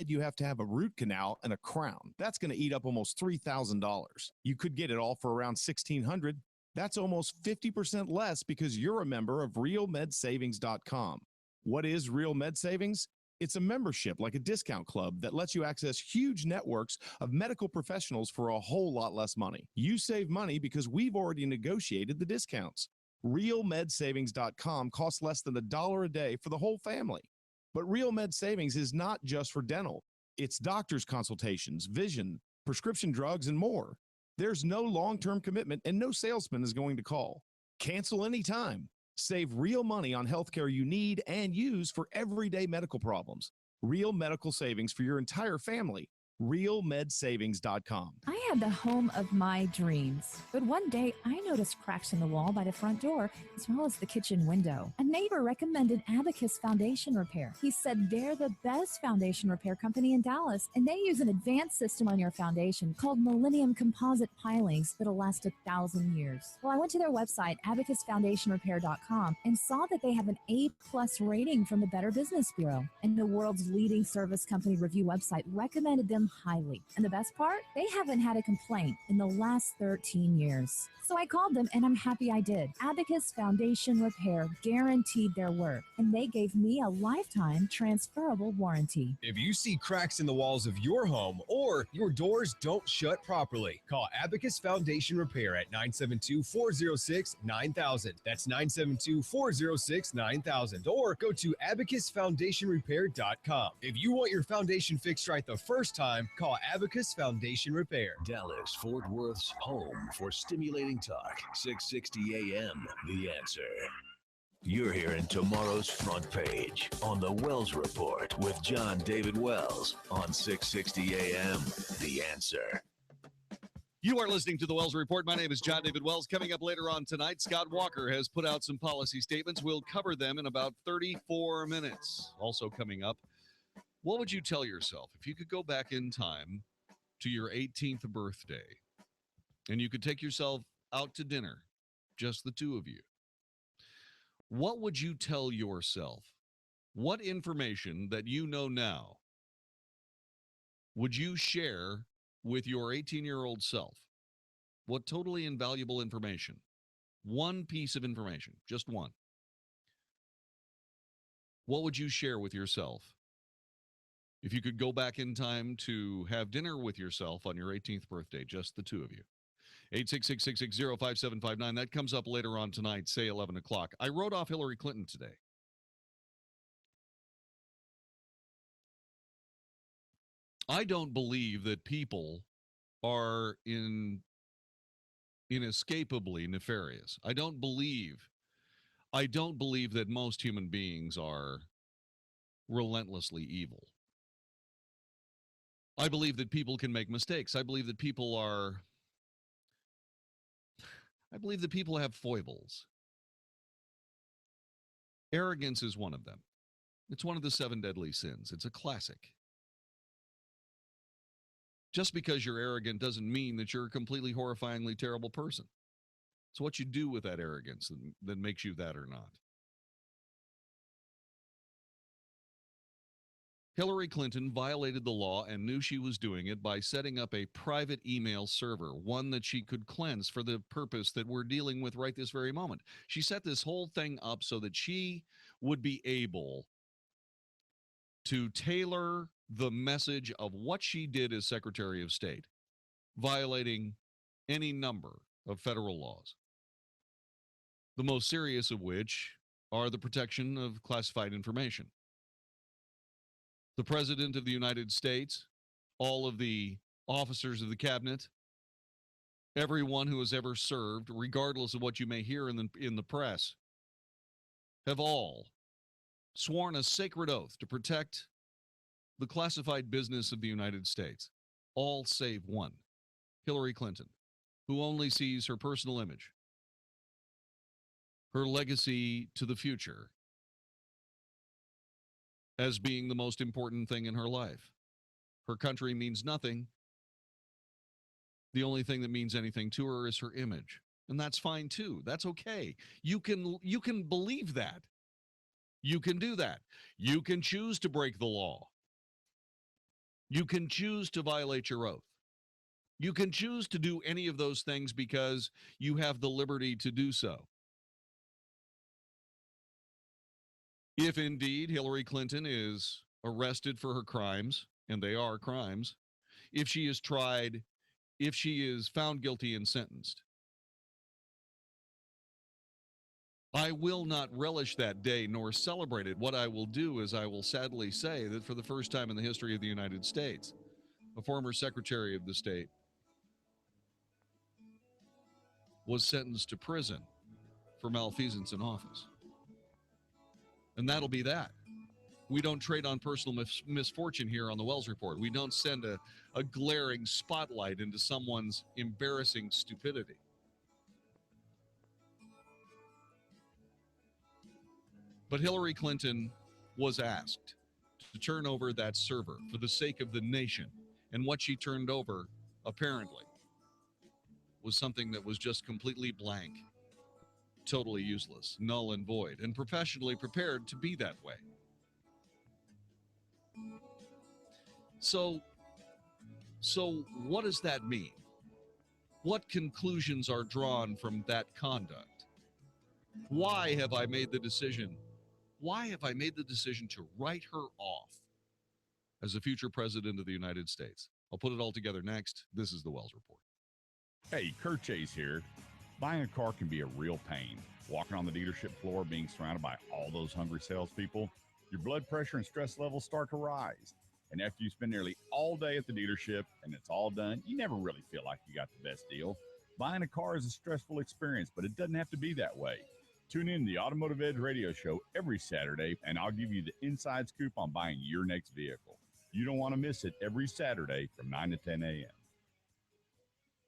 you have to have a root canal and a crown. That's going to eat up almost $3,000. You could get it all for around $1,600. That's almost 50% less because you're a member of RealMedSavings.com. What is Real Med Savings? It's a membership like a discount club that lets you access huge networks of medical professionals for a whole lot less money. You save money because we've already negotiated the discounts. RealMedSavings.com costs less than $1 a day for the whole family. But Real Med Savings is not just for dental. It's doctor's consultations, vision, prescription drugs, and more. There's no long-term commitment and no salesman is going to call. Cancel anytime. Save real money on healthcare you need and use for everyday medical problems. Real medical savings for your entire family. RealMedSavings.com. I had the home of my dreams, but one day I noticed cracks in the wall by the front door as well as the kitchen window. A neighbor recommended Abacus Foundation Repair. He said they're the best foundation repair company in Dallas, and they use an advanced system on your foundation called Millennium Composite Pilings that'll last 1,000 years. Well, I went to their website, abacusfoundationrepair.com, and saw that they have an A+ rating from the Better Business Bureau, and the world's leading service company review website recommended them highly. And the best part? They haven't had a complaint in the last 13 years. So I called them, and I'm happy I did. Abacus Foundation Repair guaranteed their work, and they gave me a lifetime transferable warranty. If you see cracks in the walls of your home or your doors don't shut properly, call Abacus Foundation Repair at 972-406-9000. That's 972-406-9000. Or go to abacusfoundationrepair.com. If you want your foundation fixed right the first time, call Abacus Foundation Repair. Dallas, Fort Worth's home for stimulating talk. 660 AM, The Answer. You're hearing tomorrow's front page on the Wells Report with Jon-David Wells on 660 AM, The Answer. You are listening to the Wells Report. My name is Jon-David Wells. Coming up later on tonight, Scott Walker has put out some policy statements. We'll cover them in about 34 minutes. Also coming up, what would you tell yourself if you could go back in time to your 18th birthday and you could take yourself out to dinner, just the two of you? What would you tell yourself? What information that you know now would you share with your 18-year-old self? What totally invaluable information? One piece of information, just one. What would you share with yourself if you could go back in time to have dinner with yourself on your 18th birthday, just the two of you? 866-660-5759. That comes up later on tonight, say 11 o'clock. I wrote off Hillary Clinton today. I don't believe that people are inescapably nefarious. I don't believe that most human beings are relentlessly evil. I believe that people can make mistakes. I believe that people have foibles. Arrogance is one of them. It's one of the 7 deadly sins. It's a classic. Just because you're arrogant doesn't mean that you're a completely horrifyingly terrible person. It's what you do with that arrogance that makes you that or not. Hillary Clinton violated the law and knew she was doing it by setting up a private email server, one that she could cleanse for the purpose that we're dealing with right this very moment. She set this whole thing up so that she would be able to tailor the message of what she did as Secretary of State, violating any number of federal laws, the most serious of which are the protection of classified information. The President of the United States, all of the officers of the cabinet, everyone who has ever served, regardless of what you may hear in the press, have all sworn a sacred oath to protect the classified business of the United States, all save one, Hillary Clinton, who only sees her personal image, her legacy to the future, as being the most important thing in her life. Her country means nothing. The only thing that means anything to her is her image. And that's fine too. That's okay. You can believe that. You can do that. You can choose to break the law. You can choose to violate your oath. You can choose to do any of those things because you have the liberty to do so. If indeed Hillary Clinton is arrested for her crimes, and they are crimes, if she is tried, if she is found guilty and sentenced, I will not relish that day nor celebrate it. What I will do is I will sadly say that for the first time in the history of the United States, a former Secretary of the State was sentenced to prison for malfeasance in office. And that'll be that. We don't trade on personal misfortune here on the Wells Report. We don't send a glaring spotlight into someone's embarrassing stupidity. But Hillary Clinton was asked to turn over that server for the sake of the nation. And what she turned over, apparently, was something that was just completely blank, totally useless, null and void, and professionally prepared to be that way. So what does that mean? What conclusions are drawn from that conduct? Why have I made the decision? Why have I made the decision to write her off as a future president of the United States? I'll put it all together next. This is the Wells Report. Hey, Kurt Chase here. Buying a car can be a real pain. Walking on the dealership floor, being surrounded by all those hungry salespeople, your blood pressure and stress levels start to rise. And after you spend nearly all day at the dealership and it's all done, you never really feel like you got the best deal. Buying a car is a stressful experience, but it doesn't have to be that way. Tune in to the Automotive Edge radio show every Saturday, and I'll give you the inside scoop on buying your next vehicle. You don't want to miss it every Saturday from 9 to 10 a.m.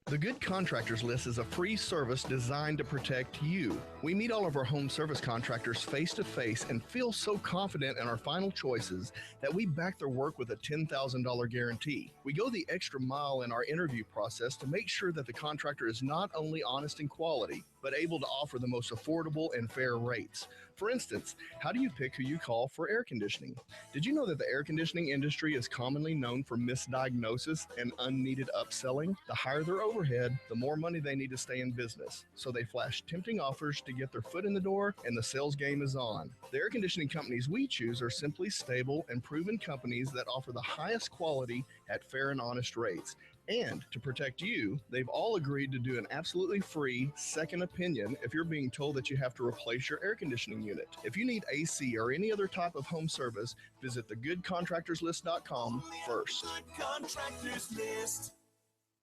The Good Contractors List is a free service designed to protect you. We meet all of our home service contractors face to face and feel so confident in our final choices that we back their work with a $10,000 guarantee. We go the extra mile in our interview process to make sure that the contractor is not only honest in quality, but able to offer the most affordable and fair rates. For instance, how do you pick who you call for air conditioning? Did you know that the air conditioning industry is commonly known for misdiagnosis and unneeded upselling? The higher their overhead, the more money they need to stay in business. So they flash tempting offers to get their foot in the door, and the sales game is on. The air conditioning companies we choose are simply stable and proven companies that offer the highest quality at fair and honest rates. And to protect you, they've all agreed to do an absolutely free second opinion if you're being told that you have to replace your air conditioning unit. If you need AC or any other type of home service, visit thegoodcontractorslist.com first.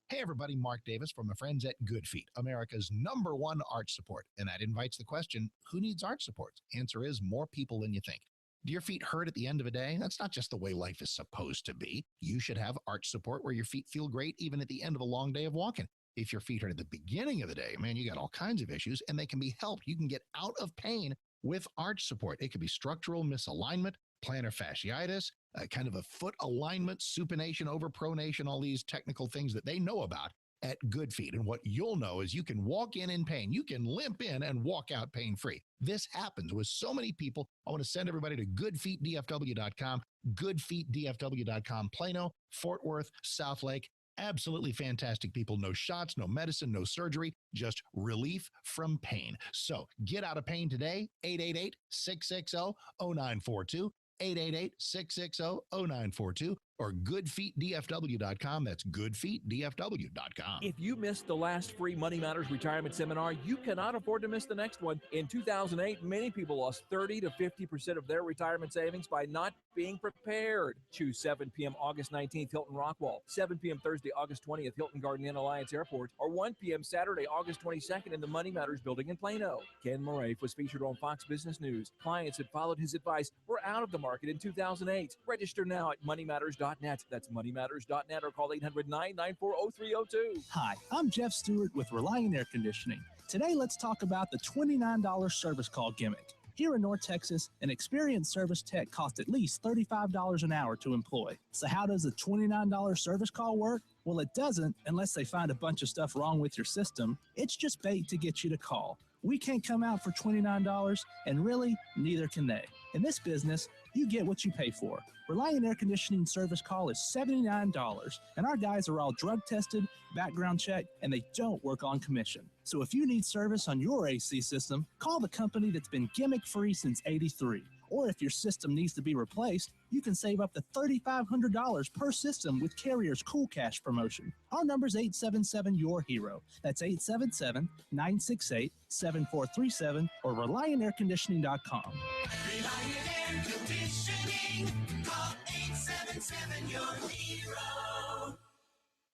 Hey everybody, Mark Davis from my friends at Good Feet, America's #1 arch support. And that invites the question, who needs arch support? Answer is more people than you think. Do your feet hurt at the end of a day? That's not just the way life is supposed to be. You should have arch support where your feet feel great even at the end of a long day of walking. If your feet hurt at the beginning of the day, man, you got all kinds of issues and they can be helped. You can get out of pain with arch support. It could be structural misalignment, plantar fasciitis, kind of a foot alignment, supination, overpronation, all these technical things that they know about at Good Feet. And what you'll know is you can walk in pain. You can limp in and walk out pain-free. This happens with so many people. I want to send everybody to goodfeetdfw.com, goodfeetdfw.com, Plano, Fort Worth, Southlake. Absolutely fantastic people. No shots, no medicine, no surgery, just relief from pain. So get out of pain today, 888-660-0942. 888-660-0942 or goodfeetdfw.com. That's goodfeetdfw.com. If you missed the last free Money Matters retirement seminar, you cannot afford to miss the next one. In 2008, many people lost 30 to 50% of their retirement savings by not being prepared. Choose 7 p.m. August 19th, Hilton Rockwall, 7 p.m. Thursday, August 20th, Hilton Garden Inn Alliance Airport, or 1 p.m. Saturday, August 22nd in the Money Matters building in Plano. Ken Moraif was featured on Fox Business News. Clients that followed his advice were out of the market in 2008. Register now at moneymatters.net. That's moneymatters.net or call 800-994-0302. Hi, I'm Jeff Stewart with Reliant Air Conditioning. Today, let's talk about the $29 service call gimmick. Here in North Texas, an experienced service tech costs at least $35 an hour to employ. So how does a $29 service call work? Well, it doesn't unless they find a bunch of stuff wrong with your system. It's just bait to get you to call. We can't come out for $29, and really, neither can they. In this business, You get what you pay for. Reliant Air Conditioning service call is $79, and our guys are all drug tested, background checked, and they don't work on commission. So if you need service on your AC system, call the company that's been gimmick-free since '83. Or if your system needs to be replaced, you can save up to $3,500 per system with Carrier's Cool Cash promotion. Our number's 877-YOUR-HERO. That's 877-968-7437 or ReliantAirConditioning.com. Reliant Air Conditioning. Call 877-YOUR-HERO.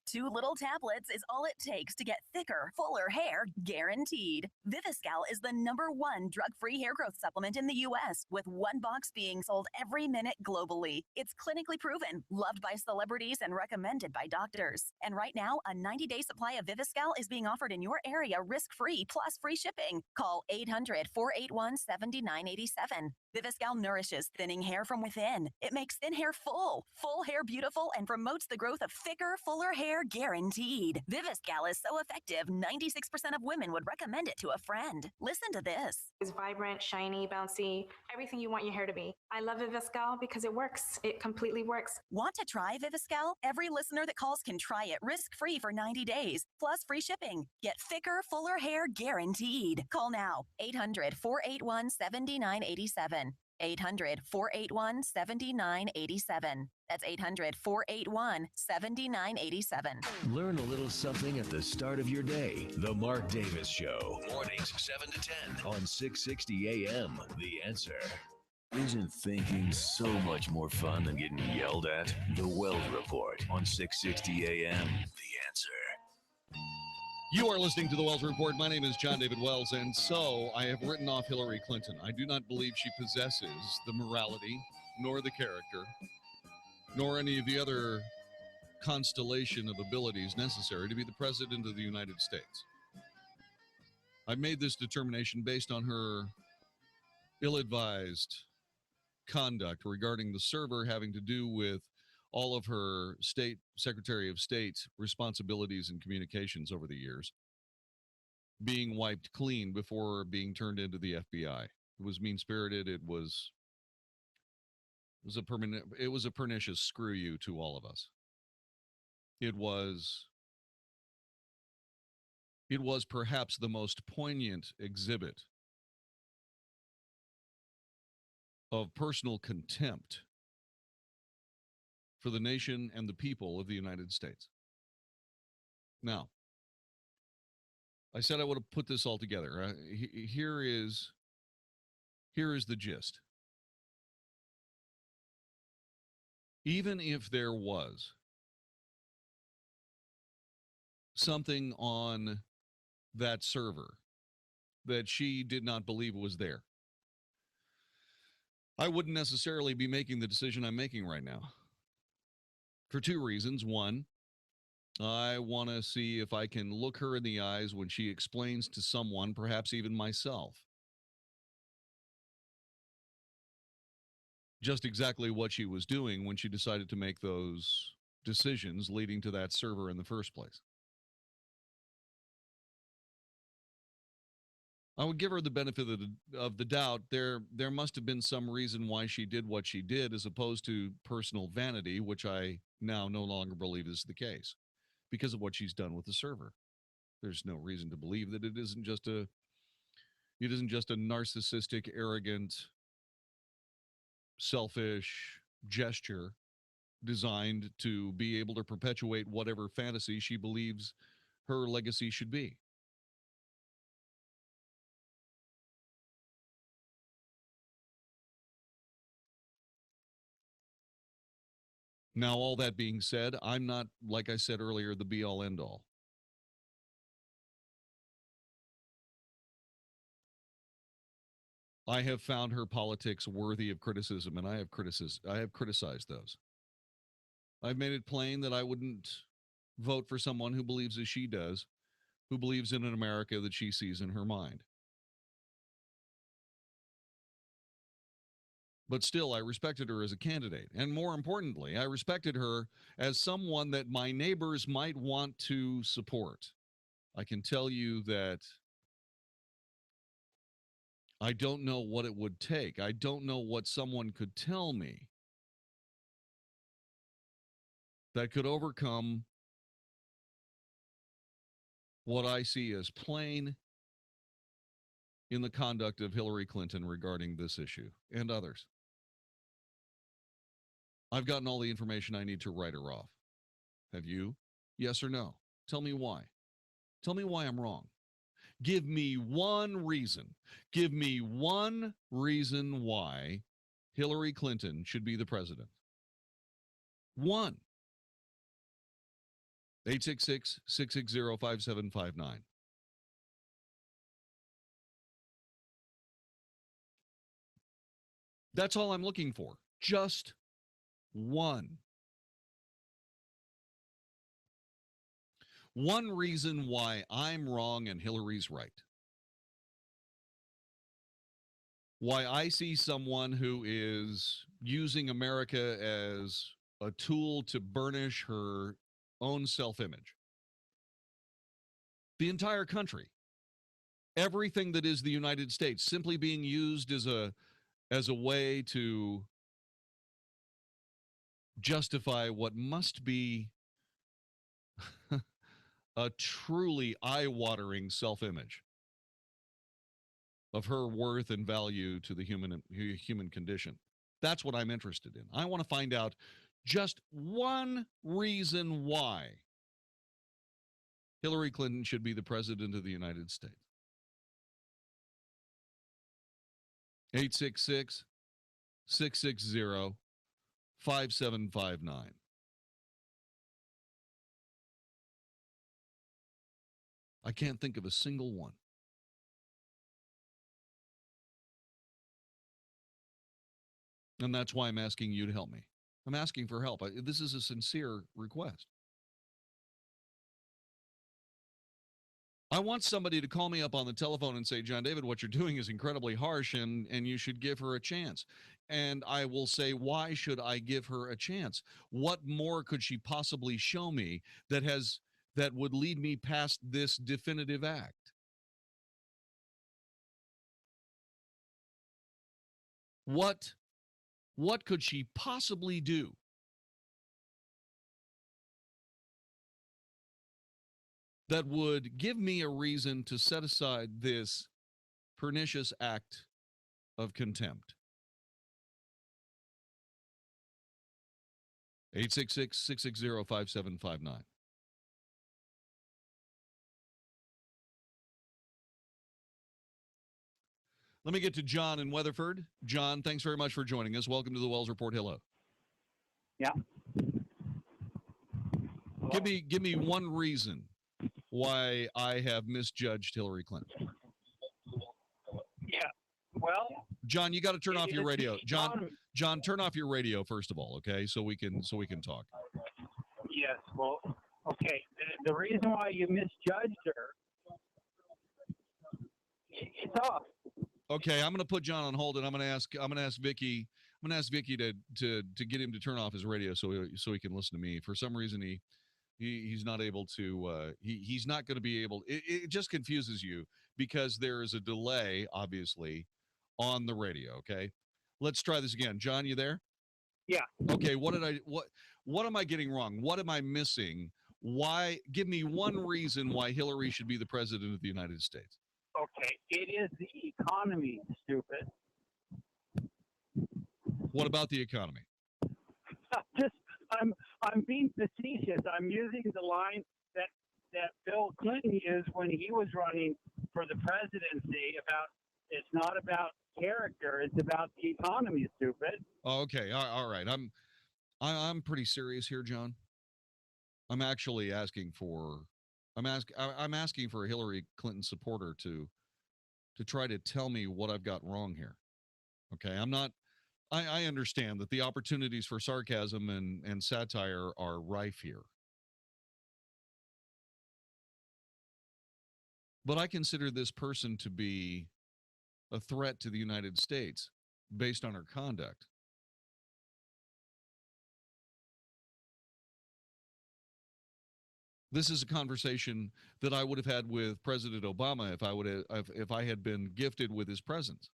2 little tablets is all it takes to get thicker, fuller hair, guaranteed. Viviscal is the #1 drug-free hair growth supplement in the U.S., with 1 box being sold every minute globally. It's clinically proven, loved by celebrities, and recommended by doctors. And right now, a 90-day supply of Viviscal is being offered in your area risk-free plus free shipping. Call 800-481-7987. Viviscal nourishes thinning hair from within. It makes thin hair full hair beautiful, and promotes the growth of thicker, fuller hair guaranteed. Viviscal is so effective, 96% of women would recommend it to a friend. Listen to this. It's vibrant, shiny, bouncy, everything you want your hair to be. I love Viviscal because it works. It completely works. Want to try Viviscal? Every listener that calls can try it risk-free for 90 days, plus free shipping. Get thicker, fuller hair guaranteed. Call now, 800-481-7987. 800-481-7987. That's 800-481-7987. Learn a little something at the start of your day. The Mark Davis Show. Mornings 7 to 10 on 660 AM. The Answer. Isn't thinking so much more fun than getting yelled at? The Wells Report on 660 AM. The Answer. You are listening to the Wells Report. My name is Jon-David Wells, and so I have written off Hillary Clinton. I do not believe she possesses the morality, nor the character, nor any of the other constellation of abilities necessary to be the President of the United States. I've made this determination based on her ill-advised conduct regarding the server having to do with all of her Secretary of State responsibilities and communications over the years being wiped clean before being turned into the FBI. It was mean-spirited. It was a pernicious screw you to all of us. It was perhaps the most poignant exhibit of personal contempt for the nation and the people of the United States. Now, I said I would have put this all together. Here is the gist. Even if there was something on that server that she did not believe was there, I wouldn't necessarily be making the decision I'm making right now. For 2 reasons. One, I want to see if I can look her in the eyes when she explains to someone, perhaps even myself, just exactly what she was doing when she decided to make those decisions leading to that server in the first place. I would give her the benefit of the doubt. There must have been some reason why she did what she did, as opposed to personal vanity, which I now no longer believe is the case because of what she's done with the server. There's no reason to believe that it isn't just a narcissistic, arrogant, selfish gesture designed to be able to perpetuate whatever fantasy she believes her legacy should be. Now, all that being said, I'm not, like I said earlier, the be-all, end-all. I have found her politics worthy of criticism, and I have criticized those. I've made it plain that I wouldn't vote for someone who believes as she does, who believes in an America that she sees in her mind. But still, I respected her as a candidate. And more importantly, I respected her as someone that my neighbors might want to support. I can tell you that I don't know what it would take. I don't know what someone could tell me that could overcome what I see as plain in the conduct of Hillary Clinton regarding this issue and others. I've gotten all the information I need to write her off. Have you? Yes or no? Tell me why. Tell me why I'm wrong. Give me one reason. Give me one reason why Hillary Clinton should be the president. One. 866-660-5759. That's all I'm looking for. Just one. One reason why I'm wrong and Hillary's right. Why I see someone who is using America as a tool to burnish her own self-image. The entire country. Everything that is the United States simply being used as a way to justify what must be a truly eye-watering self-image of her worth and value to the human condition. That's what I'm interested in. I want to find out just one reason why Hillary Clinton should be the president of the United States. 866-660-5759. I can't think of a single one. And that's why I'm asking you to help me. I'm asking for help. This is a sincere request. I want somebody to call me up on the telephone and say, Jon-David, what you're doing is incredibly harsh and you should give her a chance. And I will say, why should I give her a chance? What more could she possibly show me that would lead me past this definitive act? What could she possibly do that would give me a reason to set aside this pernicious act of contempt? 866-660-5759. Let me get to John in Weatherford. John, thanks very much for joining us. Welcome to the Wells Report. Hello. Yeah. Give me one reason why I have misjudged Hillary Clinton. Yeah. Well, John, you got to turn off your radio. John, turn off your radio first of all, okay? So we can talk. Yes. Well, okay. The reason why you misjudged her, it's off. Okay, I'm going to put John on hold, and I'm going to ask Vicky. I'm going to ask Vicky to get him to turn off his radio so he can listen to me. For some reason, he's not able to. He's not going to be able. It just confuses you because there is a delay, obviously, on the radio. Okay, let's try this again. John, you there? Yeah. Okay. What am I getting wrong? What am I missing? Why? Give me one reason why Hillary should be the president of the United States. Okay, it is the economy, stupid. What about the economy? I'm being facetious. I'm using the line that Bill Clinton used when he was running for the presidency about it's not about character, it's about the economy, stupid. Oh, okay, all right. I'm pretty serious here, John. I'm actually asking for I'm asking for a Hillary Clinton supporter to try to tell me what I've got wrong here. Okay, I understand that the opportunities for sarcasm and satire are rife here. But I consider this person to be a threat to the United States based on her conduct. This is a conversation that I would have had with President Obama if I had been gifted with his presence.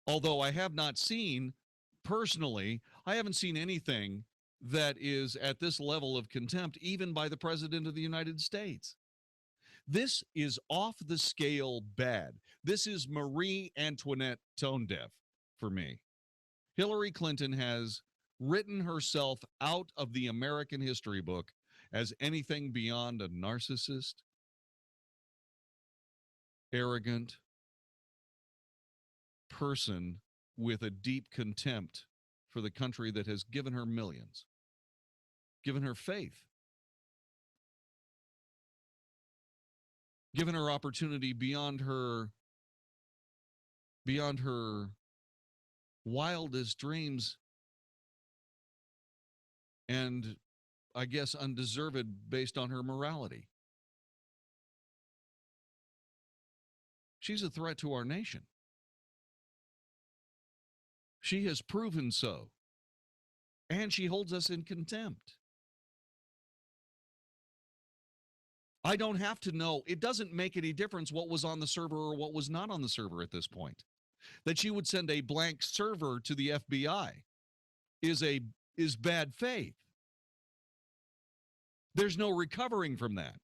Although I have not seen, personally, I haven't seen anything that is at this level of contempt, even by the President of the United States. This is off the scale bad. This is Marie Antoinette tone deaf for me. Hillary Clinton has written herself out of the American history book as anything beyond a narcissist, arrogant person with a deep contempt for the country that has given her millions, given her faith, given her opportunity beyond her wildest dreams, and I guess undeserved based on her morality. She's a threat to our nation. She has proven so. And she holds us in contempt. I don't have to know. It doesn't make any difference what was on the server or what was not on the server at this point. That she would send a blank server to the FBI is bad faith. There's no recovering from that.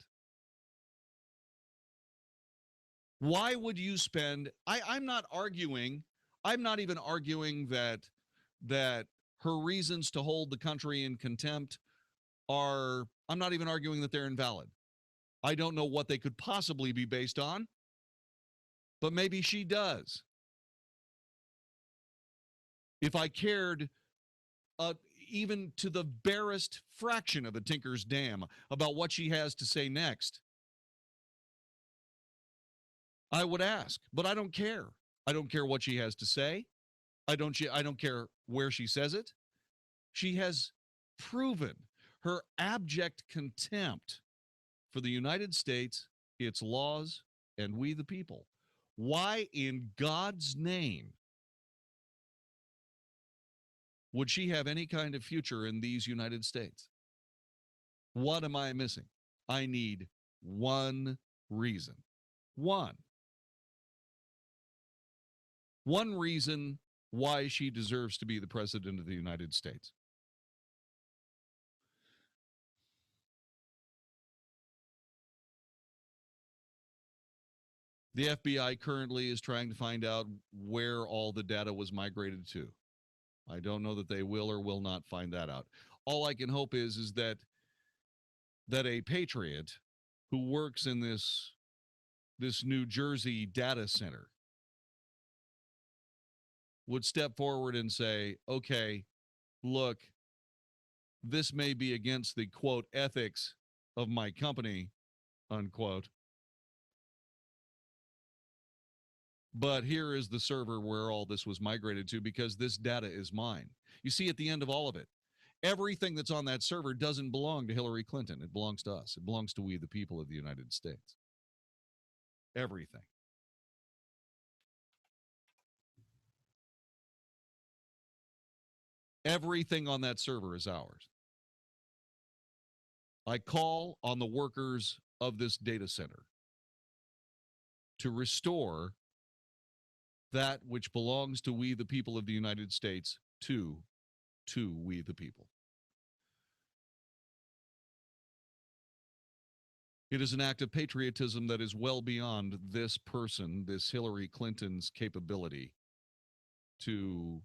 Why would you spend, I'm not arguing, I'm not even arguing that her reasons to hold the country in contempt are, I'm not even arguing that they're invalid. I don't know what they could possibly be based on, but maybe she does. If I cared even to the barest fraction of a tinker's damn about what she has to say next, I would ask, but I don't care. I don't care what she has to say. I don't care where she says it. She has proven her abject contempt for the United States, its laws, and we the people. Why in God's name would she have any kind of future in these United States? What am I missing? I need one reason. One reason why she deserves to be the President of the United States. The FBI currently is trying to find out where all the data was migrated to. I don't know that they will or will not find that out. All I can hope is that a patriot who works in this New Jersey data center would step forward and say, okay, look, this may be against the, quote, ethics of my company, unquote, but here is the server where all this was migrated to because this data is mine. You see, at the end of all of it, everything that's on that server doesn't belong to Hillary Clinton. It belongs to us. It belongs to we, the people of the United States. Everything. Everything on that server is ours. I call on the workers of this data center to restore that which belongs to we, the people of the United States, to we, the people. It is an act of patriotism that is well beyond this person, this Hillary Clinton's capability to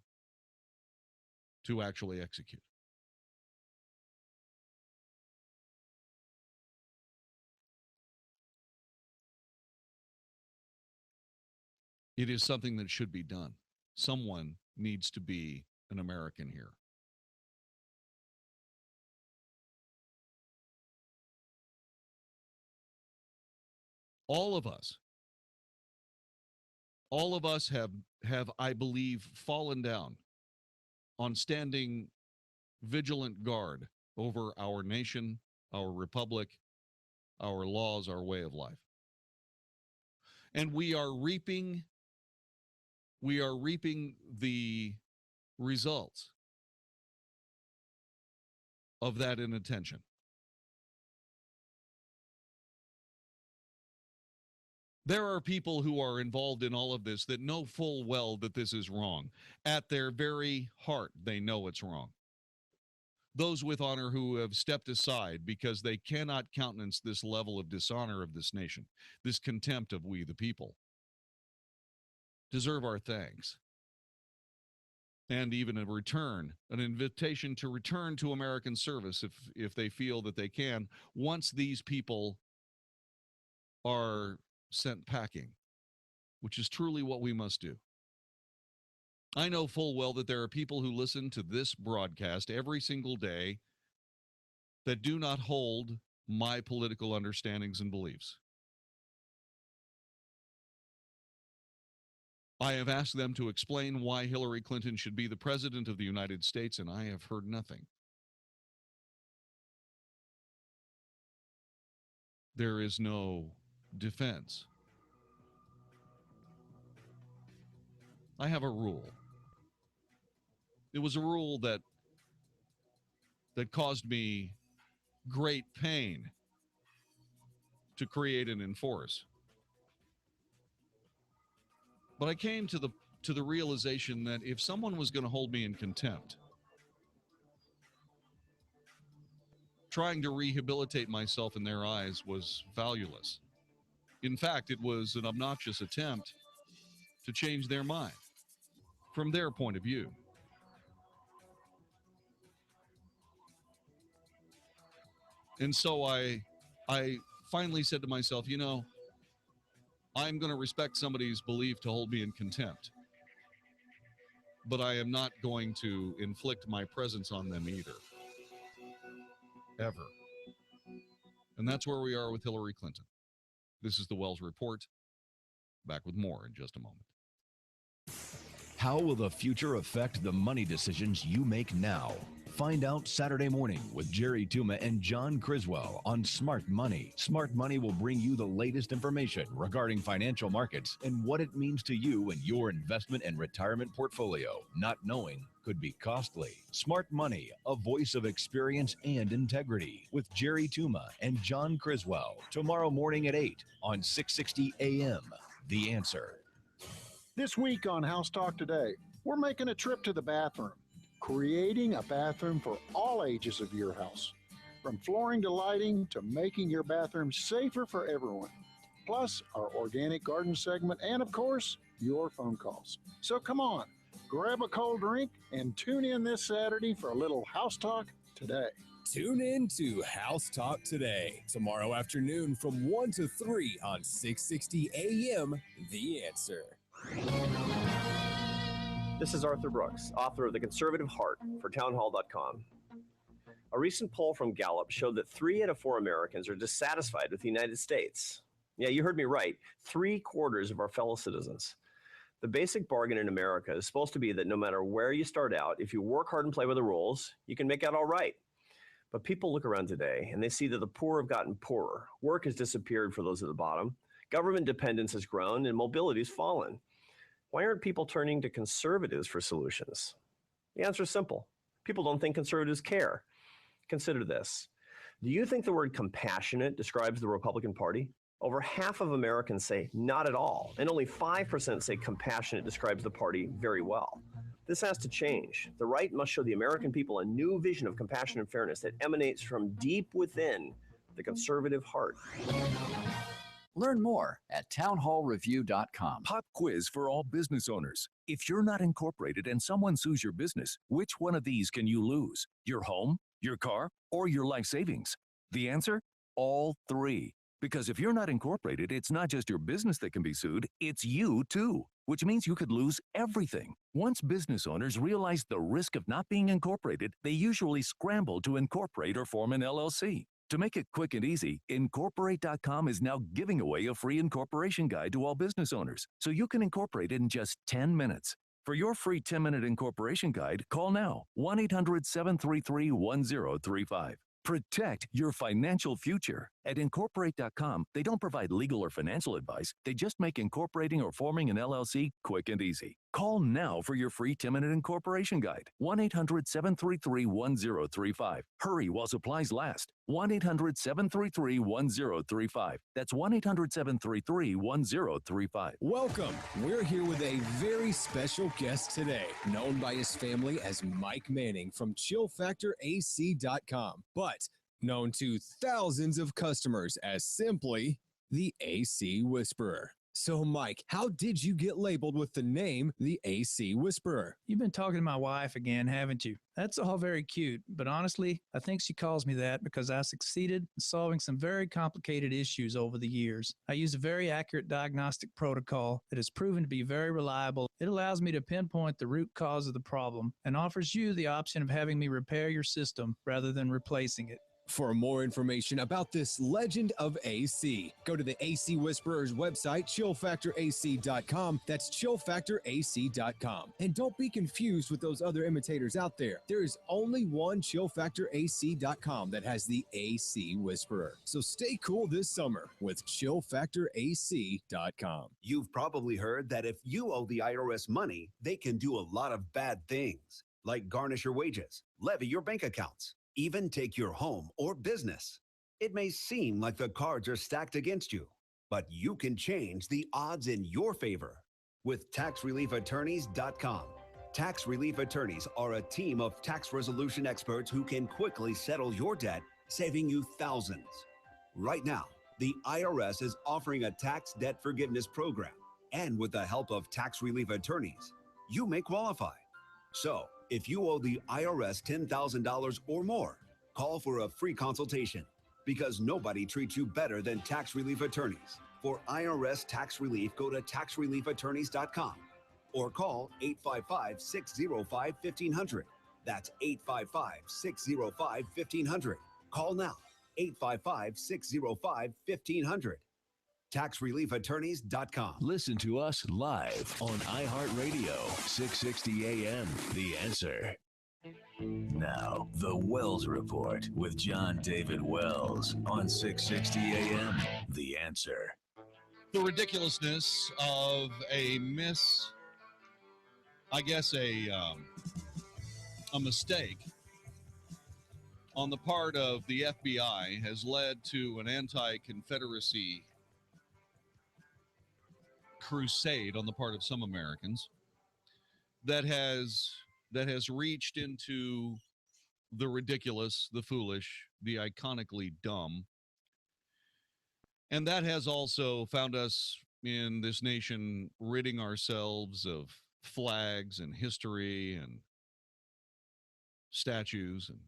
actually execute. It is something that should be done. Someone needs to be an American here. All of us have, I believe, fallen down on standing vigilant guard over our nation, our republic, our laws, our way of life. And we are reaping the results of that inattention. There are people who are involved in all of this that know full well that this is wrong. At their very heart, they know it's wrong. Those with honor who have stepped aside because they cannot countenance this level of dishonor of this nation, this contempt of we the people, deserve our thanks. And even a return, an invitation to return to American service if they feel that they can, once these people are sent packing, which is truly what we must do. I know full well that there are people who listen to this broadcast every single day that do not hold my political understandings and beliefs. I have asked them to explain why Hillary Clinton should be the president of the United States, and I have heard nothing. There is no defense. I have a rule. It was a rule that caused me great pain to create and enforce. But I came to the realization that if someone was going to hold me in contempt, trying to rehabilitate myself in their eyes was valueless. In fact, it was an obnoxious attempt to change their mind from their point of view. And so I finally said to myself, you know, I'm going to respect somebody's belief to hold me in contempt, but I am not going to inflict my presence on them either. Ever. And that's where we are with Hillary Clinton. This is the Wells Report. Back with more in just a moment. How will the future affect the money decisions you make now? Find out Saturday morning with Jerry Tuma and John Criswell on Smart Money. Smart Money will bring you the latest information regarding financial markets and what it means to you and your investment and retirement portfolio. Not knowing could be costly. Smart Money, a voice of experience and integrity, with Jerry Tuma and John Criswell. Tomorrow morning at 8 on 660 AM. The Answer. This week on House Talk Today, we're making a trip to the bathroom, creating a bathroom for all ages of your house, from flooring to lighting to making your bathroom safer for everyone. Plus, our organic garden segment and, of course, your phone calls. So come on, grab a cold drink and tune in this Saturday for a little House Talk Today. Tune in to House Talk Today, tomorrow afternoon from 1 to 3 on 660 AM, The Answer. This is Arthur Brooks, author of The Conservative Heart for townhall.com. A recent poll from Gallup showed that 3 out of 4 Americans are dissatisfied with the United States. Yeah, you heard me right. 3/4 of our fellow citizens. The basic bargain in America is supposed to be that no matter where you start out, if you work hard and play by the rules, you can make out all right. But people look around today and they see that the poor have gotten poorer. Work has disappeared for those at the bottom. Government dependence has grown and mobility has fallen. Why aren't people turning to conservatives for solutions? The answer is simple. People don't think conservatives care. Consider this. Do you think the word compassionate describes the Republican Party? Over half of Americans say not at all, and only 5% say compassionate describes the party very well. This has to change. The right must show the American people a new vision of compassion and fairness that emanates from deep within the conservative heart. Learn more at townhallreview.com. Pop quiz for all business owners. If you're not incorporated and someone sues your business, which one of these can you lose? Your home, your car, or your life savings? The answer? All 3. Because if you're not incorporated, it's not just your business that can be sued, it's you too, which means you could lose everything. Once business owners realize the risk of not being incorporated, they usually scramble to incorporate or form an LLC. To make it quick and easy, Incorporate.com is now giving away a free incorporation guide to all business owners, so you can incorporate in just 10 minutes. For your free 10-minute incorporation guide, call now, 1-800-733-1035. Protect your financial future At Incorporate.com, they don't provide legal or financial advice. They just make incorporating or forming an LLC quick and easy. Call now for your free 10-minute incorporation guide. 1-800-733-1035. Hurry while supplies last. 1-800-733-1035. That's 1-800-733-1035. Welcome. We're here with a very special guest today, known by his family as Mike Manning from ChillFactorAC.com, but known to thousands of customers as simply the AC Whisperer. So, Mike, how did you get labeled with the name the AC Whisperer? You've been talking to my wife again, haven't you? That's all very cute, but honestly, I think she calls me that because I succeeded in solving some very complicated issues over the years. I use a very accurate diagnostic protocol that has proven to be very reliable. It allows me to pinpoint the root cause of the problem and offers you the option of having me repair your system rather than replacing it. For more information about this legend of AC, go to the AC Whisperer's website, chillfactorac.com. That's chillfactorac.com. And don't be confused with those other imitators out there. There is only one chillfactorac.com that has the AC Whisperer. So stay cool this summer with chillfactorac.com. You've probably heard that if you owe the IRS money, they can do a lot of bad things, like garnish your wages, levy your bank accounts, even take your home or business. It may seem like the cards are stacked against you, but you can change the odds in your favor with taxreliefattorneys.com. Tax Relief Attorneys are a team of tax resolution experts who can quickly settle your debt, saving you thousands. Right now, the IRS is offering a tax debt forgiveness program, and with the help of Tax Relief Attorneys, you may qualify. So, if you owe the IRS $10,000 or more, call for a free consultation because nobody treats you better than Tax Relief Attorneys. For IRS tax relief, go to taxreliefattorneys.com or call 855-605-1500. That's 855-605-1500. Call now, 855-605-1500. taxreliefattorneys.com. Listen to us live on iHeartRadio, 660 AM, The Answer. Now, The Wells Report with Jon-David Wells on 660 AM, The Answer. The ridiculousness of a mistake on the part of the FBI has led to an anti-Confederacy crusade on the part of some Americans that has reached into the ridiculous, the foolish, the iconically dumb. And that has also found us in this nation ridding ourselves of flags and history and statues and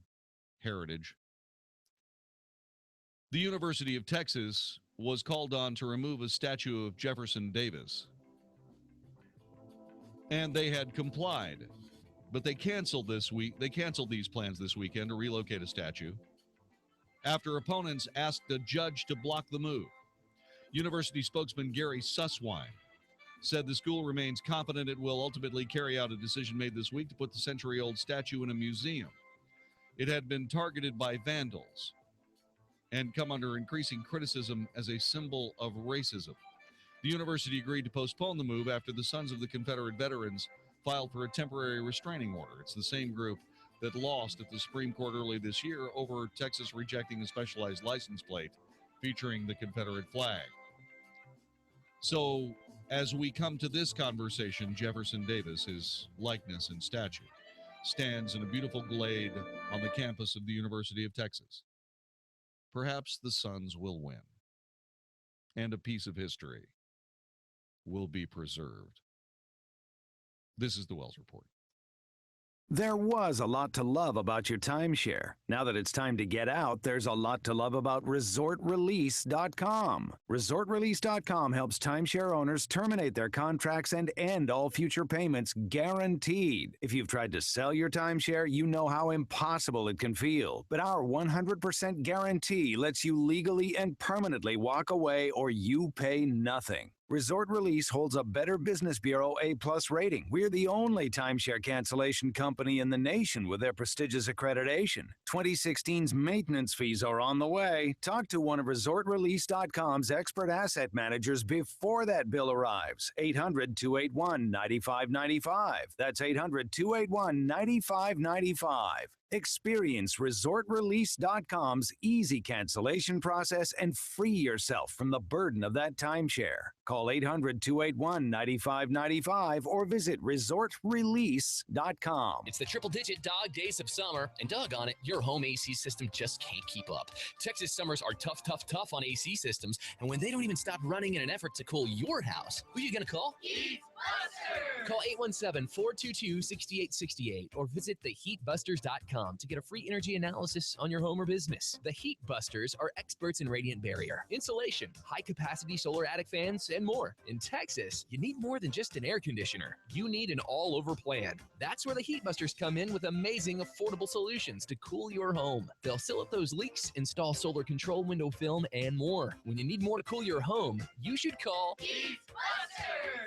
heritage. The University of Texas was called on to remove a statue of Jefferson Davis. And they had complied. But they canceled these plans this weekend to relocate a statue after opponents asked a judge to block the move. University spokesman Gary Susswine said the school remains confident it will ultimately carry out a decision made this week to put the century-old statue in a museum. It had been targeted by vandals and come under increasing criticism as a symbol of racism. The university agreed to postpone the move after the Sons of the Confederate Veterans filed for a temporary restraining order. It's the same group that lost at the Supreme Court early this year over Texas rejecting a specialized license plate featuring the Confederate flag. So, as we come to this conversation, Jefferson Davis, his likeness and statue, stands in a beautiful glade on the campus of the University of Texas. Perhaps the Sons will win, and a piece of history will be preserved. This is the Wells Report. There was a lot to love about your timeshare. Now that it's time to get out, there's a lot to love about ResortRelease.com. ResortRelease.com helps timeshare owners terminate their contracts and end all future payments guaranteed. If you've tried to sell your timeshare, you know how impossible it can feel. But our 100% guarantee lets you legally and permanently walk away or you pay nothing. Resort Release holds a Better Business Bureau A+ rating. We're the only timeshare cancellation company in the nation with their prestigious accreditation. 2016's maintenance fees are on the way. Talk to one of ResortRelease.com's expert asset managers before that bill arrives. 800-281-9595. That's 800-281-9595. Experience ResortRelease.com's easy cancellation process and free yourself from the burden of that timeshare. Call 800-281-9595 or visit ResortRelease.com. It's the triple-digit dog days of summer, and doggone it, your home AC system just can't keep up. Texas summers are tough, tough, tough on AC systems, and when they don't even stop running in an effort to cool your house, who are you going to call? Call 817-422-6868 or visit theheatbusters.com to get a free energy analysis on your home or business. The Heat Busters are experts in radiant barrier, insulation, high-capacity solar attic fans, and more. In Texas, you need more than just an air conditioner. You need an all-over plan. That's where the Heat Busters come in with amazing, affordable solutions to cool your home. They'll seal up those leaks, install solar control window film, and more. When you need more to cool your home, you should call Heat Busters.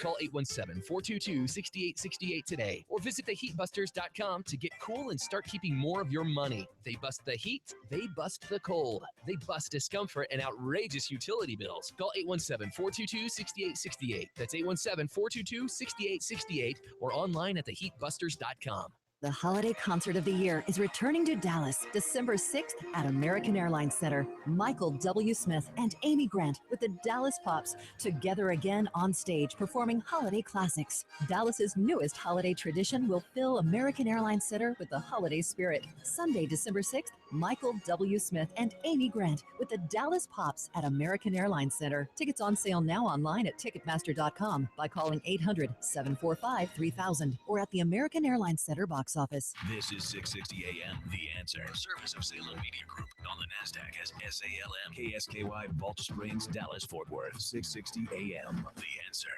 Call 817-422-6868 today or visit theheatbusters.com to get cool and start keeping more of your money. They bust the heat, they bust the cold, they bust discomfort and outrageous utility bills. Call 817-422-6868. That's 817-422-6868 or online at theheatbusters.com. The holiday concert of the year is returning to Dallas December 6th at American Airlines Center. Michael W. Smith and Amy Grant with the Dallas Pops together again on stage performing holiday classics. Dallas's newest holiday tradition will fill American Airlines Center with the holiday spirit. Sunday, December 6th, Michael W. Smith and Amy Grant with the Dallas Pops at American Airlines Center. Tickets on sale now online at Ticketmaster.com by calling 800-745-3000 or at the American Airlines Center box office. This is 660 AM, The Answer. Service of Salem Media Group on the NASDAQ as SALM, KSKY, Balch Springs, Dallas, Fort Worth. 660 AM, The Answer.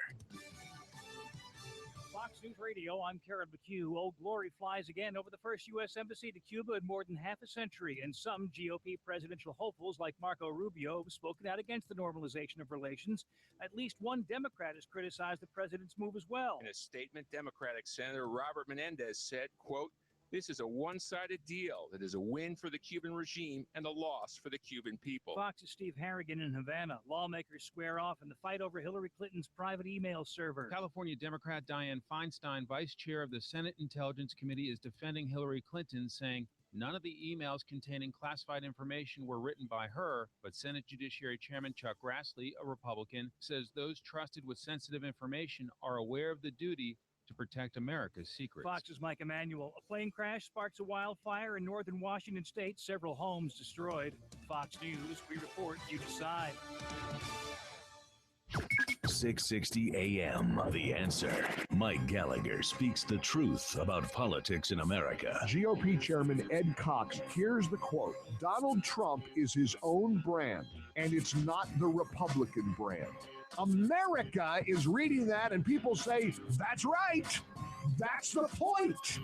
Fox News Radio, I'm Karen McHugh. Old Glory flies again over the first U.S. embassy to Cuba in more than half a century, and some GOP presidential hopefuls like Marco Rubio have spoken out against the normalization of relations. At least one Democrat has criticized the president's move as well. In a statement, Democratic Senator Robert Menendez said, quote, "This is a one-sided deal that is a win for the Cuban regime and a loss for the Cuban people." Fox's Steve Harrigan in Havana. Lawmakers square off in the fight over Hillary Clinton's private email server. California Democrat Dianne Feinstein, vice chair of the Senate Intelligence Committee, is defending Hillary Clinton, saying none of the emails containing classified information were written by her, but Senate Judiciary Chairman Chuck Grassley, a Republican, says those trusted with sensitive information are aware of the duty to protect America's secrets. Fox's Mike Emanuel. A plane crash sparks a wildfire in northern Washington state. Several homes destroyed. Fox News, we report, you decide. 660 AM, The Answer. Mike Gallagher speaks the truth about politics in America. GOP Chairman Ed Cox, here's the quote: "Donald Trump is his own brand, and it's not the Republican brand." America is reading that, and people say, that's right. That's the point.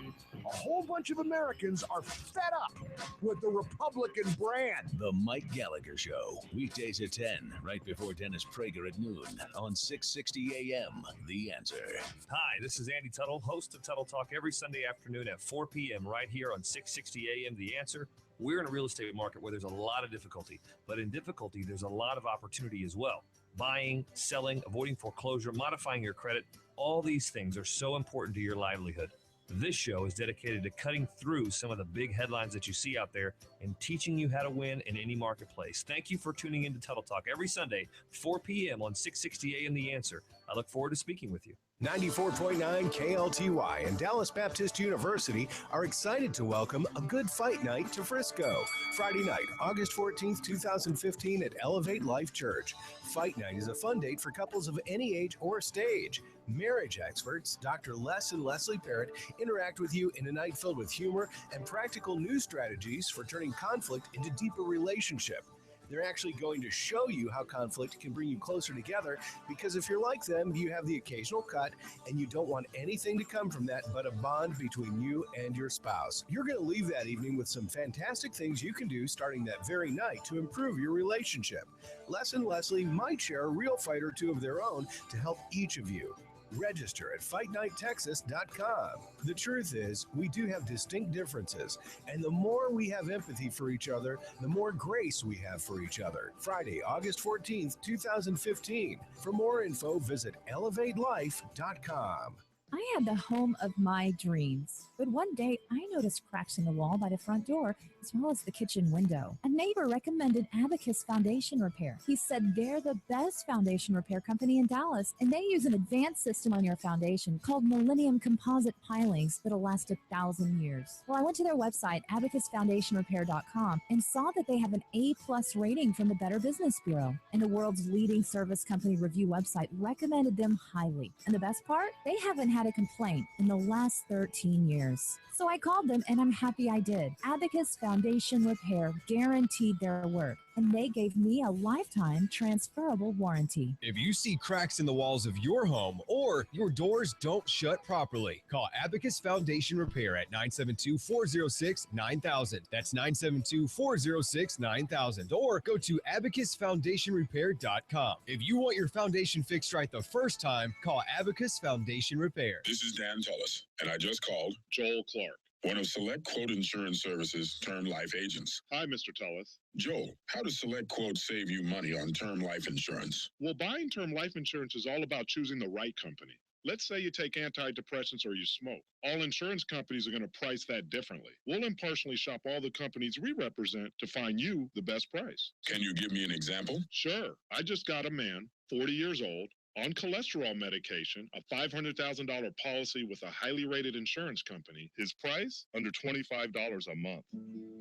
A whole bunch of Americans are fed up with the Republican brand. The Mike Gallagher Show, weekdays at 10, right before Dennis Prager at noon on 660 AM, The Answer. Hi, this is Andy Tuttle, host of Tuttle Talk every Sunday afternoon at 4 p.m. right here on 660 AM, The Answer. We're in a real estate market where there's a lot of difficulty, but in difficulty, there's a lot of opportunity as well. Buying, selling, avoiding foreclosure, modifying your credit, all these things are so important to your livelihood. This show is dedicated to cutting through some of the big headlines that you see out there and teaching you how to win in any marketplace. Thank you for tuning in to Tuttle Talk every Sunday, 4 p.m. on 660 AM The Answer. I look forward to speaking with you. 94.9 KLTY and Dallas Baptist University are excited to welcome a Good Fight Night to Frisco. Friday night, August 14th, 2015 at Elevate Life Church. Fight Night is a fun date for couples of any age or stage. Marriage experts, Dr. Les and Leslie Parrott, interact with you in a night filled with humor and practical new strategies for turning conflict into deeper relationship. They're actually going to show you how conflict can bring you closer together, because if you're like them, you have the occasional cut and you don't want anything to come from that but a bond between you and your spouse. You're going to leave that evening with some fantastic things you can do starting that very night to improve your relationship. Les and Leslie might share a real fight or two of their own to help each of you. Register at FightNightTexas.com. The truth is, we do have distinct differences, and the more we have empathy for each other, the more grace we have for each other. Friday, August 14th, 2015. For more info, visit ElevateLife.com. I had the home of my dreams, but one day I noticed cracks in the wall by the front door as well as the kitchen window. A neighbor recommended Abacus Foundation Repair. He said they're the best foundation repair company in Dallas, and they use an advanced system on your foundation called Millennium Composite Pilings that'll last 1,000 years. Well, I went to their website, abacusfoundationrepair.com, and saw that they have an A+ rating from the Better Business Bureau, and the world's leading service company review website recommended them highly. And the best part? They haven't had a complaint in the last 13 years. So I called them, and I'm happy I did. Abacus Foundation Repair guaranteed their work, and they gave me a lifetime transferable warranty. If you see cracks in the walls of your home or your doors don't shut properly, call Abacus Foundation Repair at 972-406-9000. That's 972-406-9000. Or go to abacusfoundationrepair.com. If you want your foundation fixed right the first time, call Abacus Foundation Repair. This is Dan Tullis, and I just called Joel Clark, one of Select Quote Insurance Services' term life agents. Hi, Mr. Tullis. Joel, how does Select Quote save you money on term life insurance? Well, buying term life insurance is all about choosing the right company. Let's say you take antidepressants or you smoke. All insurance companies are going to price that differently. We'll impartially shop all the companies we represent to find you the best price. Can you give me an example? Sure. I just got a man, 40 years old, on cholesterol medication, a $500,000 policy with a highly rated insurance company. His price? Under $25 a month.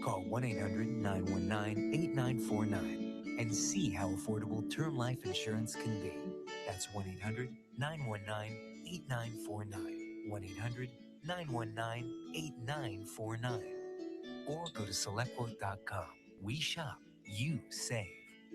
Call 1-800-919-8949 and see how affordable term life insurance can be. That's 1-800-919-8949. 1-800-919-8949. Or go to selectquote.com. We shop, you save.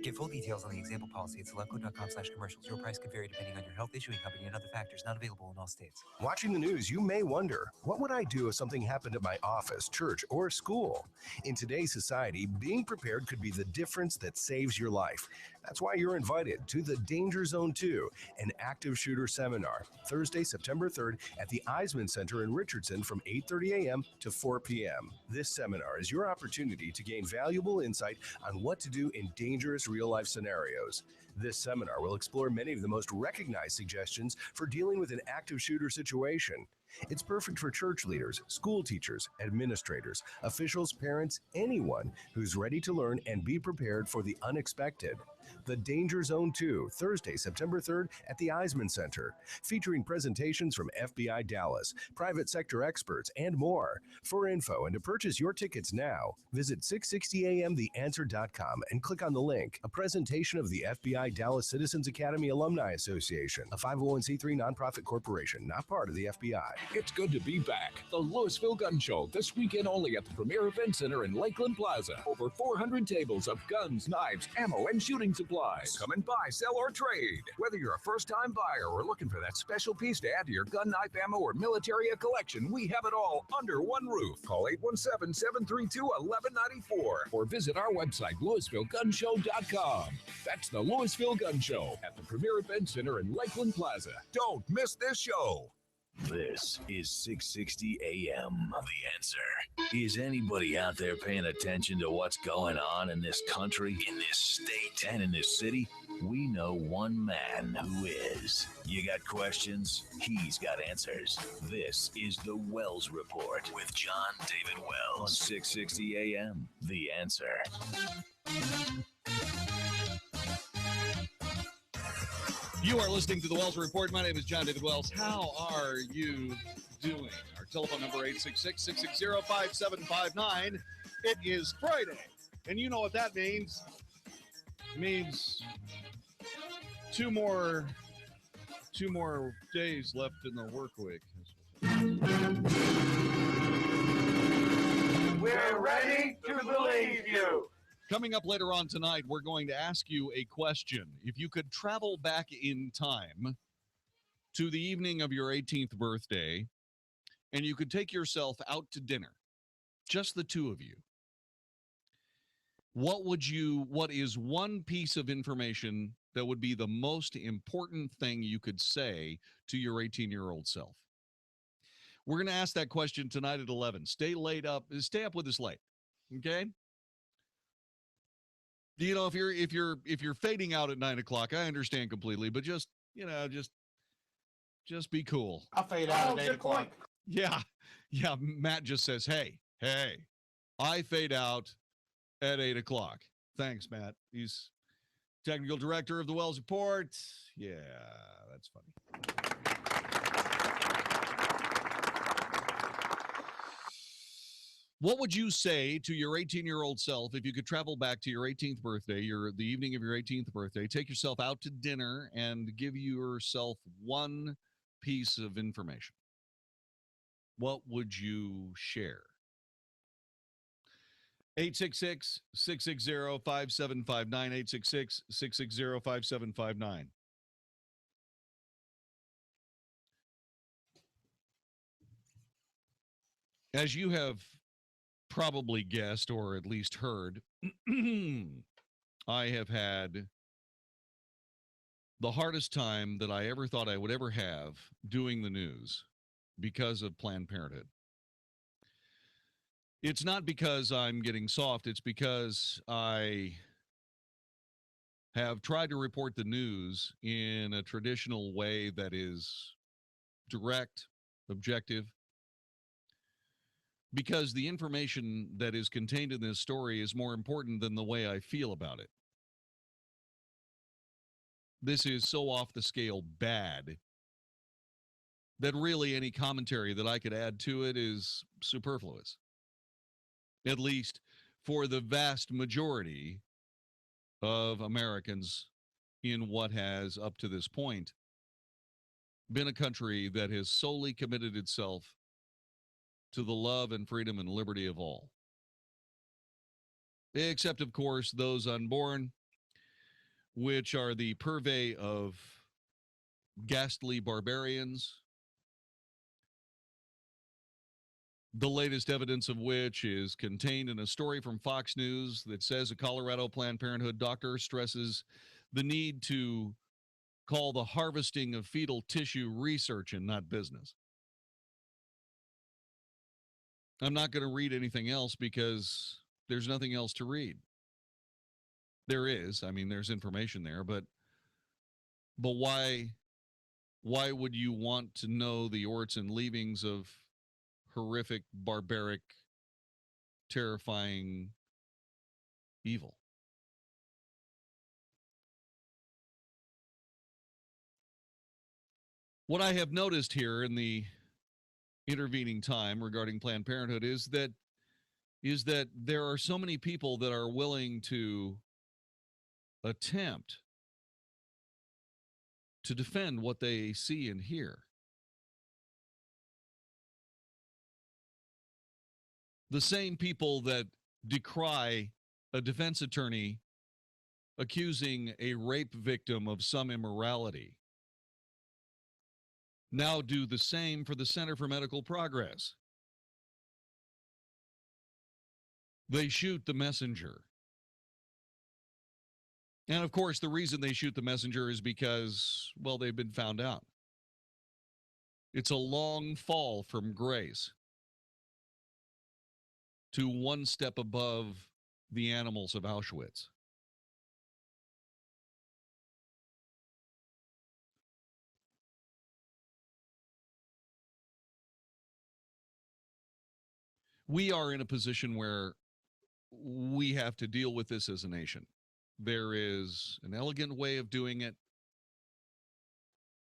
Get full details on the example policy at selectquote.com/commercials. Your price could vary depending on your health, issuing company, and other factors. Not available in all states. Watching the news, you may wonder, what would I do if something happened at my office, church, or school? In today's society, being prepared could be the difference that saves your life. That's why you're invited to the Danger Zone 2, an active shooter seminar, Thursday, September 3rd at the Eisman Center in Richardson from 8:30 a.m. to 4 p.m. This seminar is your opportunity to gain valuable insight on what to do in dangerous real-life scenarios. This seminar will explore many of the most recognized suggestions for dealing with an active shooter situation. It's perfect for church leaders, school teachers, administrators, officials, parents, anyone who's ready to learn and be prepared for the unexpected. The Danger Zone 2, Thursday, September 3rd at the Eisman Center, featuring presentations from FBI Dallas, private sector experts, and more. For info and to purchase your tickets now, visit 660amtheanswer.com and click on the link. A presentation of the FBI Dallas Citizens Academy Alumni Association, a 501c3 nonprofit corporation, not part of the FBI. It's good to be back. The Louisville Gun Show, this weekend only at the Premier Event Center in Lakeland Plaza. Over 400 tables of guns, knives, ammo, and shooting supplies. Come and buy, sell, or trade. Whether you're a first-time buyer or looking for that special piece to add to your gun, knife, ammo, or military collection, we have it all under one roof. Call 817-732-1194 or visit our website, LouisvilleGunShow.com. That's the Louisville Gun Show at the Premier Event Center in Lakeland Plaza. Don't miss this show. This is 660 AM. The Answer. Is anybody out there paying attention to what's going on in this country, in this state, and in this city? We know one man who is. You got questions? He's got answers. This is the Wells Report with Jon-David Wells on 660 AM. The Answer. You are listening to the Wells Report. My name is Jon-David Wells. How are you doing? Our telephone number 866-660-5759. It is Friday, and you know what that means. It means two more days left in the work week. We're ready to believe you. Coming up later on tonight, we're going to ask you a question. If you could travel back in time to the evening of your 18th birthday, and you could take yourself out to dinner, just the two of you, what is one piece of information that would be the most important thing you could say to your 18-year-old self? We're going to ask that question tonight at 11. Stay up with us late. Okay? You know, if you're fading out at 9 o'clock, I understand completely, but just be cool. I'll fade out at 8 o'clock. Yeah. Matt just says, hey, I fade out at 8 o'clock. Thanks, Matt. He's technical director of the Wells Report. Yeah, that's funny. What would you say to your 18-year-old self if you could travel back to your 18th birthday, the evening of your 18th birthday, take yourself out to dinner and give yourself one piece of information? What would you share? 866-660-5759, 866-660-5759. As you have probably guessed or at least heard, I have had the hardest time that I ever thought I would ever have doing the news because of Planned Parenthood. It's not because I'm getting soft. It's because I have tried to report the news in a traditional way that is direct, objective, because the information that is contained in this story is more important than the way I feel about it. This is so off the scale bad that really any commentary that I could add to it is superfluous, at least for the vast majority of Americans in what has, up to this point, been a country that has solely committed itself to the love and freedom and liberty of all. Except, of course, those unborn, which are the purvey of ghastly barbarians, the latest evidence of which is contained in a story from Fox News that says a Colorado Planned Parenthood doctor stresses the need to call the harvesting of fetal tissue research and not business. I'm not going to read anything else because there's nothing else to read. There is, there's information there, but why would you want to know the orts and leavings of horrific, barbaric, terrifying evil? What I have noticed here in the intervening time regarding Planned Parenthood is that there are so many people that are willing to attempt to defend what they see and hear. The same people that decry a defense attorney accusing a rape victim of some immorality now do the same for the Center for Medical Progress. They shoot the messenger. And of course, the reason they shoot the messenger is because, well, they've been found out. It's a long fall from grace to one step above the animals of Auschwitz. We are in a position where we have to deal with this as a nation. There is an elegant way of doing it,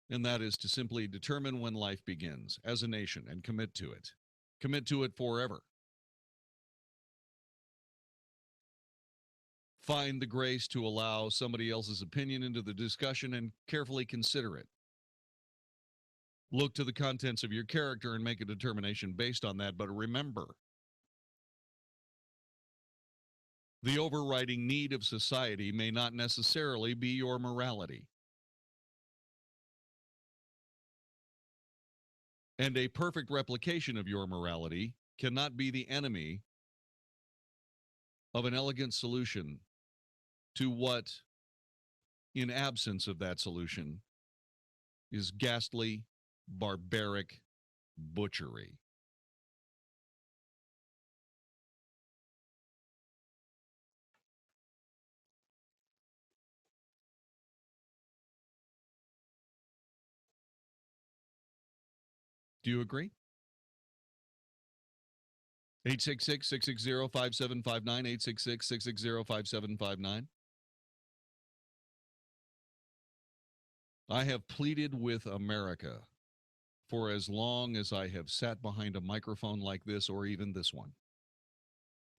and that is to simply determine when life begins as a nation and commit to it. Commit to it forever. Find the grace to allow somebody else's opinion into the discussion and carefully consider it. Look to the contents of your character and make a determination based on that. But remember, The overriding need of society may not necessarily be your morality. And a perfect replication of your morality cannot be the enemy of an elegant solution to what, in absence of that solution, is ghastly, barbaric butchery. Do you agree? 866-660-5759, 866-660-5759. I have pleaded with America for as long as I have sat behind a microphone like this or even this one.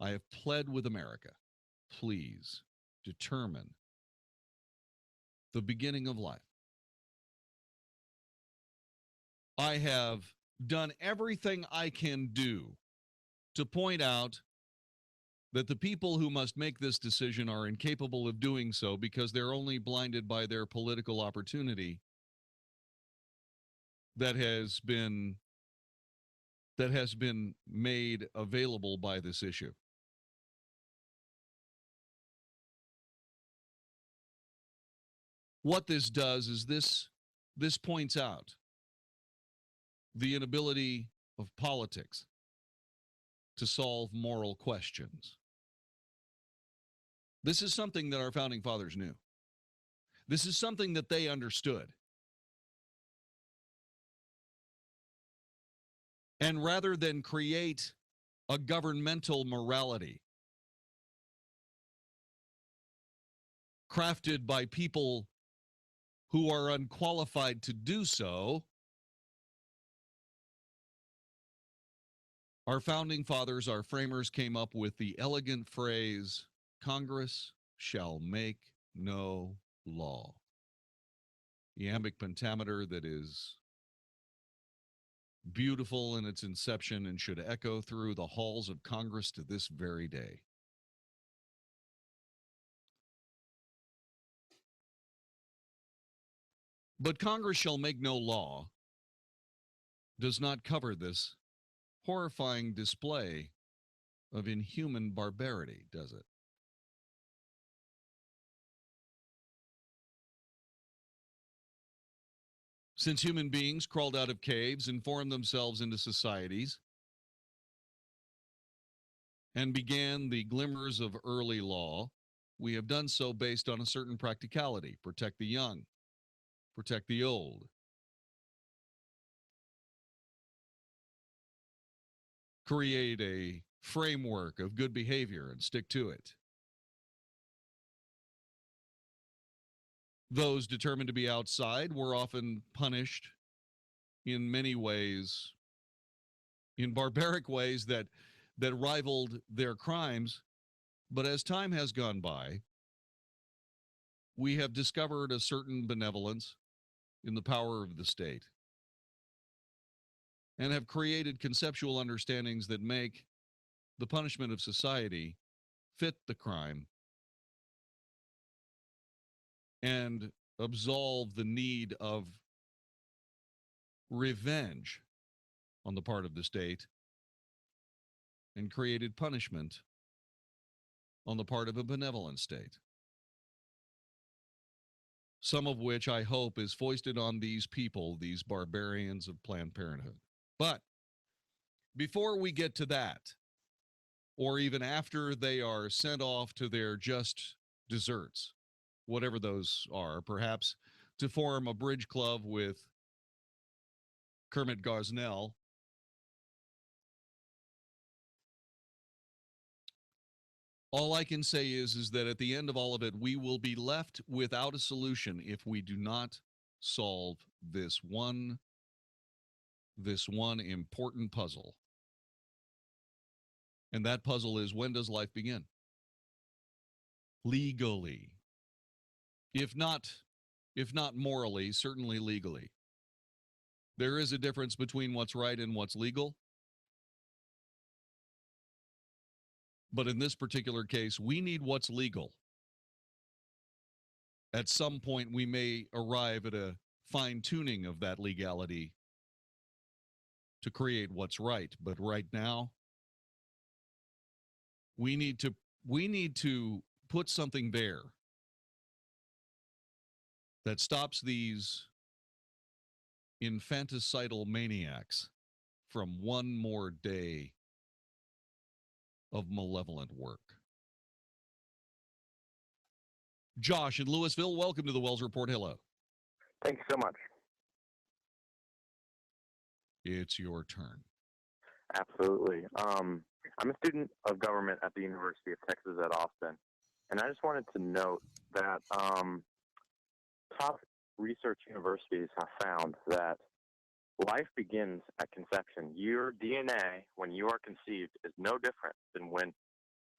I have pled with America, please determine the beginning of life. I have done everything I can do to point out that the people who must make this decision are incapable of doing so because they're only blinded by their political opportunity that has been made available by this issue. What this does is this points out the inability of politics to solve moral questions. This is something that our founding fathers knew. This is something that they understood. And rather than create a governmental morality crafted by people who are unqualified to do so, our founding fathers, our framers, came up with the elegant phrase, Congress shall make no law. Iambic pentameter that is beautiful in its inception and should echo through the halls of Congress to this very day. But Congress shall make no law does not cover this horrifying display of inhuman barbarity, does it? Since human beings crawled out of caves and formed themselves into societies and began the glimmers of early law, we have done so based on a certain practicality: protect the young, protect the old, create a framework of good behavior and stick to it. Those determined to be outside were often punished in many ways, in barbaric ways that rivaled their crimes. But as time has gone by, we have discovered a certain benevolence in the power of the state and have created conceptual understandings that make the punishment of society fit the crime and absolve the need of revenge on the part of the state, and created punishment on the part of a benevolent state. Some of which I hope is foisted on these people, these barbarians of Planned Parenthood. But before we get to that, or even after they are sent off to their just desserts, whatever those are, perhaps to form a bridge club with Kermit Gosnell, all I can say is that at the end of all of it, we will be left without a solution if we do not solve this one important puzzle. And that puzzle is, when does life begin? Legally. If not morally, certainly legally. There is a difference between what's right and what's legal. But in this particular case, we need what's legal. At some point, we may arrive at a fine-tuning of that legality to create what's right. But right now, we need to put something there that stops these infanticidal maniacs from one more day of malevolent work. Josh in Louisville, welcome to the Wells Report. Hello. Thank you so much. It's your turn. Absolutely. I'm a student of government at the University of Texas at Austin, and I just wanted to note that top research universities have found that life begins at conception. Your DNA, when you are conceived, is no different than when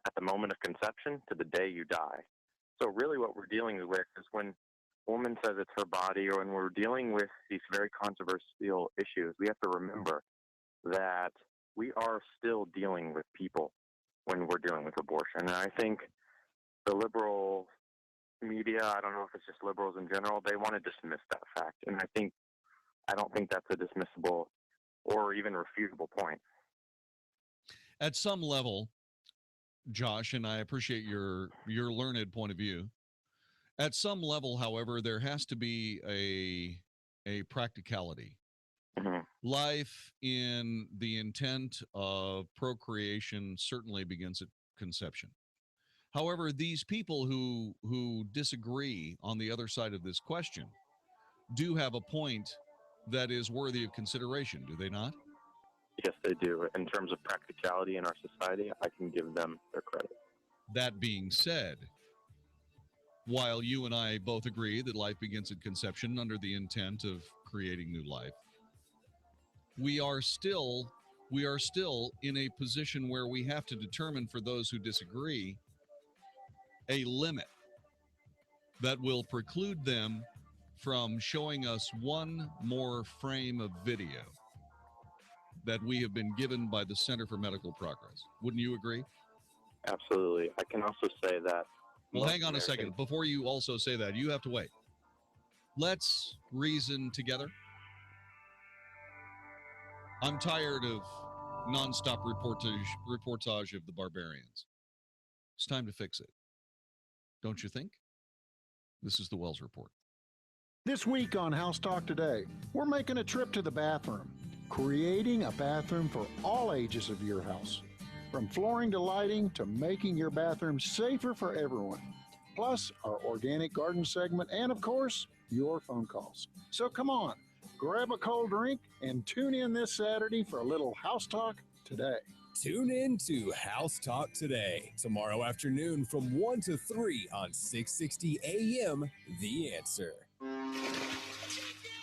at the moment of conception to the day you die. So really what we're dealing with is when a woman says it's her body, or when we're dealing with these very controversial issues, we have to remember that we are still dealing with people when we're dealing with abortion. And I think the liberal media, I don't know if it's just liberals in general, they want to dismiss that fact. And I don't think that's a dismissible or even refutable point. At some level, Josh, and I appreciate your learned point of view. At some level, however, there has to be a practicality. Mm-hmm. Life in the intent of procreation certainly begins at conception. However, these people who disagree on the other side of this question do have a point that is worthy of consideration, do they not? Yes, they do. In terms of practicality in our society, I can give them their credit. That being said, while you and I both agree that life begins at conception under the intent of creating new life, we are still in a position where we have to determine, for those who disagree, a limit that will preclude them from showing us one more frame of video that we have been given by the Center for Medical Progress. Wouldn't you agree? Absolutely. I can also say that. Well, hang on a second. Before you also say that, you have to wait. Let's reason together. I'm tired of nonstop reportage of the barbarians. It's time to fix it. Don't you think? This is the Wells Report. This week on House Talk Today, we're making a trip to the bathroom, creating a bathroom for all ages of your house. From flooring to lighting to making your bathroom safer for everyone. Plus, our organic garden segment and, of course, your phone calls. So come on, grab a cold drink and tune in this Saturday for a little House Talk Today. Tune in to House Talk Today, tomorrow afternoon from 1 to 3 on 660 AM, The Answer.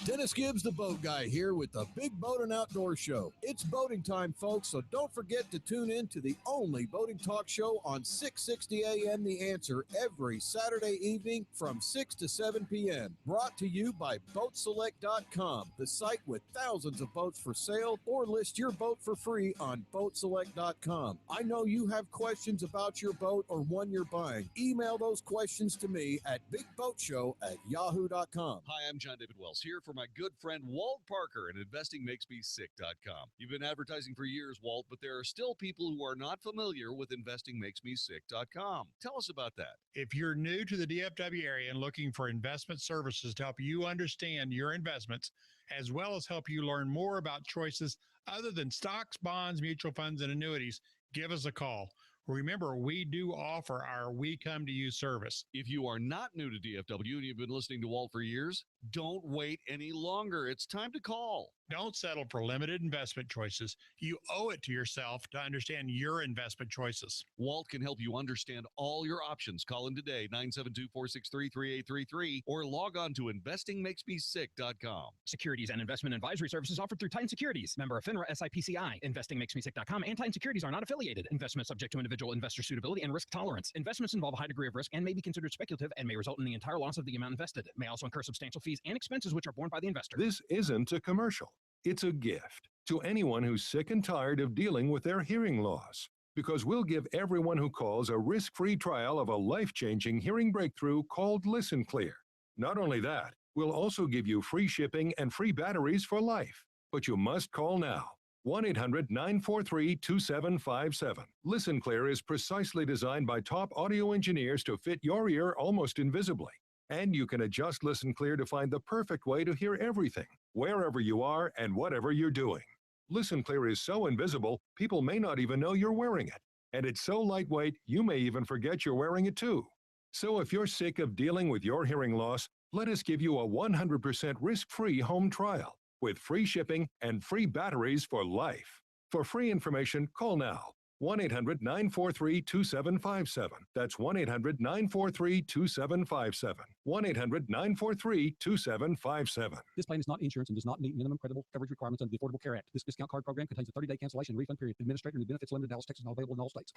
Dennis Gibbs, the boat guy, here with the Big Boat and Outdoor Show. It's boating time, folks, so don't forget to tune in to the only boating talk show on 660 AM The Answer every Saturday evening from 6 to 7 p.m. Brought to you by BoatSelect.com, the site with thousands of boats for sale, or list your boat for free on BoatSelect.com. I know you have questions about your boat or one you're buying. Email those questions to me at BigBoatShow@yahoo.com. Hi, I'm Jon-David Wells, here for my good friend Walt Parker at InvestingMakesMeSick.com. You've been advertising for years, Walt, but there are still people who are not familiar with InvestingMakesMeSick.com. Tell us about that. If you're new to the DFW area and looking for investment services to help you understand your investments, as well as help you learn more about choices other than stocks, bonds, mutual funds, and annuities, give us a call. Remember, we do offer our We Come to You service. If you are not new to DFW and you've been listening to Walt for years, don't wait any longer. It's time to call. Don't settle for limited investment choices. You owe it to yourself to understand your investment choices. Walt can help you understand all your options. Call in today, 972-463-3833, or log on to investingmakesmesick.com. Securities and investment advisory services offered through Titan Securities. Member of FINRA SIPCI. InvestingMakesMeSick.com and Titan Securities are not affiliated. Investment subject to individual investor suitability and risk tolerance. Investments involve a high degree of risk and may be considered speculative and may result in the entire loss of the amount invested. May also incur substantial fees and expenses which are borne by the investor. This isn't a commercial. It's a gift to anyone who's sick and tired of dealing with their hearing loss. because we'll give everyone who calls a risk-free trial of a life-changing hearing breakthrough called Listen Clear. Not only that, we'll also give you free shipping and free batteries for life. But you must call now. 1-800-943-2757. Listen Clear is precisely designed by top audio engineers to fit your ear almost invisibly. And you can adjust Listen Clear to find the perfect way to hear everything, wherever you are and whatever you're doing. Listen Clear is so invisible, people may not even know you're wearing it. And it's so lightweight, you may even forget you're wearing it too. So if you're sick of dealing with your hearing loss, let us give you a 100% risk-free home trial with free shipping and free batteries for life. For free information, call now. 1-800-943-2757. That's 1-800-943-2757. 1-800-943-2757. This plan is not insurance and does not meet minimum credible coverage requirements under the Affordable Care Act. This discount card program contains a 30-day cancellation and refund period. Administrator and benefits limited, Dallas, Texas, not available in all states.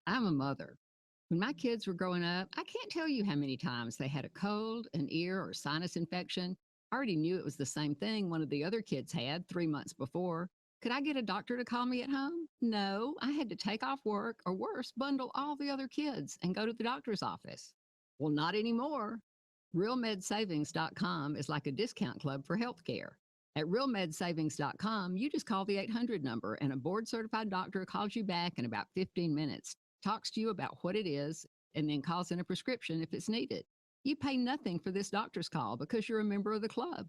I'm a mother. When my kids were growing up, I can't tell you how many times they had a cold, an ear, or sinus infection. I already knew it was the same thing one of the other kids had 3 months before. Could I get a doctor to call me at home? No, I had to take off work, or worse, bundle all the other kids and go to the doctor's office. Well, not anymore. RealMedSavings.com is like a discount club for healthcare. At RealMedSavings.com, you just call the 800 number and a board-certified doctor calls you back in about 15 minutes, talks to you about what it is, and then calls in a prescription if it's needed. You pay nothing for this doctor's call because you're a member of the club.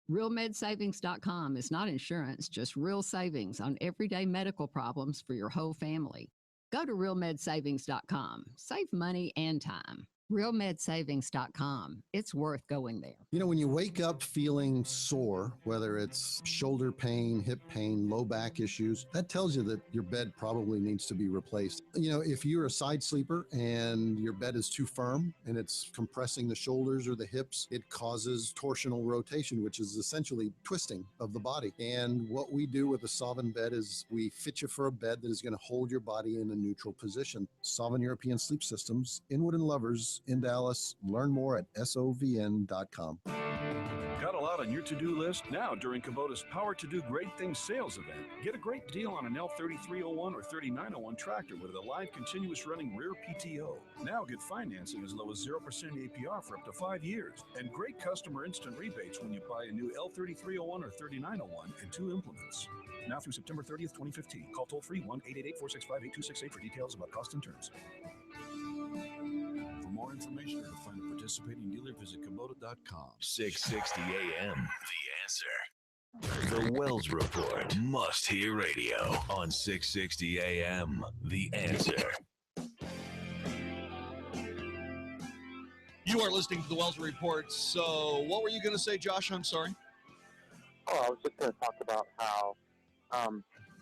RealMedSavings.com is not insurance, just real savings on everyday medical problems for your whole family. Go to RealMedSavings.com. Save money and time. RealMedSavings.com. It's worth going there. You know, when you wake up feeling sore, whether it's shoulder pain, hip pain, low back issues, that tells you that your bed probably needs to be replaced. You know, if you're a side sleeper and your bed is too firm and it's compressing the shoulders or the hips, it causes torsional rotation, which is essentially twisting of the body. And what we do with a Sovereign bed is we fit you for a bed that is going to hold your body in a neutral position. Sovereign European Sleep Systems, Inwood and Lovers in Dallas. Learn more at sovn.com. Got a lot on your to-do list? Now, during Kubota's Power to Do Great Things sales event, get a great deal on an L3301 or 3901 tractor with a live continuous running rear PTO. Now get financing as low as 0% APR for up to 5 years. And great customer instant rebates when you buy a new L3301 or 3901 and 2 implements. Now through September 30th, 2015. Call toll-free 1-888-465-8268 for details about cost and terms. For more information or to find a participating dealer, visit Kubota.com. 660 AM, The Answer. The Wells Report, must-hear radio on 660 AM, The Answer. You are listening to the Wells Report. So what were you going to say, Josh? I'm sorry. Oh, I was just going to talk about how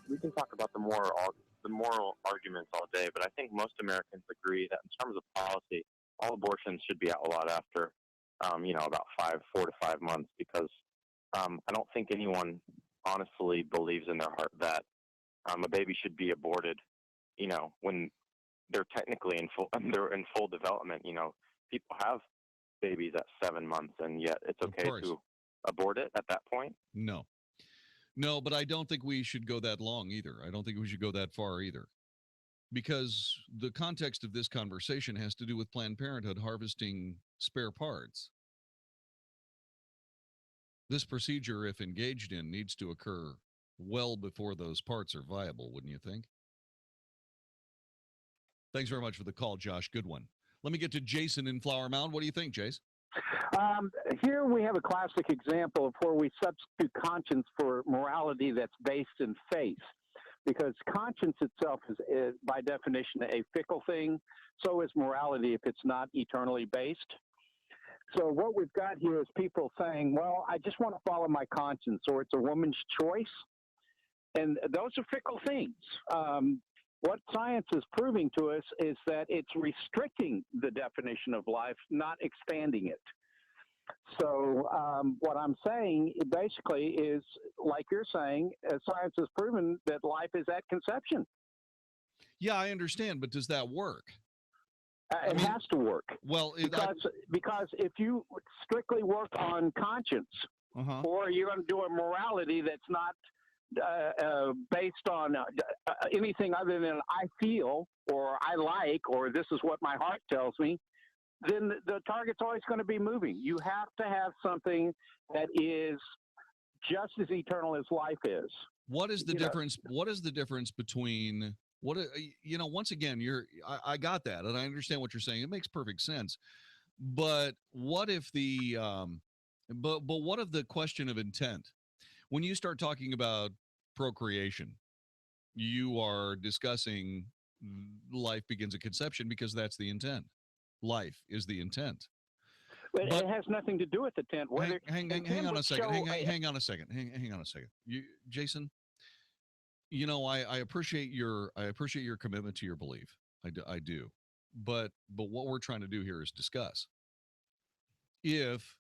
we can talk about the moral arguments all day, but I think most Americans agree that in terms of policy, all abortions should be outlawed after, about 4 to 5 months, because I don't think anyone honestly believes in their heart that a baby should be aborted, when they're technically in full development. People have babies at 7 months, and yet it's okay to abort it at that point. No, but I don't think we should go that long either. I don't think we should go that far either. Because the context of this conversation has to do with Planned Parenthood harvesting spare parts. This procedure, if engaged in, needs to occur well before those parts are viable, wouldn't you think? Thanks very much for the call, Josh. Good one. Let me get to Jason in Flower Mound. What do you think, Jace? Here we have a classic example of where we substitute conscience for morality that's based in faith, because conscience itself is by definition a fickle thing. So is morality if it's not eternally based. So what we've got here is people saying, well, I just want to follow my conscience, or it's a woman's choice. And those are fickle things. What science is proving to us is that it's restricting the definition of life, not expanding it. So what I'm saying basically is, like you're saying, science has proven that life is at conception. Yeah, I understand, but does that work? It has to work. Well, because if you strictly work on conscience, or you're going to do a morality that's not based on anything other than I feel or I like or this is what my heart tells me, then the target's always going to be moving. You have to have something that is just as eternal as life is. What is the difference? What is the difference between once again, I got that, and I understand what you're saying. It makes perfect sense. But what if but what of the question of intent? When you start talking about procreation, you are discussing life begins at conception because that's the intent. Life is the intent. But it has nothing to do with intent. Hang on a second. Hang on a second. Hang on a second. Jason, I appreciate your commitment to your belief. I do. But what we're trying to do here is discuss. If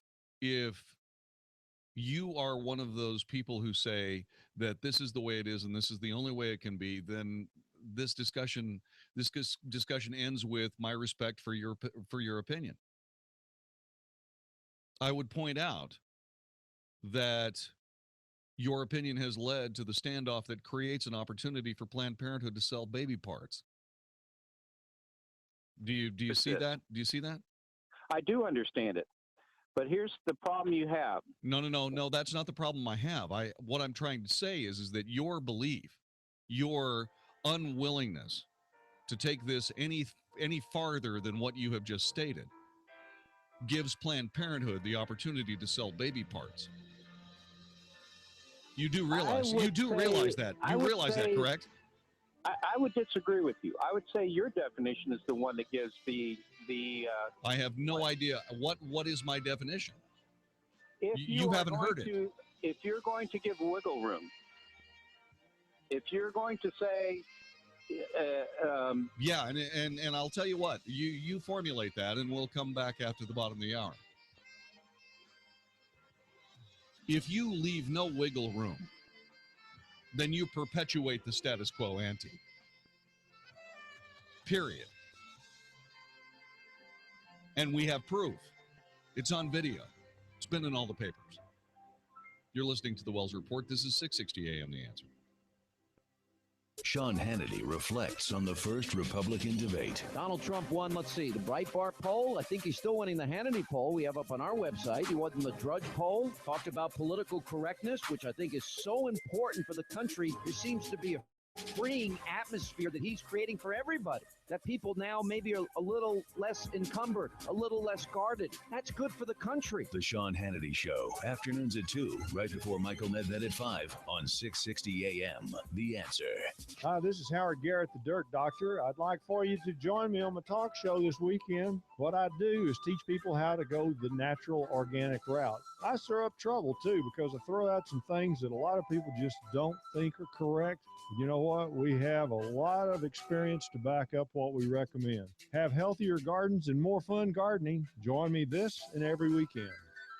you are one of those people who say that this is the way it is and this is the only way it can be, then this discussion ends with my respect for your opinion. I would point out that your opinion has led to the standoff that creates an opportunity for Planned Parenthood to sell baby parts. Do you see that? Do you see that? I do understand it. But here's the problem you have. No, that's not the problem I have. What I'm trying to say is that your belief, your unwillingness to take this any farther than what you have just stated gives Planned Parenthood the opportunity to sell baby parts. You do realize that. You realize that, correct? I would disagree with you. I would say your definition is the one that gives the I have no idea. What is my definition? If you haven't heard it. If you're going to give wiggle room, if you're going to say yeah, and I'll tell you what, you formulate that and we'll come back after the bottom of the hour. If you leave no wiggle room, then you perpetuate the status quo ante. Period. And we have proof. It's on video. It's been in all the papers. You're listening to the Wells Report. This is 660 AM The Answer. Sean Hannity reflects on the first Republican debate. Donald Trump won, let's see, the Breitbart poll. I think he's still winning the Hannity poll we have up on our website. He won the Drudge poll, talked about political correctness, which I think is so important for the country. There seems to be a freeing atmosphere that he's creating for everybody, that people now maybe are a little less encumbered, a little less guarded. That's good for the country. The Sean Hannity Show, afternoons at 2, right before Michael Nedved at 5 on 660 AM. The Answer. Hi, this is Howard Garrett, the Dirt Doctor. I'd like for you to join me on my talk show this weekend. What I do is teach people how to go the natural, organic route. I stir up trouble, too, because I throw out some things that a lot of people just don't think are correct. You know what? We have a lot of experience to back up what we recommend. Have healthier gardens and more fun gardening. Join me this and every weekend.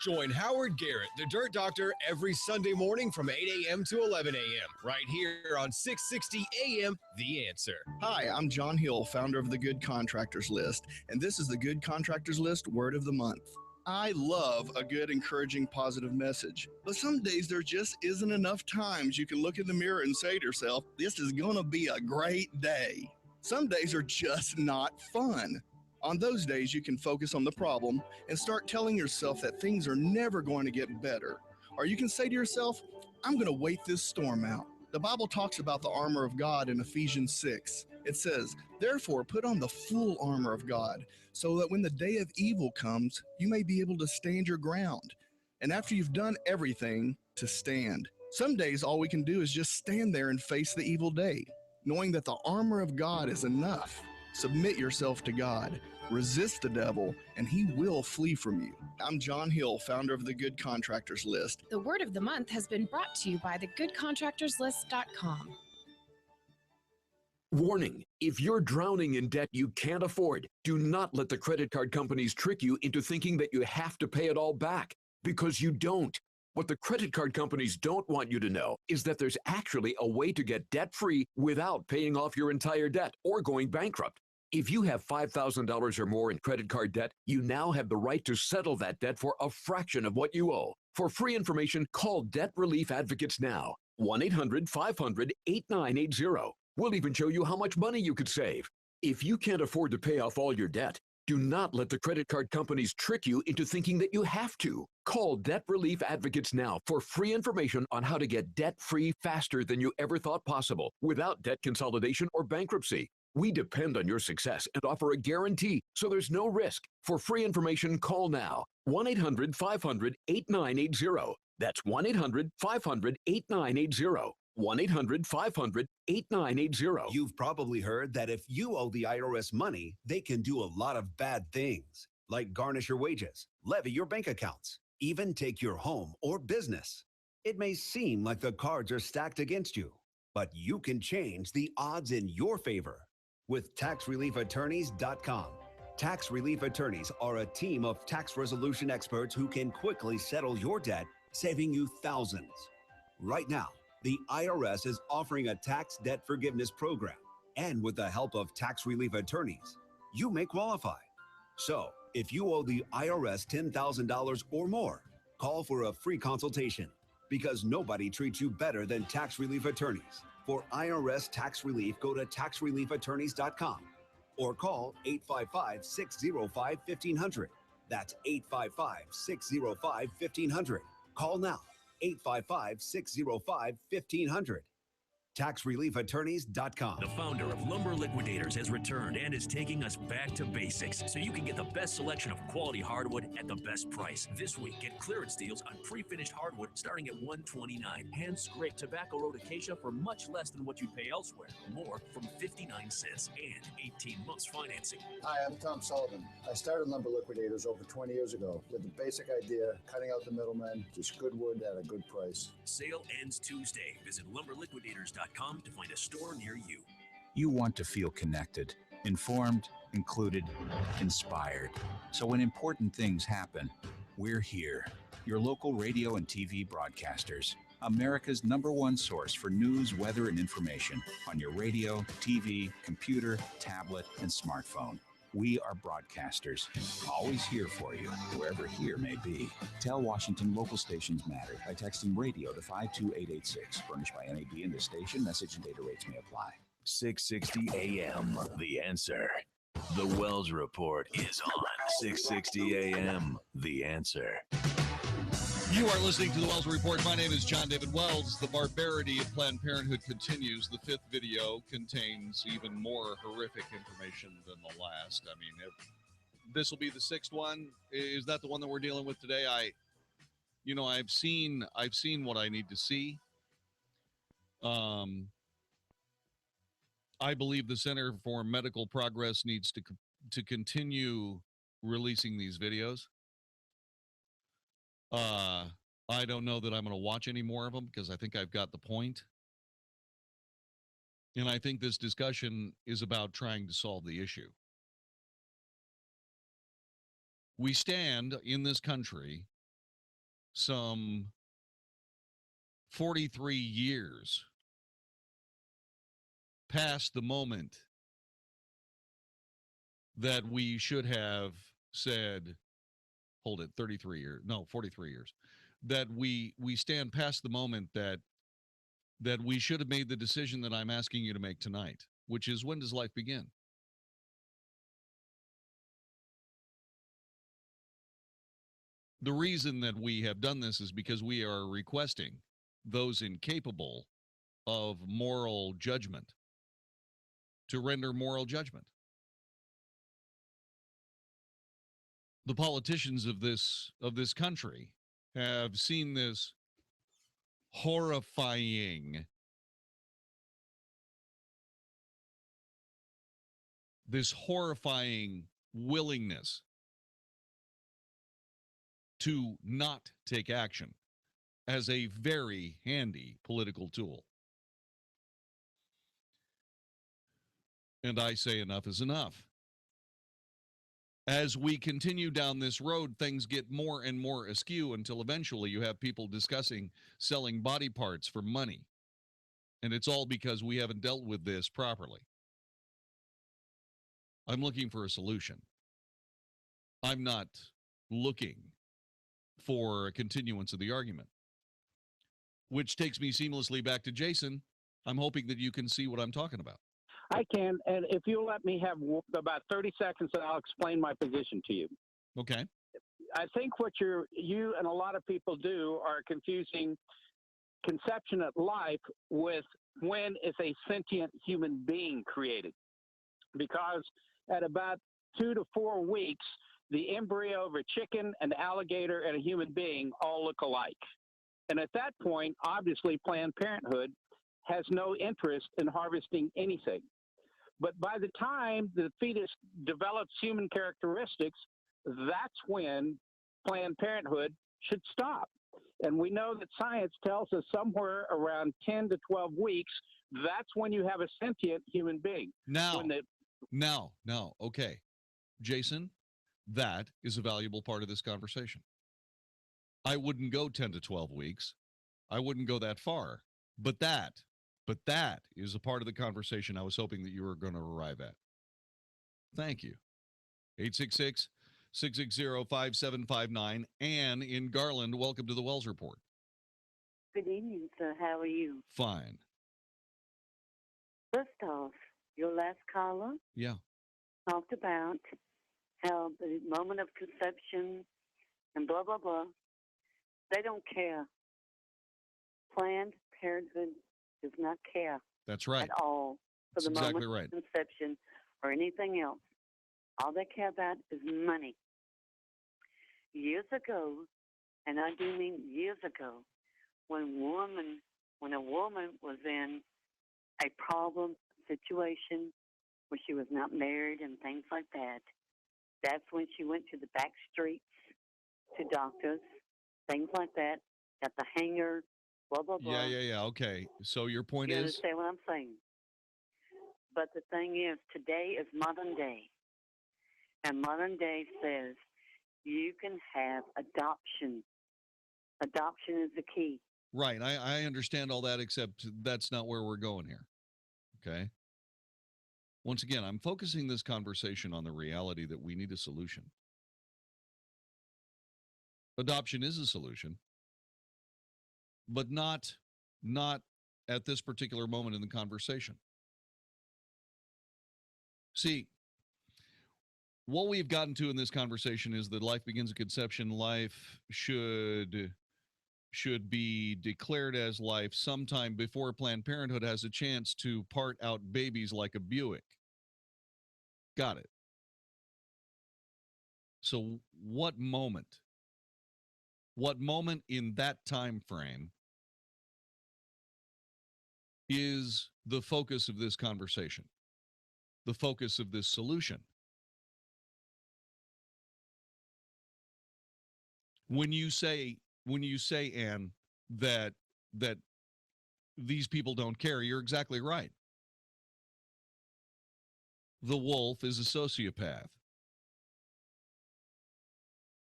Join Howard Garrett, the Dirt Doctor, every Sunday morning from 8 a.m. to 11 a.m. right here on 660 a.m. The Answer. Hi, I'm John Hill, founder of the Good Contractors List, and this is the Good Contractors List Word of the Month. I love a good, encouraging, positive message. But some days there just isn't enough times you can look in the mirror and say to yourself, this is going to be a great day. Some days are just not fun. On those days, you can focus on the problem and start telling yourself that things are never going to get better. Or you can say to yourself, I'm going to wait this storm out. The Bible talks about the armor of God in Ephesians 6. It says, therefore, put on the full armor of God, so that when the day of evil comes, you may be able to stand your ground. And after you've done everything, to stand. Some days, all we can do is just stand there and face the evil day, knowing that the armor of God is enough. Submit yourself to God. Resist the devil, and he will flee from you. I'm John Hill, founder of the Good Contractors List. The Word of the Month has been brought to you by thegoodcontractorslist.com. Warning, if you're drowning in debt you can't afford, do not let the credit card companies trick you into thinking that you have to pay it all back, because you don't. What the credit card companies don't want you to know is that there's actually a way to get debt-free without paying off your entire debt or going bankrupt. If you have $5,000 or more in credit card debt, you now have the right to settle that debt for a fraction of what you owe. For free information, call Debt Relief Advocates now. 1-800-500-8980. We'll even show you how much money you could save. If you can't afford to pay off all your debt, do not let the credit card companies trick you into thinking that you have to. Call Debt Relief Advocates now for free information on how to get debt-free faster than you ever thought possible, without debt consolidation or bankruptcy. We depend on your success and offer a guarantee, so there's no risk. For free information, call now. 1-800-500-8980. That's 1-800-500-8980. 1-800-500-8980. You've probably heard that if you owe the IRS money, they can do a lot of bad things, like garnish your wages, levy your bank accounts, even take your home or business. It may seem like the cards are stacked against you, but you can change the odds in your favor with TaxReliefAttorneys.com. Tax Relief Attorneys are a team of tax resolution experts who can quickly settle your debt, saving you thousands. Right now, the IRS is offering a tax debt forgiveness program, and with the help of tax relief attorneys, you may qualify. So, if you owe the IRS $10,000 or more, call for a free consultation, because nobody treats you better than tax relief attorneys. For IRS tax relief, go to taxreliefattorneys.com or call 855-605-1500. That's 855-605-1500. Call now. 855-605-1500. TaxReliefAttorneys.com. The founder of Lumber Liquidators has returned and is taking us back to basics so you can get the best selection of quality hardwood at the best price. This week, get clearance deals on pre-finished hardwood starting at $129. Hand-scraped tobacco road acacia for much less than what you'd pay elsewhere. More from 59 cents and 18 months financing. Hi, I'm Tom Sullivan. I started Lumber Liquidators over 20 years ago with the basic idea, cutting out the middlemen, just good wood at a good price. Sale ends Tuesday. Visit lumberliquidators.com to find a store near you. You want to feel connected, informed, included, inspired. So when important things happen, we're here. Your local radio and TV broadcasters. America's #1 source for news, weather, and information on your radio, TV, computer, tablet, and smartphone. We are broadcasters, always here for you, wherever here may be. Tell Washington local stations matter by texting radio to 52886. Furnished by NAB and this station. Message and data rates may apply. 660 AM, The Answer. The Wells Report is on 660 AM, The Answer. You are listening to the Wells Report. My name is Jon-David Wells. The barbarity of Planned Parenthood continues. The fifth video contains even more horrific information than the last. I mean, this will be the sixth one. Is that the one that we're dealing with today? I've seen what I need to see. I believe the Center for Medical Progress needs to continue releasing these videos. I don't know that I'm going to watch any more of them because I think I've got the point. And I think this discussion is about trying to solve the issue. We stand in this country some 43 years past the moment that we should have said, hold it, 33 years, no, 43 years, that we stand past the moment that we should have made the decision that I'm asking you to make tonight, which is, when does life begin? The reason that we have done this is because we are requesting those incapable of moral judgment to render moral judgment. The politicians of this country have seen this horrifying, willingness to not take action as a very handy political tool. And I say enough is enough. As we continue down this road, things get more and more askew until eventually you have people discussing selling body parts for money. And it's all because we haven't dealt with this properly. I'm looking for a solution. I'm not looking for a continuance of the argument. which takes me seamlessly back to Jason. I'm hoping that you can see what I'm talking about. I can, and if you'll let me have about 30 seconds, and I'll explain my position to you. Okay. I think what you and a lot of people do are confusing conception of life with when is a sentient human being created. Because at about 2 to 4 weeks, the embryo of a chicken, an alligator, and a human being all look alike. And at that point, obviously, Planned Parenthood has no interest in harvesting anything. But by the time the fetus develops human characteristics, that's when Planned Parenthood should stop. And we know that science tells us somewhere around 10 to 12 weeks, that's when you have a sentient human being. Now, okay. Jason, that is a valuable part of this conversation. I wouldn't go 10 to 12 weeks. I wouldn't go that far. But that is a part of the conversation I was hoping that you were going to arrive at. Thank you. 866-660-5759. Ann in Garland, welcome to the Wells Report. Good evening, sir. How are you? Fine. First off, your last caller talked about how the moment of conception and blah, blah, blah, they don't care. Planned Parenthood does not care. That's right. At all for That's the exactly moment right. of conception or anything else. All they care about is money. Years ago, and I do mean years ago, when a woman was in a problem situation where she was not married and things like that, that's when she went to the back streets to doctors, things like that, got the hanger, blah, blah, blah. Yeah. Okay. So your point You is? understand what I'm saying? But the thing is, today is modern day. And modern day says you can have adoption. Adoption is the key. Right. I understand all that, except that's not where we're going here. Okay. Once again, I'm focusing this conversation on the reality that we need a solution. Adoption is a solution, but not at this particular moment in the conversation. See, what we've gotten to in this conversation is that life begins at conception. Life should be declared as life sometime before Planned Parenthood has a chance to part out babies like a Buick. Got it. So what moment in that time frame is the focus of this conversation, the focus of this solution? When you say, Ann, that these people don't care, you're exactly right. The wolf is a sociopath.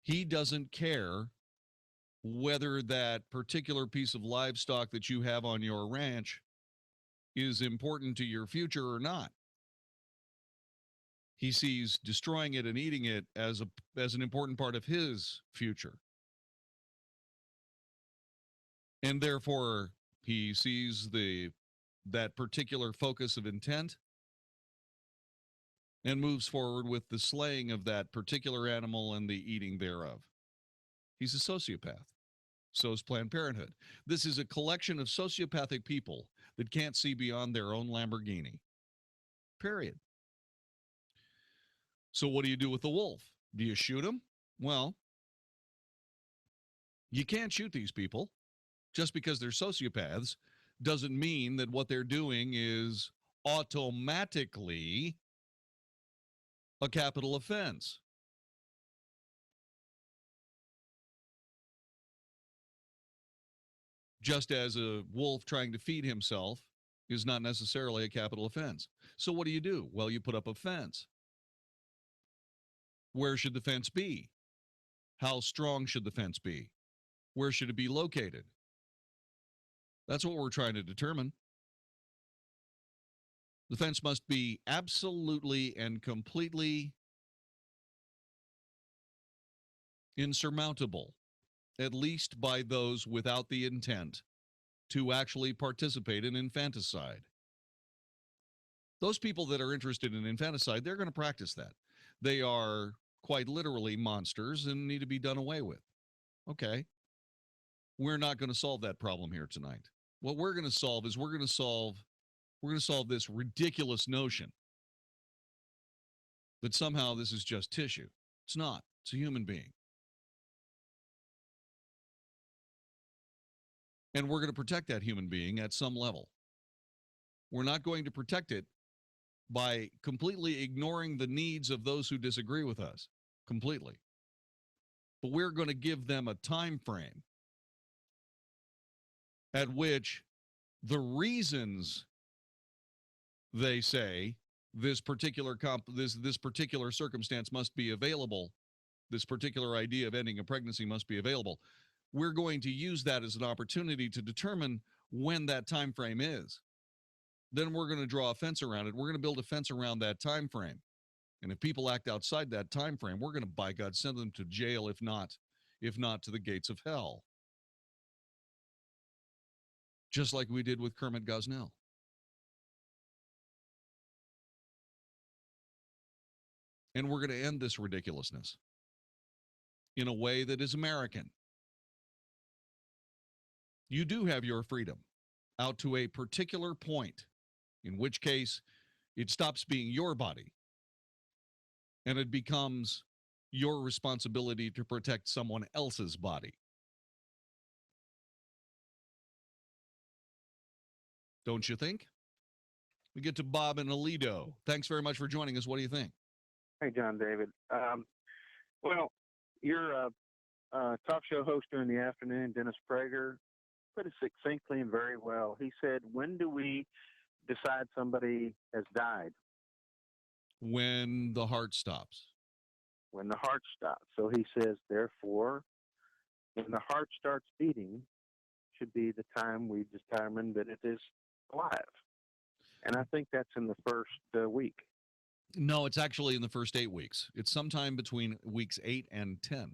He doesn't care whether that particular piece of livestock that you have on your ranch is important to your future or not. He sees destroying it and eating it as an important part of his future. And therefore, he sees that particular focus of intent and moves forward with the slaying of that particular animal and the eating thereof. He's a sociopath. So is Planned Parenthood. This is a collection of sociopathic people that can't see beyond their own Lamborghini. Period. So what do you do with the wolf? Do you shoot him? Well, you can't shoot these people. Just because they're sociopaths doesn't mean that what they're doing is automatically a capital offense. Just as a wolf trying to feed himself is not necessarily a capital offense. So what do? Well, you put up a fence. Where should the fence be? How strong should the fence be? Where should it be located? That's what we're trying to determine. The fence must be absolutely and completely insurmountable, at least by those without the intent to actually participate in infanticide. Those people that are interested in infanticide, they're going to practice that. They are quite literally monsters and need to be done away with. Okay. We're not going to solve that problem here tonight. What we're going to solve is we're going to solve this ridiculous notion that somehow this is just tissue. It's not. It's a human being. And we're going to protect that human being at some level. We're not going to protect it by completely ignoring the needs of those who disagree with us completely. But we're going to give them a time frame at which the reasons they say this particular this particular circumstance must be available, this particular idea of ending a pregnancy must be available. We're going to use that as an opportunity to determine when that time frame is. Then we're going to draw a fence around it. We're going to build a fence around that time frame. And if people act outside that time frame, we're going to, by God, send them to jail, if not to the gates of hell. Just like we did with Kermit Gosnell. And we're going to end this ridiculousness in a way that is American. You do have your freedom out to a particular point, in which case it stops being your body and it becomes your responsibility to protect someone else's body. Don't you think? We get to Bob and Aledo. Thanks very much for joining us. What do you think? Hey, Jon-David. Well, your talk show host during the afternoon, Dennis Prager, put it succinctly and very well. He said, when do we decide somebody has died? When the heart stops. When the heart stops. So he says, therefore, when the heart starts beating should be the time we determine that it is alive. And I think that's in the first week. No, it's actually in the first 8 weeks. It's sometime between weeks 8 and 10.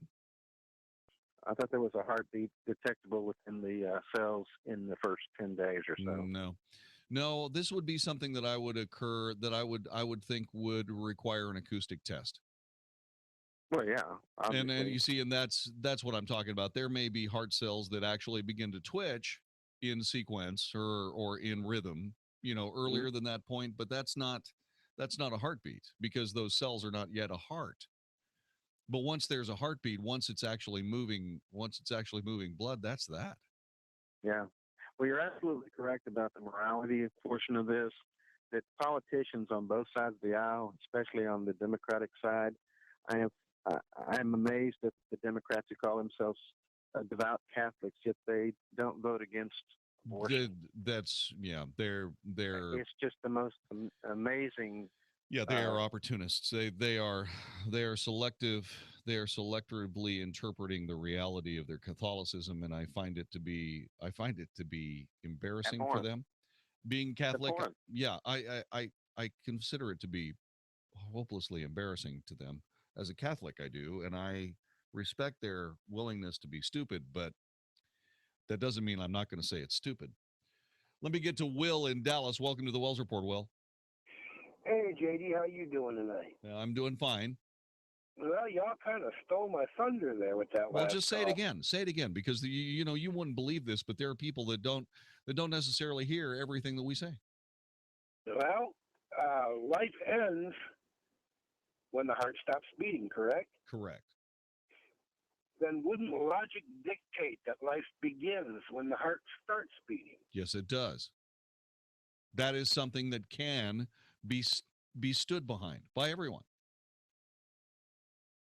I thought there was a heartbeat detectable within the cells in the first 10 days or so. No, this would be something that I would think would require an acoustic test. Well, yeah. Obviously. And you see, and that's what I'm talking about. There may be heart cells that actually begin to twitch in sequence or in rhythm, earlier than that point, but that's not a heartbeat because those cells are not yet a heart. But once there's a heartbeat, once it's actually moving blood, that's that. Yeah. Well, you're absolutely correct about the morality portion of this, that politicians on both sides of the aisle, especially on the Democratic side, I'm amazed at the Democrats who call themselves devout Catholics, yet they don't vote against abortion. They're It's just the most amazing. Yeah, they are opportunists. They are selective. They are selectively interpreting the reality of their Catholicism, and I find it to be embarrassing for them. Being Catholic, yeah, I consider it to be hopelessly embarrassing to them. As a Catholic, I do, and I respect their willingness to be stupid, but that doesn't mean I'm not going to say it's stupid. Let me get to Will in Dallas. Welcome to the Wells Report, Will. Hey, JD, how you doing tonight? I'm doing fine. Well, y'all kind of stole my thunder there with that. Well, just say it again. Say it again, because you wouldn't believe this, but there are people that don't necessarily hear everything that we say. Well, life ends when the heart stops beating, correct? Correct. Then wouldn't logic dictate that life begins when the heart starts beating? Yes, it does. That is something that can be stood behind by everyone.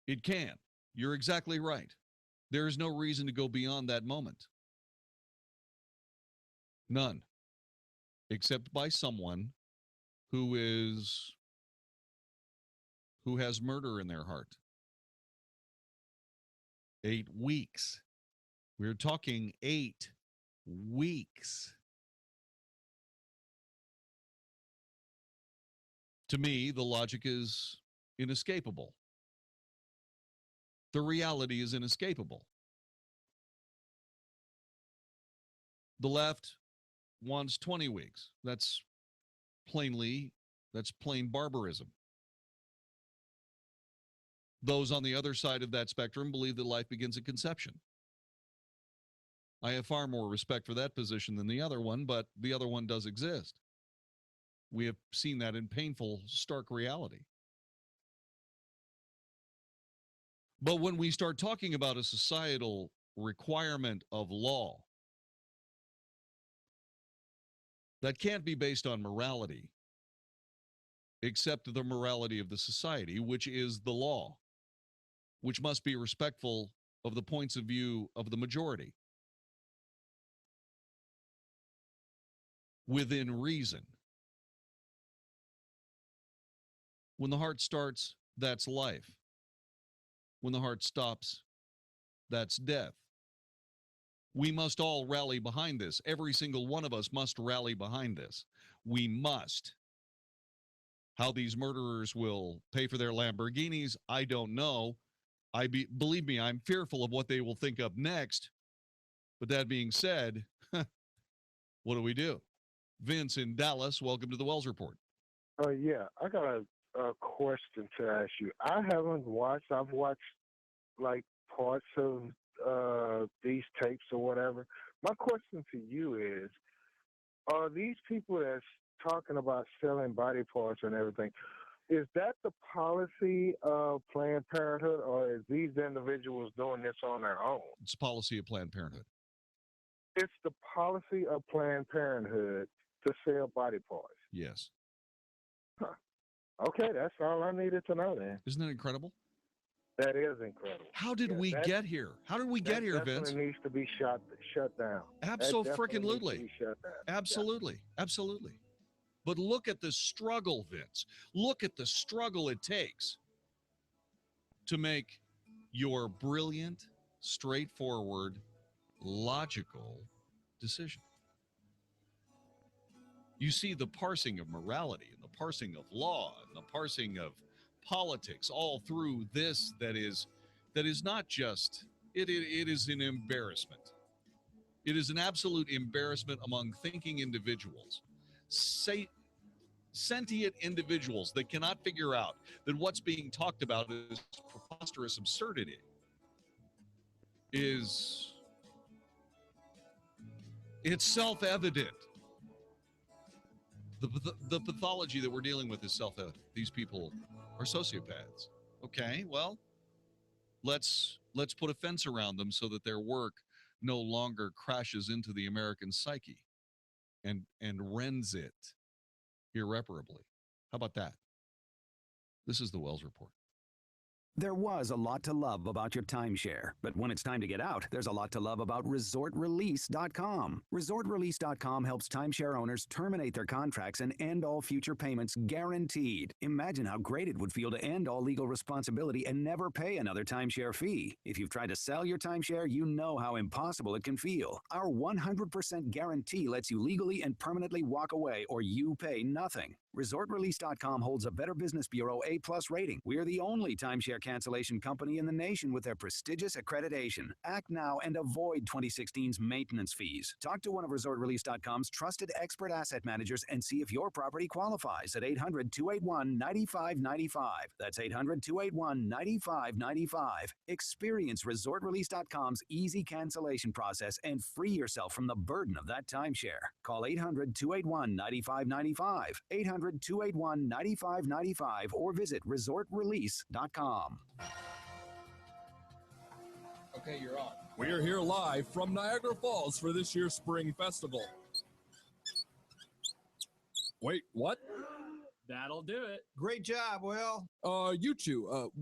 It can. You're exactly right. There is no reason to go beyond that moment. None. Except by someone who has murder in their heart. 8 weeks. We're talking 8 weeks. To me, the logic is inescapable. The reality is inescapable. The left wants 20 weeks. That's plain barbarism. Those on the other side of that spectrum believe that life begins at conception. I have far more respect for that position than the other one, but the other one does exist. We have seen that in painful, stark reality. But when we start talking about a societal requirement of law that can't be based on morality, except the morality of the society, which is the law, which must be respectful of the points of view of the majority, within reason. When the heart starts, that's life. When the heart stops, that's death. We must all rally behind this. Every single one of us must rally behind this. We must. How these murderers will pay for their Lamborghinis, I don't know. Believe me, I'm fearful of what they will think up next. But that being said, what do? Vince in Dallas, welcome to the Wells Report. Yeah, I got a question to ask you. I've watched like parts of these tapes or whatever. My question to you is, are these people that's talking about selling body parts and everything, is that the policy of Planned Parenthood, or is these individuals doing this on their own? It's policy of Planned Parenthood. It's the policy of Planned Parenthood to sell body parts. Yes. Huh. Okay, that's all I needed to know then. Isn't that incredible? That is incredible. How did we get here? How did we get here, Vince? That needs to be shut down. Absolutely. Absolutely. Absolutely. But look at the struggle, Vince. Look at the struggle it takes to make your brilliant, straightforward, logical decision. You see the parsing of morality and the parsing of law and the parsing of politics all through this that is not just, it is an embarrassment. It is an absolute embarrassment among thinking individuals. Sentient individuals that cannot figure out that what's being talked about is preposterous absurdity. It's self-evident. The pathology that we're dealing with is self-evident. These people are sociopaths. Okay, well, let's put a fence around them so that their work no longer crashes into the American psyche and rends it irreparably. How about that? This is the Wells Report. There was a lot to love about your timeshare, but when it's time to get out, there's a lot to love about ResortRelease.com. ResortRelease.com helps timeshare owners terminate their contracts and end all future payments guaranteed. Imagine how great it would feel to end all legal responsibility and never pay another timeshare fee. If you've tried to sell your timeshare, you know how impossible it can feel. Our 100% guarantee lets you legally and permanently walk away, or you pay nothing. ResortRelease.com holds a Better Business Bureau A+ rating. We're the only timeshare cancellation company in the nation with their prestigious accreditation. Act now and avoid 2016's maintenance fees. Talk to one of ResortRelease.com's trusted expert asset managers and see if your property qualifies at 800-281-9595. That's 800-281-9595. Experience ResortRelease.com's easy cancellation process and free yourself from the burden of that timeshare. Call 800-281-9595. 800-281-9595 or visit resortrelease.com. Okay, you're on. We're here live from Niagara Falls for this year's Spring Festival. Wait, what? That'll do it. Great job, Will. You two,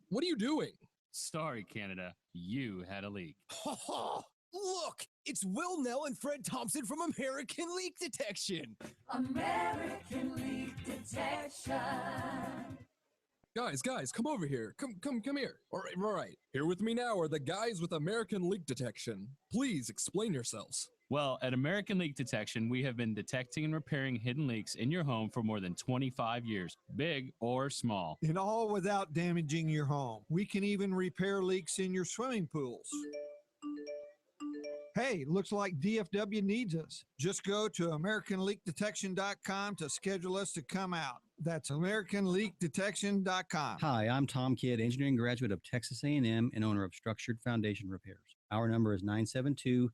what are you doing? Sorry, Canada. You had a leak. Look, it's Will Nell and Fred Thompson from American Leak Detection. American Leak Detection. Guys, come over here. Come here. All right. Here with me now are the guys with American Leak Detection. Please explain yourselves. Well, at American Leak Detection, we have been detecting and repairing hidden leaks in your home for more than 25 years, big or small. And all without damaging your home. We can even repair leaks in your swimming pools. Hey, looks like DFW needs us. Just go to AmericanLeakDetection.com to schedule us to come out. That's AmericanLeakDetection.com. Hi, I'm Tom Kidd, engineering graduate of Texas A&M and owner of Structured Foundation Repairs. Our number is 972-484-1200.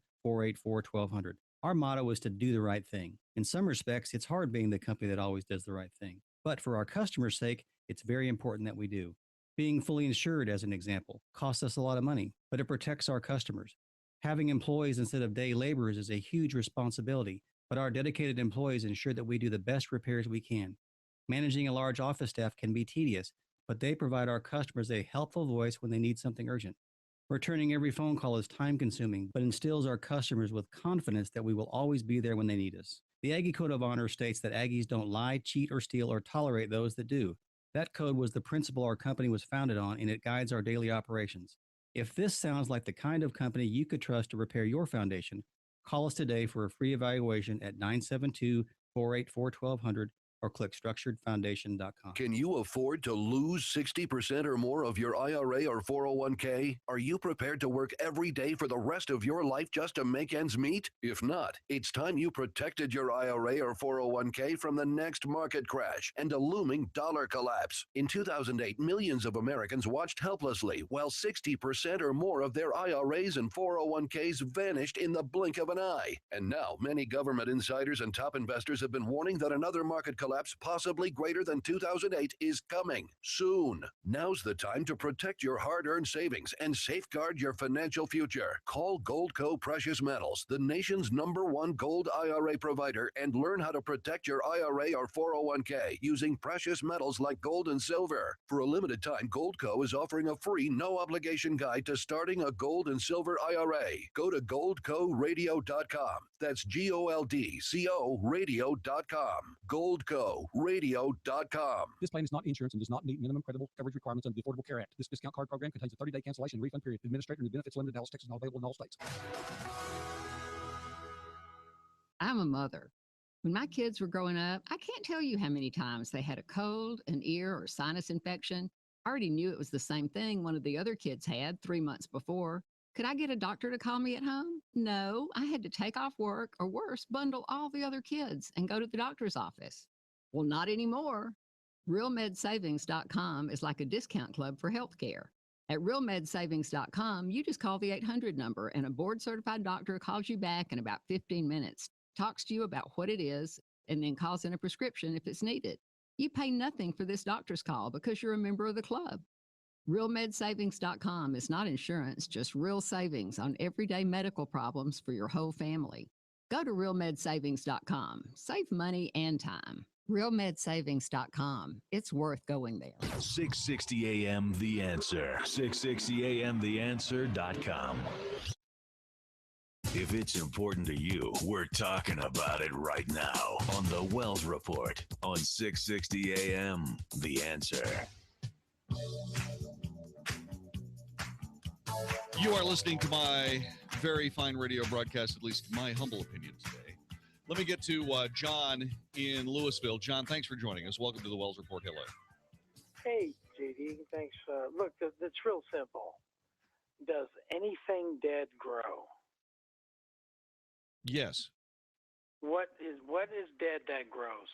Our motto is to do the right thing. In some respects, it's hard being the company that always does the right thing. But for our customers' sake, it's very important that we do. Being fully insured, as an example, costs us a lot of money, but it protects our customers. Having employees instead of day laborers is a huge responsibility, but our dedicated employees ensure that we do the best repairs we can. Managing a large office staff can be tedious, but they provide our customers a helpful voice when they need something urgent. Returning every phone call is time-consuming, but instills our customers with confidence that we will always be there when they need us. The Aggie Code of Honor states that Aggies don't lie, cheat, or steal, or tolerate those that do. That code was the principle our company was founded on, and it guides our daily operations. If this sounds like the kind of company you could trust to repair your foundation, call us today for a free evaluation at 972-484-1200 or click structuredfoundation.com. Can you afford to lose 60% or more of your IRA or 401k? Are you prepared to work every day for the rest of your life just to make ends meet? If not, it's time you protected your IRA or 401k from the next market crash and a looming dollar collapse. In 2008, millions of Americans watched helplessly while 60% or more of their IRAs and 401ks vanished in the blink of an eye. And now, many government insiders and top investors have been warning that another market collapse, possibly greater than 2008, is coming soon. Now's the time to protect your hard-earned savings and safeguard your financial future. Call Goldco Precious Metals, the nation's #1 gold IRA provider, and learn how to protect your IRA or 401k using precious metals like gold and silver. For a limited time, Goldco is offering a free, no-obligation guide to starting a gold and silver IRA. Go to goldcoradio.com. That's GOLDCO radio.com. GoldcoRadio.com. This plan is not insurance and does not meet minimum credible coverage requirements under the Affordable Care Act. This discount card program contains a 30-day cancellation and refund period. Administrator and benefits limited, Dallas, Texas, not available in all states. I'm a mother. When my kids were growing up, I can't tell you how many times they had a cold, an ear, or sinus infection. I already knew it was the same thing one of the other kids had 3 months before. Could I get a doctor to call me at home? No, I had to take off work or worse, bundle all the other kids and go to the doctor's office. Well, not anymore. RealMedSavings.com is like a discount club for healthcare. At RealMedSavings.com, you just call the 800 number and a board-certified doctor calls you back in about 15 minutes, talks to you about what it is, and then calls in a prescription if it's needed. You pay nothing for this doctor's call because you're a member of the club. RealMedSavings.com is not insurance, just real savings on everyday medical problems for your whole family. Go to RealMedSavings.com. Save money and time. RealMedSavings.com. It's worth going there. 660 AM The Answer. 660 AMTheAnswer.com. If it's important to you, we're talking about it right now on the Wells Report on 660 AM The Answer. You are listening to my very fine radio broadcast, at least my humble opinion today. Let me get to John in Louisville. John, thanks for joining us. Welcome to the Wells Report. Hello. Hey, JD. Thanks. Look, it's real simple. Does anything dead grow? Yes. What is dead that grows?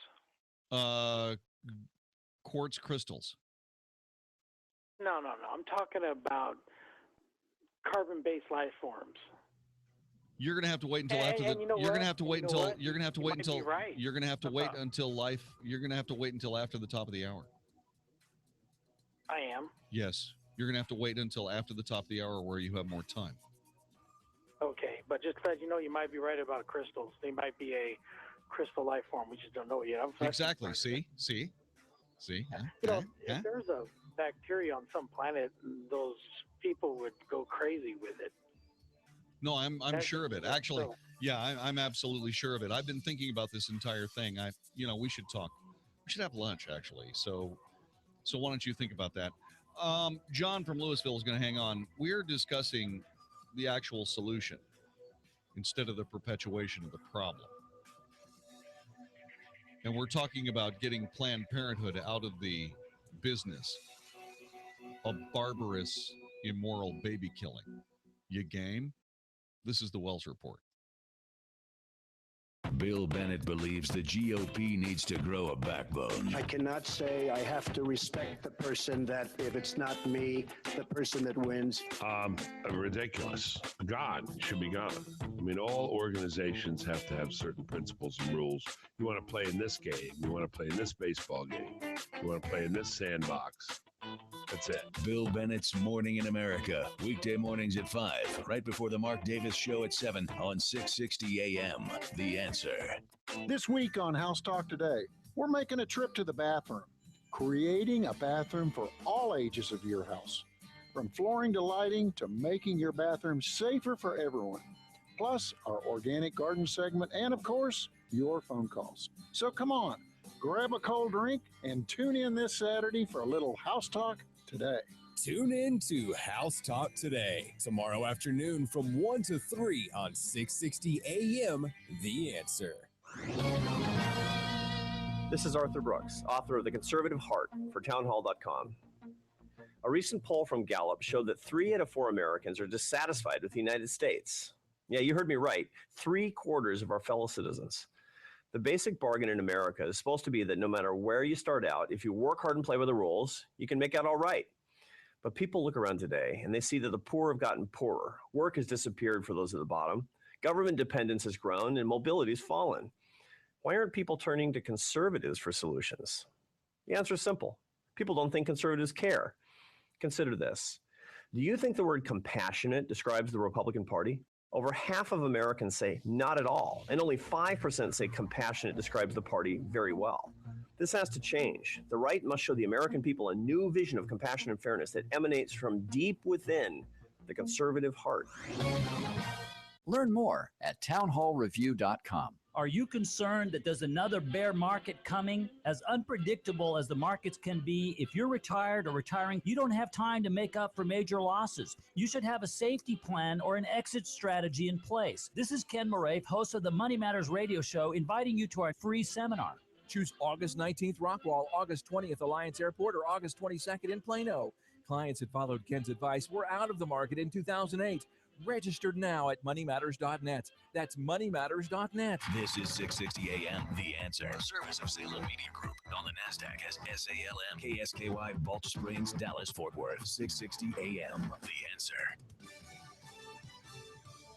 Quartz crystals. No. I'm talking about carbon-based life forms. You're gonna have to wait until after the. You're gonna have to wait until. You're gonna have to wait until. You're gonna have to wait until life. You're gonna have to wait until after the top of the hour. I am. Yes, you're gonna have to wait until after the top of the hour where you have more time. Okay, but just let you know, you might be right about crystals. They might be a crystal life form. We just don't know yet. Exactly. See. If there's a bacteria on some planet, those people would go crazy with it. No, I'm sure of it. Actually, yeah, I'm absolutely sure of it. I've been thinking about this entire thing. We should talk. We should have lunch, actually. So why don't you think about that? John from Louisville is going to hang on. We're discussing the actual solution instead of the perpetuation of the problem. And we're talking about getting Planned Parenthood out of the business of barbarous, immoral baby killing. You game? This is the Wells Report. Bill Bennett believes the GOP needs to grow a backbone. I cannot say I have to respect the person that, if it's not me, the person that wins. Ridiculous. God should be gone. I mean, all organizations have to have certain principles and rules. You want to play in this game. You want to play in this baseball game. You want to play in this sandbox. That's it. Bill Bennett's Morning in America, weekday mornings at 5, right before the Mark Davis Show at 7 on 660 AM. The Answer. This week on House Talk Today, we're making a trip to the bathroom, creating a bathroom for all ages of your house, from flooring to lighting to making your bathroom safer for everyone. Plus, our organic garden segment and, of course, your phone calls. So come on, grab a cold drink and tune in this Saturday for a little House Talk Today. Tune in to House Talk Today, tomorrow afternoon from 1 to 3 on 660 AM, The Answer. This is Arthur Brooks, author of The Conservative Heart for townhall.com. A recent poll from Gallup showed that 3 out of 4 Americans are dissatisfied with the United States. Yeah, you heard me right. 3/4 of our fellow citizens. The basic bargain in America is supposed to be that no matter where you start out, if you work hard and play by the rules, you can make out all right. But people look around today and they see that the poor have gotten poorer. Work has disappeared for those at the bottom. Government dependence has grown and mobility has fallen. Why aren't people turning to conservatives for solutions? The answer is simple. People don't think conservatives care. Consider this. Do you think the word compassionate describes the Republican Party? Over half of Americans say not at all, and only 5% say compassionate describes the party very well. This has to change. The right must show the American people a new vision of compassion and fairness that emanates from deep within the conservative heart. Learn more at townhallreview.com. Are you concerned that there's another bear market coming? As unpredictable as the markets can be, if you're retired or retiring, you don't have time to make up for major losses. You should have a safety plan or an exit strategy in place. This is Ken Moraif, host of the Money Matters radio show, inviting you to our free seminar. Choose August 19th Rockwall, August 20th Alliance Airport, or August 22nd in Plano. Clients that followed Ken's advice were out of the market in 2008. Registered now at moneymatters.net. That's moneymatters.net. This is 660 AM, The Answer. A service of Salem Media Group. On the NASDAQ as SALM, KSKY, Balch Springs, Dallas, Fort Worth. 660 AM, The Answer.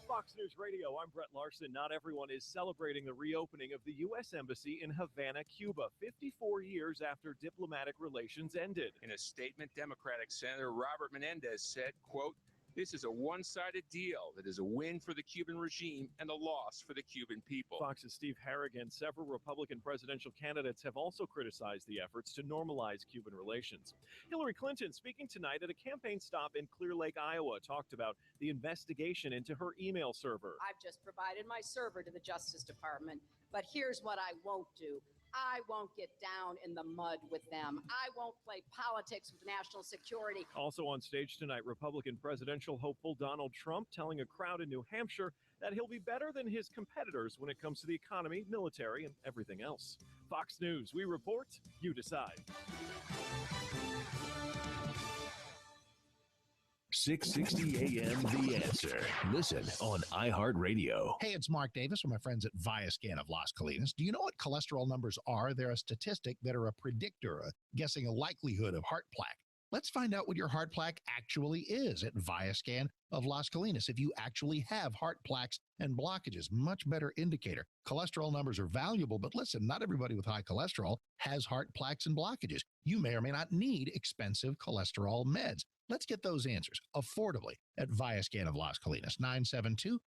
Fox News Radio, I'm Brett Larson. Not everyone is celebrating the reopening of the U.S. Embassy in Havana, Cuba, 54 years after diplomatic relations ended. In a statement, Democratic Senator Robert Menendez said, quote, "This is a one-sided deal that is a win for the Cuban regime and a loss for the Cuban people." Fox's Steve Harrigan, several Republican presidential candidates have also criticized the efforts to normalize Cuban relations. Hillary Clinton, speaking tonight at a campaign stop in Clear Lake, Iowa, talked about the investigation into her email server. I've just provided my server to the Justice Department, but here's what I won't do. I won't get down in the mud with them. I won't play politics with national security. Also on stage tonight, Republican presidential hopeful Donald Trump telling a crowd in New Hampshire that he'll be better than his competitors when it comes to the economy, military, and everything else. Fox News, we report, you decide. 660 AM, The Answer. Listen on iHeartRadio. Hey, it's Mark Davis from my friends at Viascan of Las Colinas. Do you know what cholesterol numbers are? They're a statistic that are a predictor, guessing a likelihood of heart plaque. Let's find out what your heart plaque actually is at Viascan of Las Colinas. If you actually have heart plaques and blockages, much better indicator. Cholesterol numbers are valuable, but listen, not everybody with high cholesterol has heart plaques and blockages. You may or may not need expensive cholesterol meds. Let's get those answers affordably at Viascan of Las Colinas,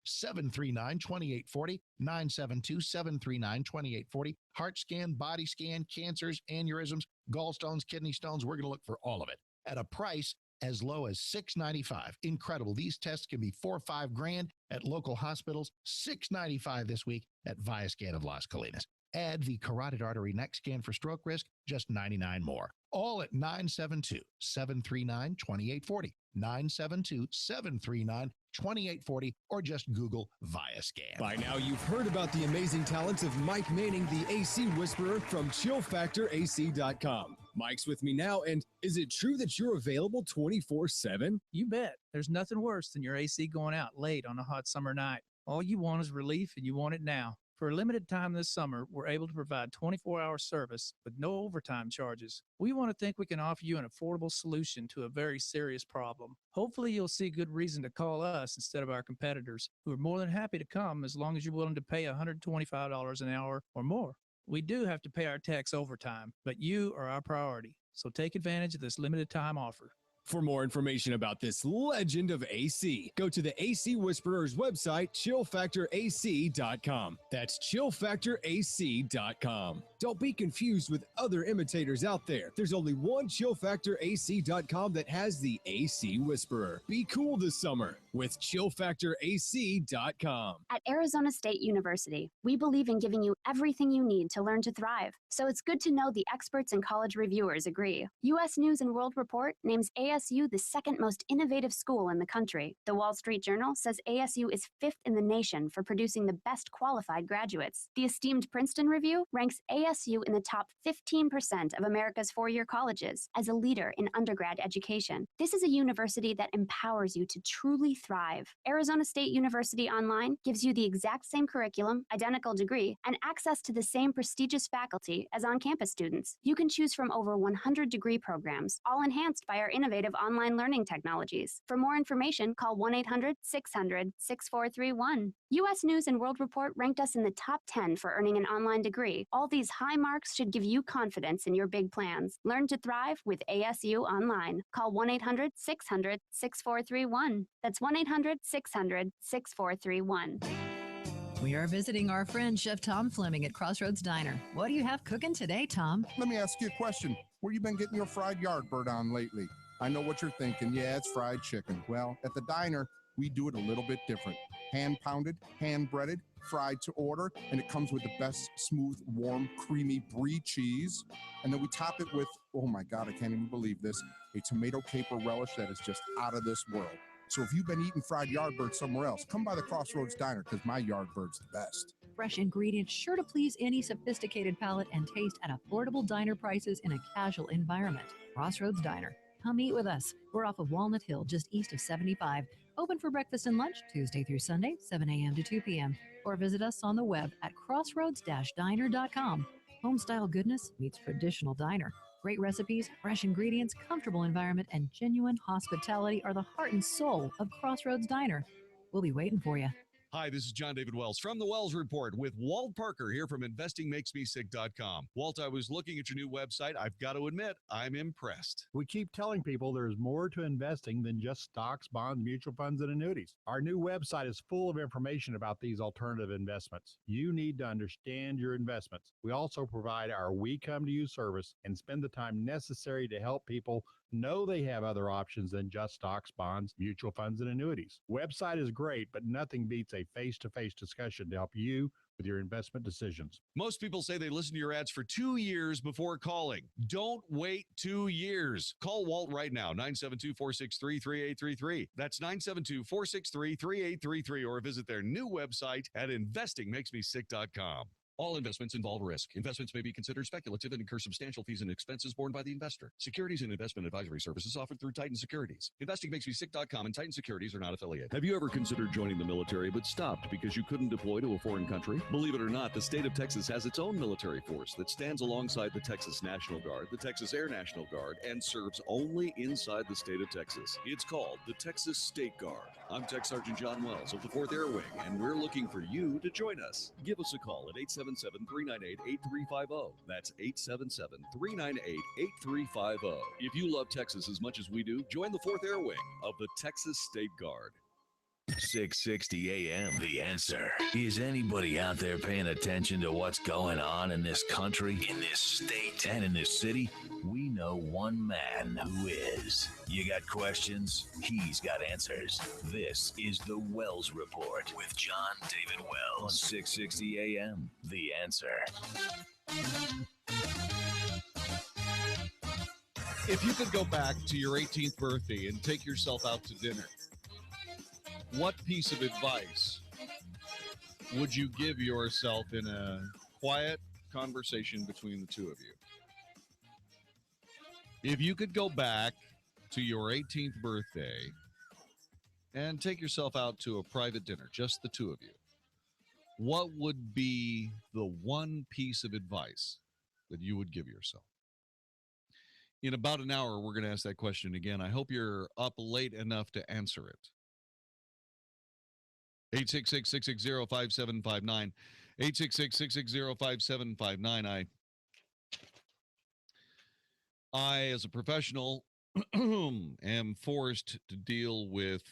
972-739-2840, 972-739-2840. Heart scan, body scan, cancers, aneurysms, gallstones, kidney stones. We're going to look for all of it at a price as low as $695. Incredible. These tests can be $4 or $5 grand at local hospitals. $695 this week at Viascan of Las Colinas. Add the carotid artery neck scan for stroke risk, just $99 more. All at 972-739-2840. 972-739-2840. 2840, or just Google Viascan. By now, you've heard about the amazing talents of Mike Manning, the AC Whisperer from ChillFactorAC.com. Mike's with me now, and is it true that you're available 24/7? You bet. There's nothing worse than your AC going out late on a hot summer night. All you want is relief, and you want it now. For a limited time this summer, we're able to provide 24-hour service with no overtime charges. We want to think we can offer you an affordable solution to a very serious problem. Hopefully, you'll see good reason to call us instead of our competitors, who are more than happy to come as long as you're willing to pay $125 an hour or more. We do have to pay our techs overtime, but you are our priority, so take advantage of this limited time offer. For more information about this legend of AC, go to the AC Whisperer's website, chillfactorac.com. That's chillfactorac.com. Don't be confused with other imitators out there. There's only one chillfactorac.com that has the AC Whisperer. Be cool this summer with chillfactorac.com. At Arizona State University, we believe in giving you everything you need to learn to thrive. So it's good to know the experts and college reviewers agree. U.S. News and World Report names ASU the second most innovative school in the country. The Wall Street Journal says ASU is 5th in the nation for producing the best qualified graduates. The esteemed Princeton Review ranks ASU in the top 15% of America's four-year colleges as a leader in undergrad education. This is a university that empowers you to truly thrive. Arizona State University Online gives you the exact same curriculum, identical degree, and access to the same prestigious faculty as on-campus students. You can choose from over 100 degree programs, all enhanced by our innovative online learning technologies. For more information, call 1-800-600-6431. U.S. News and World Report ranked us in the top 10 for earning an online degree. All these high marks should give you confidence in your big plans. Learn to thrive with ASU Online. Call 1-800-600-6431. That's 1-800-600-6431. We are visiting our friend Chef Tom Fleming at Crossroads Diner. What do you have cooking today, Tom? Let me ask you a question. Where you been getting your fried yardbird on lately? I know what you're thinking. Yeah, it's fried chicken. Well, at the diner, we do it a little bit different. Hand pounded, hand breaded, fried to order, and it comes with the best smooth, warm, creamy brie cheese. And then we top it with, oh my God, I can't even believe this, a tomato caper relish that is just out of this world. So if you've been eating fried yardbird somewhere else, come by the Crossroads Diner because my yardbird's the best. Fresh ingredients sure to please any sophisticated palate and taste at affordable diner prices in a casual environment. Crossroads Diner. Come eat with us. We're off of Walnut Hill, just east of 75. Open for breakfast and lunch Tuesday through Sunday, 7 a.m. to 2 p.m. Or visit us on the web at crossroads-diner.com. Homestyle goodness meets traditional diner. Great recipes, fresh ingredients, comfortable environment, and genuine hospitality are the heart and soul of Crossroads Diner. We'll be waiting for you. Hi, this is Jon-David Wells from the Wells Report with Walt Parker here from InvestingMakesMeSick.com. Walt, I was looking at your new website. I've got to admit, I'm impressed. We keep telling people there's more to investing than just stocks, bonds, mutual funds, and annuities. Our new website is full of information about these alternative investments. You need to understand your investments. We also provide our We Come to You service and spend the time necessary to help people know they have other options than just stocks, bonds, mutual funds, and annuities. Website is great, but nothing beats a face-to-face discussion to help you with your investment decisions. Most people say they listen to your ads for 2 years before calling. Don't wait 2 years. Call Walt right now, 972-463-3833. That's 972-463-3833, or visit their new website at investingmakesmesick.com. All investments involve risk. Investments may be considered speculative and incur substantial fees and expenses borne by the investor. Securities and investment advisory services offered through Titan Securities. InvestingMakesMeSick.com and Titan Securities are not affiliated. Have you ever considered joining the military but stopped because you couldn't deploy to a foreign country? Believe it or not, the state of Texas has its own military force that stands alongside the Texas National Guard, the Texas Air National Guard, and serves only inside the state of Texas. It's called the Texas State Guard. I'm Tech Sergeant John Wells of the 4th Air Wing, and we're looking for you to join us. Give us a call at 877-398-8350. That's 877-398-8350. If you love Texas as much as we do, join the 4th Air Wing of the Texas State Guard. 660 AM, The Answer. Is anybody out there paying attention to what's going on in this country, in this state, and in this city? We know one man who is. You got questions? He's got answers. This is the Wells Report with Jon-David Wells on 660 AM, The Answer. If you could go back to your 18th birthday and take yourself out to dinner, What piece of advice would you give yourself in a quiet conversation between the two of you? If you could go back to your 18th birthday and take yourself out to a private dinner, just the two of you, what would be the one piece of advice that you would give yourself? In about an hour, we're going to ask that question again. I hope you're up late enough to answer it. 866-660-5759. 866-660-5759. I, as a professional, am forced to deal with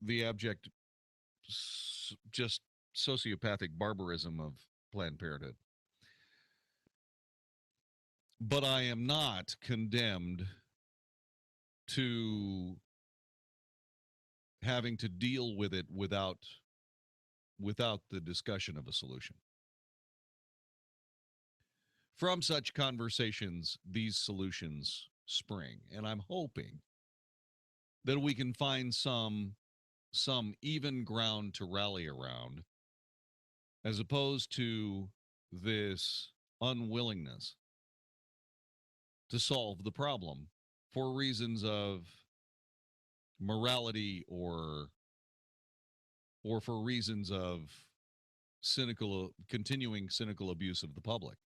the abject, just sociopathic barbarism of Planned Parenthood. But I am not condemned to having to deal with it without the discussion of a solution. From such conversations, these solutions spring, and I'm hoping that we can find some even ground to rally around, as opposed to this unwillingness to solve the problem for reasons of morality or for reasons of continuing cynical abuse of the public.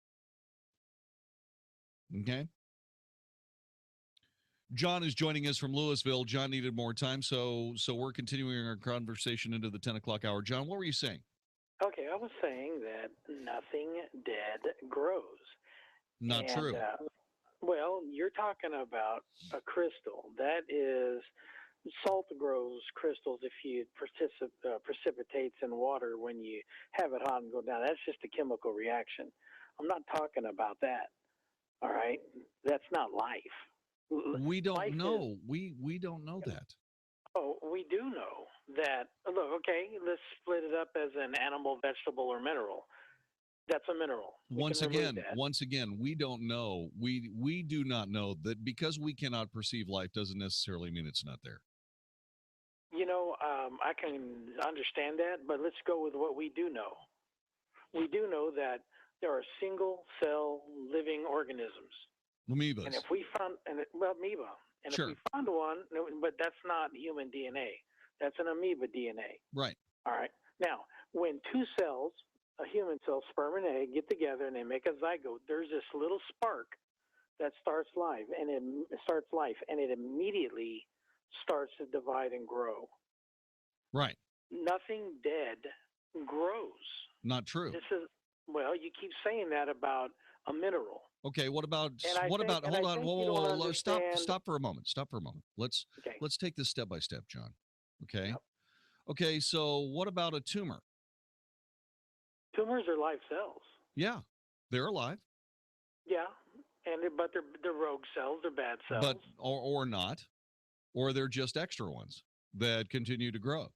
Okay? John is joining us from Louisville. John needed more time, so we're continuing our conversation into the 10 o'clock hour. John, what were you saying? Okay, I was saying that nothing dead grows. Not true. Well, you're talking about a crystal. That is, salt grows crystals if you precipitates in water when you have it hot and go down. That's just a chemical reaction. I'm not talking about that. All right? That's not life. We don't know. We don't know that. Oh, we do know that. Look, okay, let's split it up as an animal, vegetable, or mineral. That's a mineral. Once again, we don't know. We do not know that because we cannot perceive life doesn't necessarily mean it's not there. You know, I can understand that, but let's go with what we do know. We do know that there are single-cell living organisms. Amoebas. And if we found, amoeba. And sure. If we found one, but that's not human DNA. That's an amoeba DNA. Right. All right. Now, when two cells, a human cell, sperm and egg, get together and they make a zygote, there's this little spark that starts life, and it immediately starts to divide and grow. Right. Nothing dead grows. Not true. You keep saying that about a mineral. Okay, hold on, whoa, stop for a moment. Let's take this step by step, John. Okay. Yep. Okay, so what about a tumor? Tumors are live cells. Yeah, they're alive. Yeah, but they're rogue cells, they're bad cells. But or not, or they're just extra ones that continue to grow.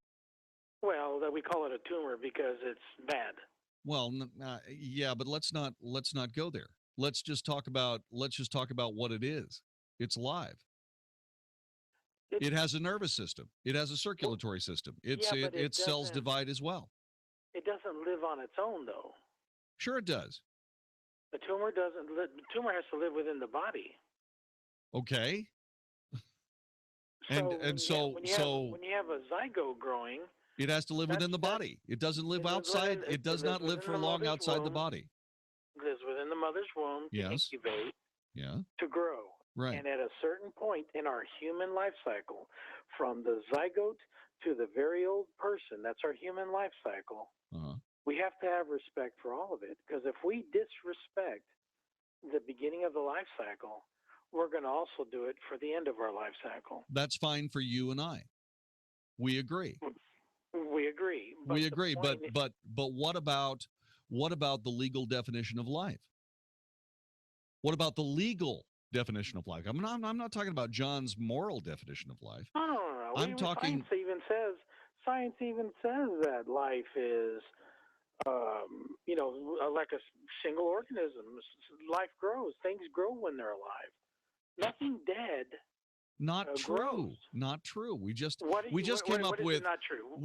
Well, we call it a tumor because it's bad. Well, yeah, but let's not go there. Let's just talk about what it is. It's live. It has a nervous system. It has a circulatory system. Its cells divide as well. It doesn't live on its own, though. Sure, it does. The tumor doesn't. The tumor has to live within the body. Okay. When you have a zygote growing, it has to live within the body. It doesn't live outside. It does not live for long outside the body. Lives within the mother's womb to incubate, to grow. Right. And at a certain point in our human life cycle, from the zygote to the very old person, that's our human life cycle, we have to have respect for all of it. Because if we disrespect the beginning of the life cycle, we're going to also do it for the end of our life cycle. That's fine for you and I. We agree. We agree. But what about the legal definition of life? What about the legal definition of life? I'm not talking about John's moral definition of life. No. I'm talking. Science even says that life is, like a single organism. Life grows. Things grow when they're alive. Nothing dead Not true. grows. Not true. We just What came up what is with not true?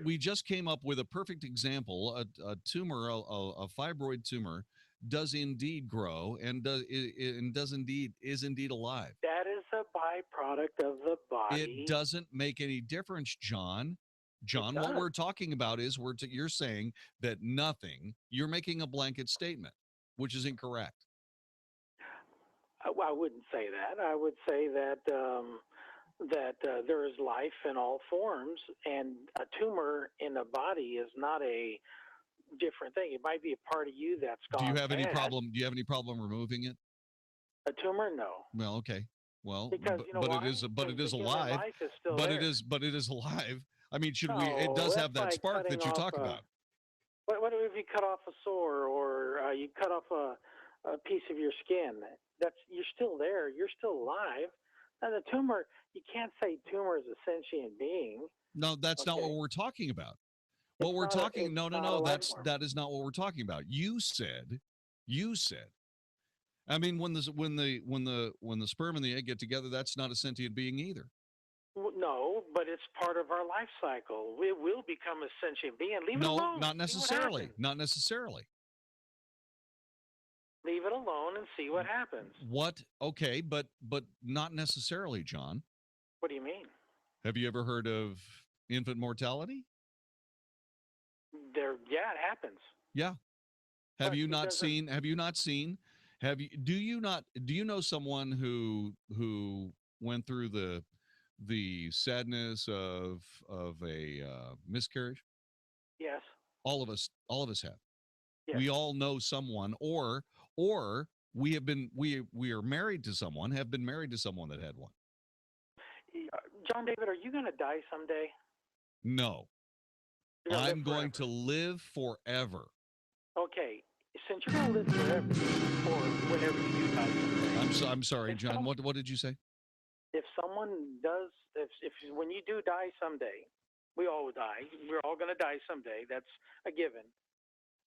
we just came up with a perfect example. A tumor, a fibroid tumor, does indeed grow and is indeed alive. That is a byproduct of the body. It doesn't make any difference, John. John, what we're talking about is you're saying that nothing. You're making a blanket statement, which is incorrect. Well, I wouldn't say that. I would say that there is life in all forms, and a tumor in a body is not a different thing. It might be a part of you that's gone. Do you have any bad. problem? Do you have any problem removing it? A tumor? No. Well, okay. Well, Because you know why? it is The human alive. life is still But there. it is alive. I mean, should No, we? It does have that that's like spark that you cutting talk off about. What if you cut off a sore, or you cut off a piece of your skin? You're still there. You're still alive. And the tumor, you can't say tumor is a sentient being. No, that's not what we're talking about. What we're not a- talking it's no, not a life form. that is not what we're talking about. You said. I mean, when the sperm and the egg get together, that's not a sentient being either. No, but it's part of our life cycle. We will become a sentient being. Leave it alone. No, not See what necessarily. happens. Not necessarily. Leave it alone and see what happens. What? Okay, but not necessarily, John. What do you mean? Have you ever heard of infant mortality? Yeah, it happens. Yeah. Have But you it not doesn't- seen? Have you not seen? Do you know someone who went through the sadness of a miscarriage? Yes. All of us have. Yes. We all know someone, or we are married to someone, have been married to someone that had one. Jon-David, are you going to die someday? No. You're gonna live I'm going to live forever. Okay, since you're going to live forever, or whenever you do die, I'm sorry, John. What did you say? if someone does, if when you do die someday, we all die. We're all going to die someday. That's a given.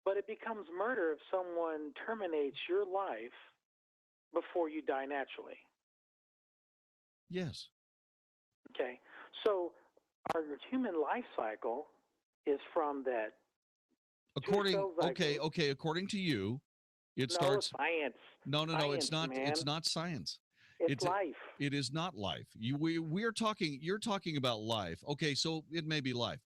But it becomes murder if someone terminates your life before you die naturally. Yes. Okay, so our human life cycle is from that. According to you, it No, starts science. No, it's Science, not. man. It's not science. It's life. It is not life. You're talking about life. Okay, so it may be life.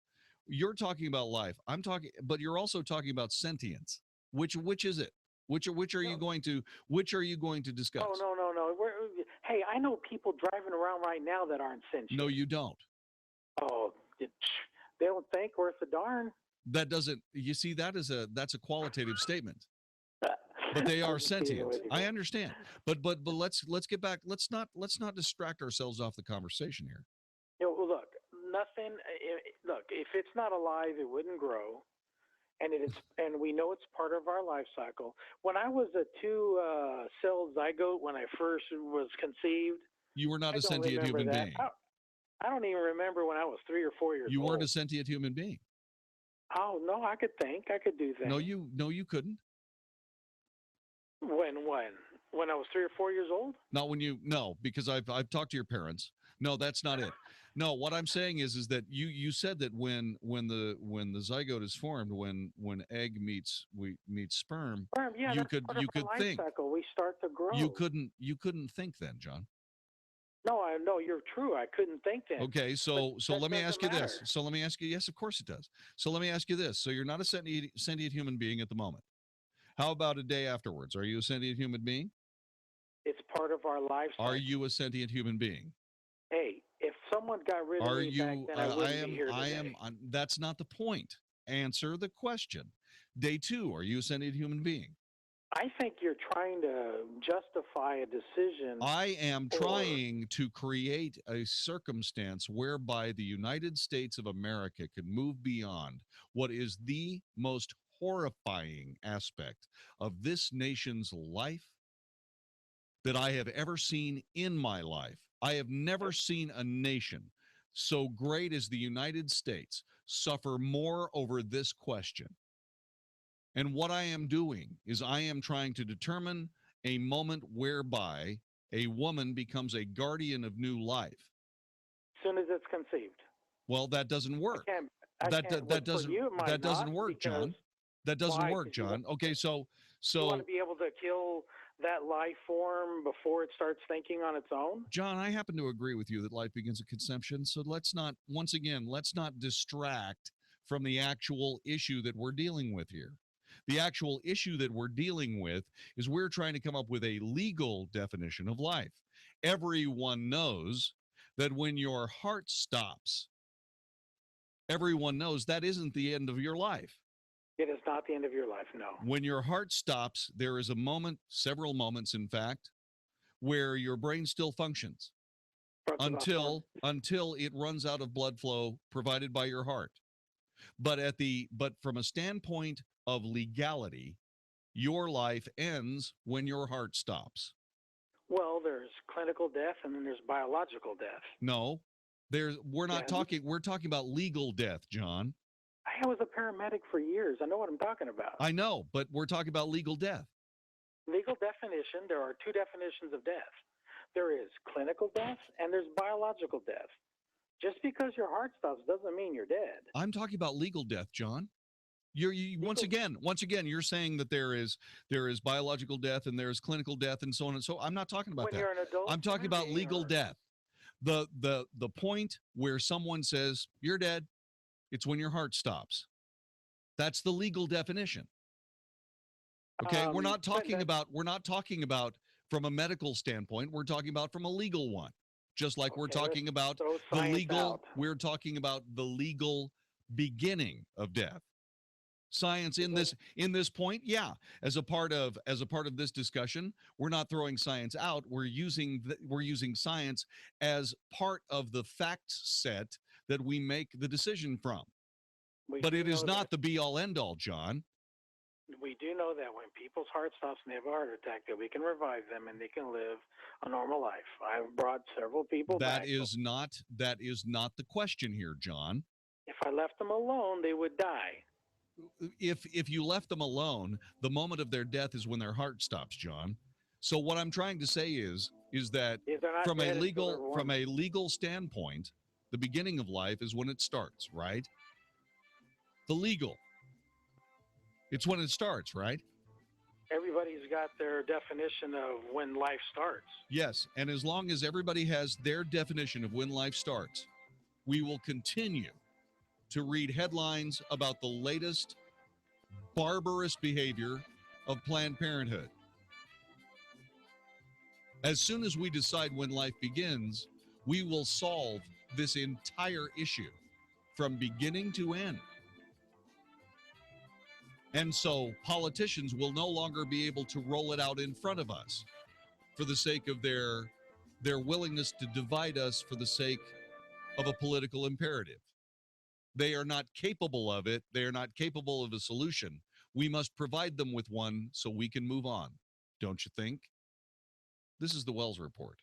You're talking about life. I'm talking, but you're also talking about sentience. Which is it? Which are you going to discuss? Oh, no. Hey, I know people driving around right now that aren't sentient. No, you don't. Oh, they don't think worth a darn. That doesn't. You see, that's a qualitative statement. But they are sentient. I understand. But let's get back. Let's not distract ourselves off the conversation here. Look, nothing. Look, if it's not alive, it wouldn't grow, and we know it's part of our life cycle. When I was a two-cell zygote when I first was conceived, You were not I a don't sentient remember human that. being. I don't even remember when I was 3 or 4 years old. You weren't a sentient human being. Oh no, I could think. I could do things. No, you couldn't. When I was 3 or 4 years old? Not when you because I've talked to your parents. No, that's not it. No, what I'm saying is that you said that when the zygote is formed, when egg meets sperm, Yeah, you that's could part of our life think. cycle. We start to grow. You couldn't think then, John. No, I know you're true. I couldn't think then. Okay, so that let me ask you doesn't this. matter. So let me ask you. Yes, of course it does. So let me ask you this. So you're not a sentient human being at the moment. How about a day afterwards? Are you a sentient human being? It's part of our life cycle. Are you a sentient human being? Hey, if someone got rid of Are me you? back then, I wouldn't be here today. That's not the point. Answer the question. Day 2. Are you a sentient human being? I think you're trying to justify a decision. I am trying to create a circumstance whereby the United States of America can move beyond what is the most horrifying aspect of this nation's life that I have ever seen in my life. I have never seen a nation so great as the United States suffer more over this question. And what I am doing is I am trying to determine a moment whereby a woman becomes a guardian of new life. As soon as it's conceived. Well, that doesn't work. That doesn't work, John. That doesn't work, John. Okay, so you want to be able to kill that life form before it starts thinking on its own? John, I happen to agree with you that life begins at conception. So let's not distract from the actual issue that we're dealing with here. The actual issue that we're dealing with is we're trying to come up with a legal definition of life. Everyone knows that when your heart stops, everyone knows that isn't the end of your life. It is not the end of your life, no. When your heart stops, there is a moment, several moments, in fact, where your brain still functions until it runs out of blood flow provided by your heart. But from a standpoint of legality, your life ends when your heart stops. Well, there's clinical death and then there's biological death. No, we're talking about legal death, John. I was a paramedic for years. I know what I'm talking about. I know, but we're talking about legal death. Legal definition, there are two definitions of death. There is clinical death and there's biological death. Just because your heart stops doesn't mean you're dead. I'm talking about legal death, John. Once again, you're saying that there is biological death and there's clinical death and so on and so. I'm not talking about that. You're an adult, I'm talking about legal death. The point where someone says you're dead, it's when your heart stops. That's the legal definition. Okay, we're not talking about from a medical standpoint. We're talking about from a legal one. Just like we're talking about we're talking about the legal beginning of death. Science in this point, yeah. As a part of this discussion, we're not throwing science out. We're using science as part of the fact set that we make the decision from. But it is not the be all end all, John. We do know that when people's heart stops and they have a heart attack, that we can revive them and they can live a normal life. I've brought several people back. That is not the question here, John. If I left them alone, they would die. If you left them alone, the moment of their death is when their heart stops, John. So what I'm trying to say is that from a legal standpoint, the beginning of life is when it starts, right? The legal. It's when it starts, right? Everybody's got their definition of when life starts. Yes, and as long as everybody has their definition of when life starts, we will continue to read headlines about the latest barbarous behavior of Planned Parenthood. As soon as we decide when life begins, we will solve this entire issue from beginning to end. And so politicians will no longer be able to roll it out in front of us for the sake of their willingness to divide us for the sake of a political imperative. They are not capable of it. They are not capable of a solution. We must provide them with one so we can move on. Don't you think? This is the Wells Report.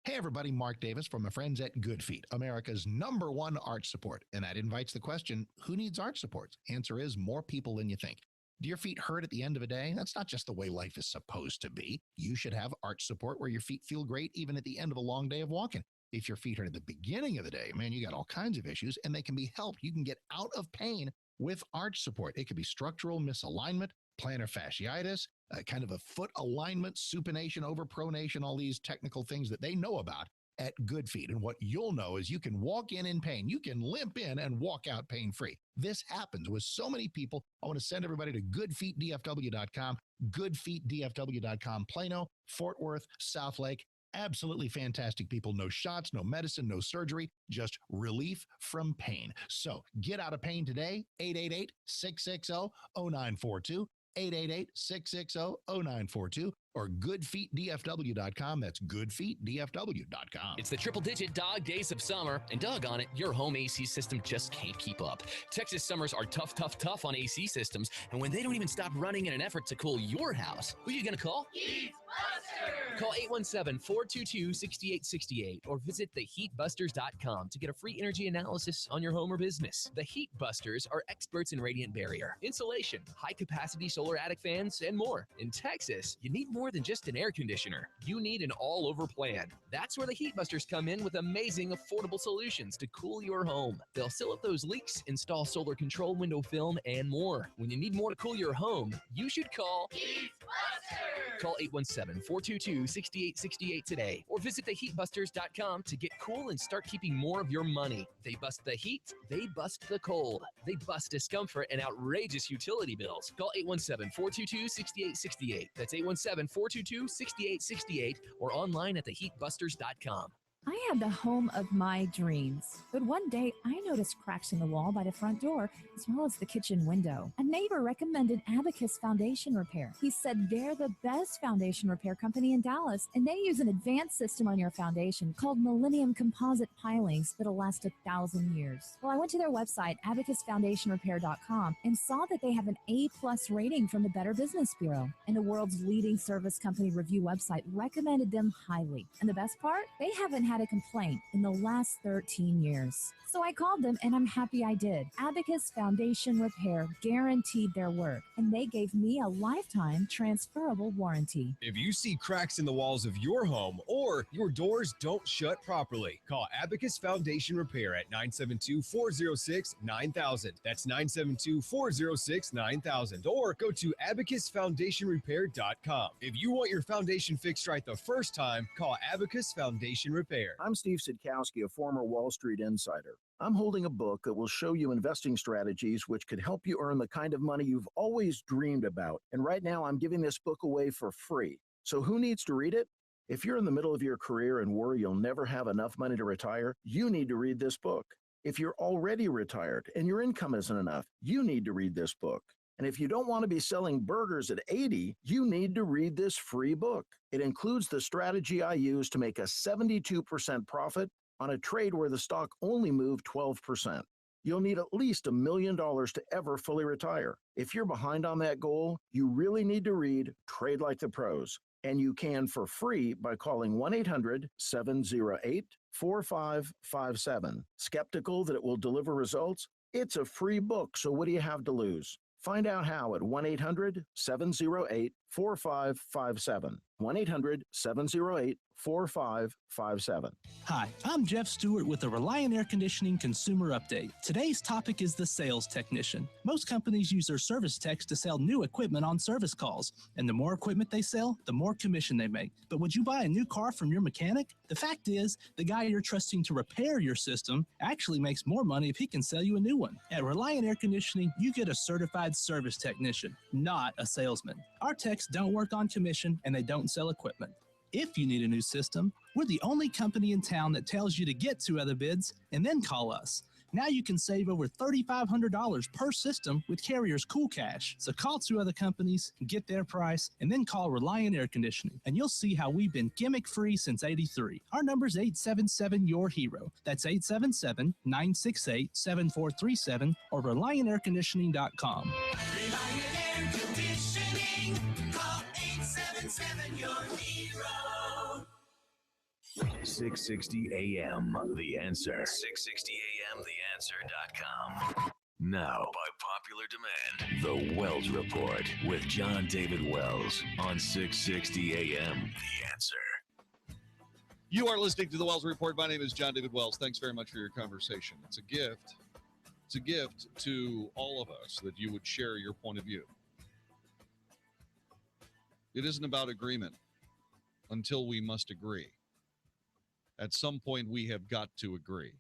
Hey everybody, Mark Davis from my friends at Good Feet, America's #1 arch support. And that invites the question, who needs arch supports? Answer is more people than you think. Do your feet hurt at the end of a day? That's not just the way life is supposed to be. You should have arch support where your feet feel great even at the end of a long day of walking. If your feet hurt at the beginning of the day, man, you got all kinds of issues and they can be helped. You can get out of pain with arch support. It could be structural misalignment, plantar fasciitis, kind of a foot alignment, supination, overpronation, all these technical things that they know about at Good Feet. And what you'll know is you can walk in pain. You can limp in and walk out pain-free. This happens with so many people. I want to send everybody to goodfeetdfw.com, goodfeetdfw.com, Plano, Fort Worth, South Lake. Absolutely fantastic people. No shots, no medicine, no surgery, just relief from pain. So get out of pain today. 888-660-0942. 888-660-0942 or goodfeetdfw.com. That's goodfeetdfw.com. It's the triple-digit dog days of summer, and doggone it, your home AC system just can't keep up. Texas summers are tough on AC systems, and when they don't even stop running in an effort to cool your house, who are you going to call? Heatbusters! Call 817-422-6868 or visit theheatbusters.com to get a free energy analysis on your home or business. The Heatbusters are experts in radiant barrier, insulation, high-capacity solar attic fans, and more. In Texas, you need more more than just an air conditioner. You need an all-over plan. That's where the Heat Busters come in with amazing, affordable solutions to cool your home. They'll seal up those leaks, install solar control window film, and more. When you need more to cool your home, you should call Heat Busters. Call 817-422-6868 today, or visit theheatbusters.com to get cool and start keeping more of your money. They bust the heat, they bust the cold, they bust discomfort and outrageous utility bills. Call 817-422-6868. That's 817-422-6868, or online at theheatbusters.com. I had the home of my dreams, but one day I noticed cracks in the wall by the front door as well as the kitchen window. A neighbor recommended Abacus Foundation Repair. He said they're the best foundation repair company in Dallas, and they use an advanced system on your foundation called Millennium Composite Pilings that'll last 1,000 years. Well, I went to their website, abacusfoundationrepair.com, and saw that they have an A+ rating from the Better Business Bureau, and the world's leading service company review website recommended them highly. And the best part? They haven't had a complaint in the last 13 years. So I called them, and I'm happy I did. Abacus Foundation Repair guaranteed their work, and they gave me a lifetime transferable warranty. If you see cracks in the walls of your home or your doors don't shut properly, call Abacus Foundation Repair at 972-406-9000. That's 972-406-9000. Or go to abacusfoundationrepair.com. If you want your foundation fixed right the first time, call Abacus Foundation Repair. I'm Steve Sidkowski, a former Wall Street insider. I'm holding a book that will show you investing strategies which could help you earn the kind of money you've always dreamed about. And right now, I'm giving this book away for free. So who needs to read it? If you're in the middle of your career and worry you'll never have enough money to retire, you need to read this book. If you're already retired and your income isn't enough, you need to read this book. And if you don't want to be selling burgers at 80, you need to read this free book. It includes the strategy I use to make a 72% profit on a trade where the stock only moved 12%. You'll need at least $1 million to ever fully retire. If you're behind on that goal, you really need to read Trade Like the Pros. And you can for free by calling 1-800-708-4557. Skeptical that it will deliver results? It's a free book, so what do you have to lose? Find out how at 1-800-708-4557. 1-800-708-4557. Hi, I'm Jeff Stewart with the Reliant Air Conditioning Consumer Update. Today's topic is the sales technician. Most companies use their service techs to sell new equipment on service calls, and the more equipment they sell, the more commission they make. But would you buy a new car from your mechanic? The fact is, the guy you're trusting to repair your system actually makes more money if he can sell you a new one. At Reliant Air Conditioning, you get a certified service technician, not a salesman. Our techs don't work on commission, and they don't sell equipment. If you need a new system, we're the only company in town that tells you to get 2 other bids and then call us. Now you can save over $3,500 per system with Carrier's Cool Cash. So call 2 other companies, get their price, and then call Reliant Air Conditioning, and you'll see how we've been gimmick-free since '83. Our number's 877-YOUR-HERO. That's 877-968-7437 or ReliantAirConditioning.com. Reliant Air Conditioning. Call 877-YOUR-HERO. 660 AM, The Answer. 660 AM, TheAnswer.com. Now, by popular demand, The Wells Report with Jon-David Wells on 660 AM, The Answer. You are listening to The Wells Report. My name is Jon-David Wells. Thanks very much for your conversation. It's a gift. It's a gift to all of us that you would share your point of view. It isn't about agreement until we must agree. At some point, we have got to agree.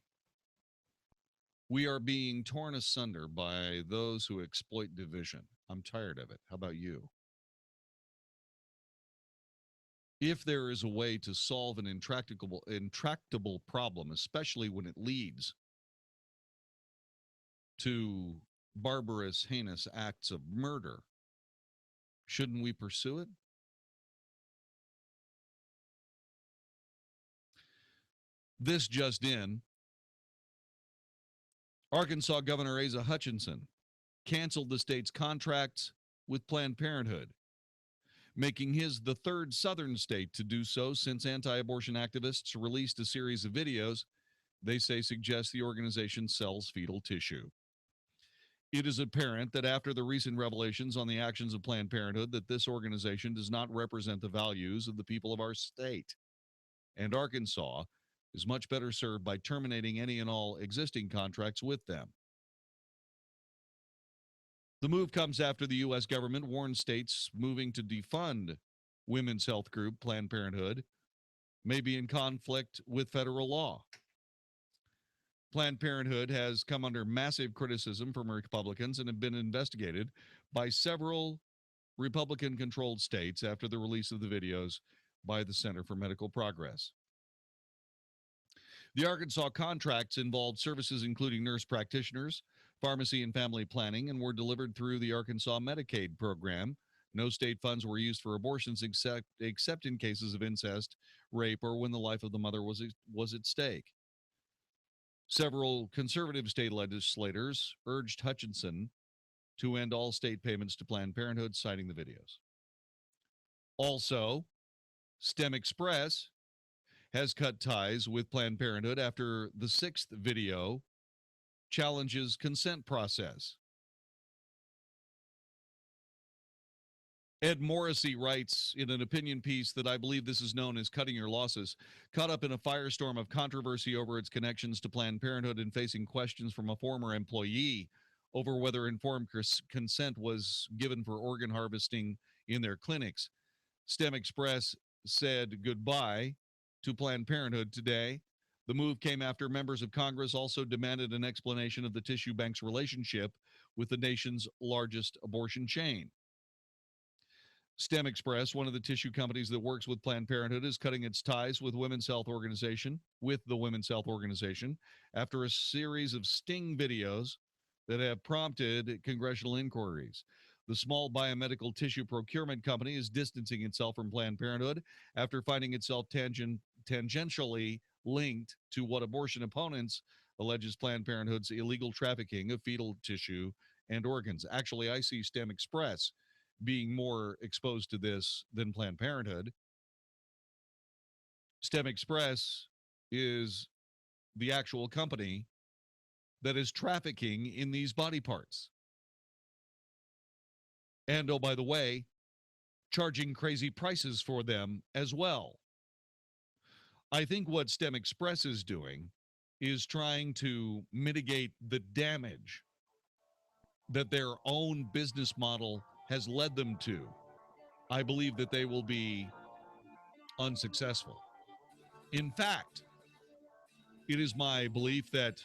We are being torn asunder by those who exploit division. I'm tired of it. How about you? If there is a way to solve an intractable problem, especially when it leads to barbarous, heinous acts of murder, shouldn't we pursue it? This just in. Arkansas Governor Asa Hutchinson canceled the state's contracts with Planned Parenthood, making his the third southern state to do so since anti-abortion activists released a series of videos they say suggest the organization sells fetal tissue. It is apparent that after the recent revelations on the actions of Planned Parenthood, that this organization does not represent the values of the people of our state. And Arkansas is much better served by terminating any and all existing contracts with them. The move comes after the U.S. government warned states moving to defund women's health group Planned Parenthood may be in conflict with federal law. Planned Parenthood has come under massive criticism from Republicans and have been investigated by several Republican-controlled states after the release of the videos by the Center for Medical Progress. The Arkansas contracts involved services including nurse practitioners, pharmacy and family planning, and were delivered through the Arkansas Medicaid program. No state funds were used for abortions except in cases of incest, rape, or when the life of the mother was at stake. Several conservative state legislators urged Hutchinson to end all state payments to Planned Parenthood, citing the videos. Also, STEM Express has cut ties with Planned Parenthood after the sixth video challenges consent process. Ed Morrissey writes in an opinion piece that I believe this is known as cutting your losses, caught up in a firestorm of controversy over its connections to Planned Parenthood and facing questions from a former employee over whether informed consent was given for organ harvesting in their clinics. STEM Express said goodbye to Planned Parenthood today. The move came after members of Congress also demanded an explanation of the tissue bank's relationship with the nation's largest abortion chain. STEM Express, one of the tissue companies that works with Planned Parenthood, is cutting its ties with the Women's Health Organization after a series of sting videos that have prompted congressional inquiries. The small biomedical tissue procurement company is distancing itself from Planned Parenthood after finding itself tangentially linked to what abortion opponents alleges Planned Parenthood's illegal trafficking of fetal tissue and organs. Actually, I see STEM Express being more exposed to this than Planned Parenthood. STEM Express is the actual company that is trafficking in these body parts. And, oh, by the way, charging crazy prices for them as well. I think what STEM Express is doing is trying to mitigate the damage that their own business model has led them to. I believe that they will be unsuccessful. In fact, it is my belief that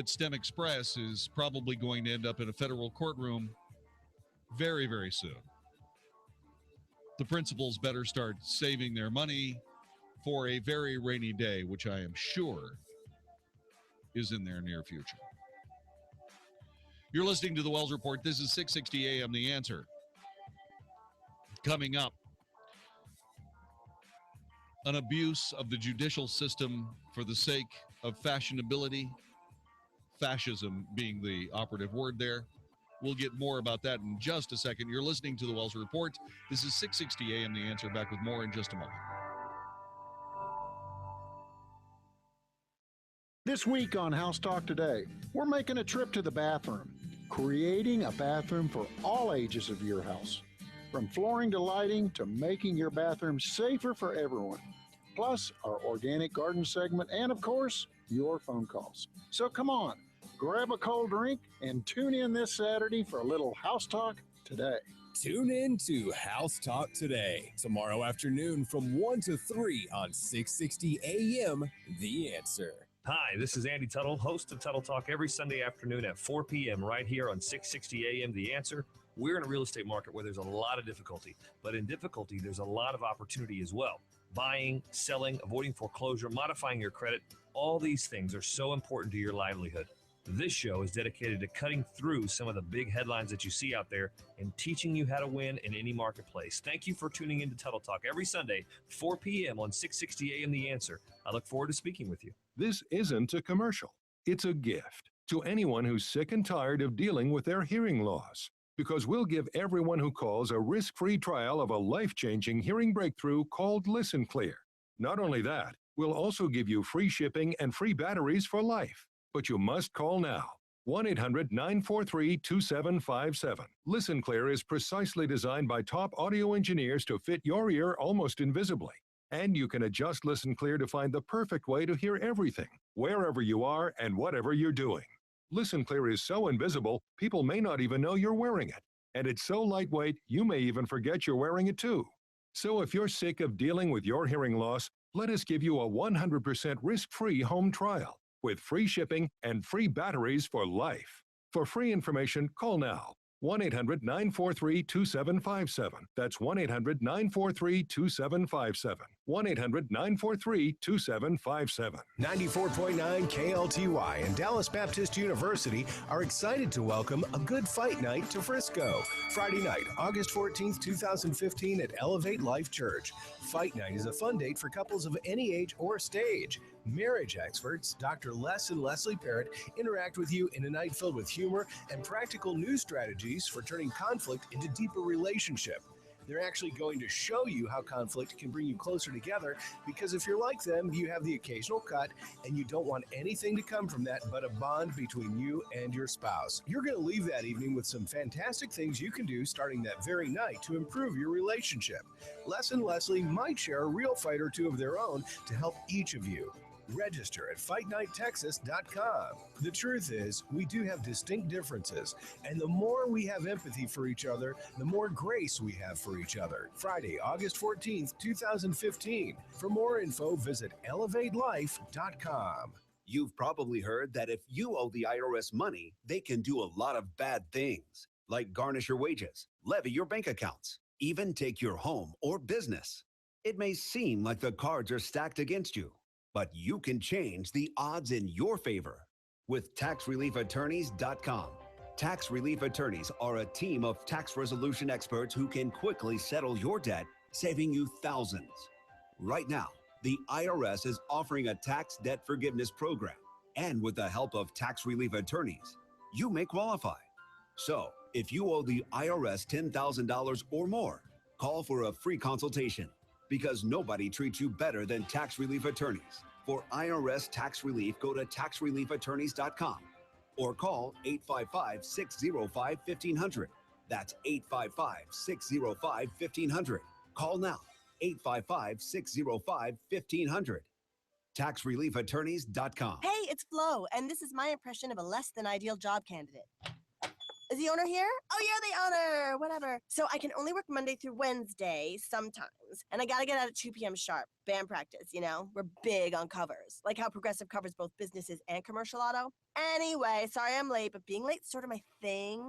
STEM Express is probably going to end up in a federal courtroom very, very soon. The principals better start saving their money for a very rainy day, which I am sure is in their near future. You're listening to the Wells Report. This is 660 AM The Answer. Coming up, an abuse of the judicial system for the sake of fashionability, fascism being the operative word there. We'll get more about that in just a second. You're listening to the Wells Report. This is 660 AM The Answer. Back with more in just a moment. This week on House Talk Today, we're making a trip to the bathroom, creating a bathroom for all ages of your house. From flooring to lighting to making your bathroom safer for everyone. Plus, our organic garden segment and, of course, your phone calls. So come on, grab a cold drink and tune in this Saturday for a little House Talk Today. Tune in to House Talk Today, tomorrow afternoon from 1 to 3 on 660 AM The Answer. Hi, this is Andy Tuttle, host of Tuttle Talk every Sunday afternoon at 4 p.m. right here on 660 AM The Answer. We're in a real estate market where there's a lot of difficulty, but in difficulty, there's a lot of opportunity as well. Buying, selling, avoiding foreclosure, modifying your credit, all these things are so important to your livelihood. This show is dedicated to cutting through some of the big headlines that you see out there and teaching you how to win in any marketplace. Thank you for tuning in to Tuttle Talk every Sunday, 4 p.m. on 660 AM The Answer. I look forward to speaking with you. This isn't a commercial. It's a gift to anyone who's sick and tired of dealing with their hearing loss. Because we'll give everyone who calls a risk-free trial of a life-changing hearing breakthrough called Listen Clear. Not only that, we'll also give you free shipping and free batteries for life. But you must call now. 1-800-943-2757. Listen Clear is precisely designed by top audio engineers to fit your ear almost invisibly. And you can adjust Listen Clear to find the perfect way to hear everything, wherever you are and whatever you're doing. Listen Clear is so invisible, people may not even know you're wearing it. And it's so lightweight, you may even forget you're wearing it too. So if you're sick of dealing with your hearing loss, let us give you a 100% risk-free home trial with free shipping and free batteries for life. For free information, call now. 1-800-943-2757. That's 1-800-943-2757. 1-800-943-2757. 94.9 KLTY and Dallas Baptist University are excited to welcome A Good Fight Night to Frisco. Friday night, August 14th, 2015 at Elevate Life Church. Fight Night is a fun date for couples of any age or stage. Marriage experts, Dr. Les and Leslie Parrott, interact with you in a night filled with humor and practical new strategies for turning conflict into deeper relationship. They're actually going to show you how conflict can bring you closer together, because if you're like them, you have the occasional cut and you don't want anything to come from that but a bond between you and your spouse. You're going to leave that evening with some fantastic things you can do starting that very night to improve your relationship. Les and Leslie might share a real fight or two of their own to help each of you. Register at FightNightTexas.com. The truth is, we do have distinct differences, and the more we have empathy for each other, the more grace we have for each other. Friday, August 14th, 2015. For more info, visit ElevateLife.com. You've probably heard that if you owe the IRS money, they can do a lot of bad things, like garnish your wages, levy your bank accounts, even take your home or business. It may seem like the cards are stacked against you, but you can change the odds in your favor with TaxReliefAttorneys.com. Tax Relief Attorneys are a team of tax resolution experts who can quickly settle your debt, saving you thousands. Right now, the IRS is offering a tax debt forgiveness program, and with the help of Tax Relief Attorneys, you may qualify. So, if you owe the IRS $10,000 or more, call for a free consultation, because nobody treats you better than Tax Relief Attorneys. For IRS tax relief, go to TaxReliefAttorneys.com or call 855-605-1500. That's 855-605-1500. Call now, 855-605-1500. TaxReliefAttorneys.com. Hey, it's Flo, and this is my impression of a less than ideal job candidate. Is the owner here? Oh, you're the owner. Whatever. So I can only work Monday through Wednesday sometimes. And I got to get out at 2 p.m. sharp. Band practice, you know? We're big on covers. Like how Progressive covers both businesses and commercial auto. Anyway, sorry I'm late, but being late's sort of my thing.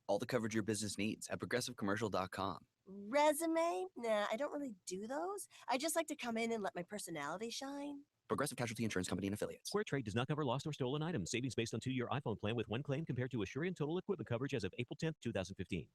All the coverage your business needs at progressivecommercial.com. Resume? Nah, I don't really do those. I just like to come in and let my personality shine. Progressive Casualty Insurance Company and Affiliates. Square Trade does not cover lost or stolen items. Savings based on 2-year iPhone plan with one claim compared to Assurant total equipment coverage as of April 10th, 2015.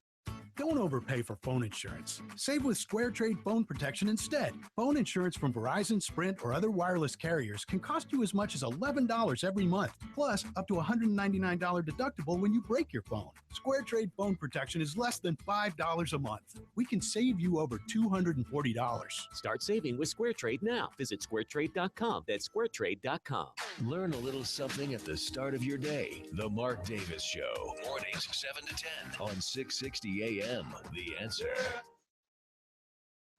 Don't overpay for phone insurance. Save with Square Trade phone protection instead. Phone insurance from Verizon, Sprint, or other wireless carriers can cost you as much as $11 every month, plus up to $199 deductible when you break your phone. Square Trade phone protection is less than $5 a month. We can save you over $240. Start saving with Square Trade now. Visit squaretrade.com. That's squaretrade.com. Learn a little something at the start of your day. The Mark Davis Show. Mornings 7 to 10 on 660 AM. The Answer.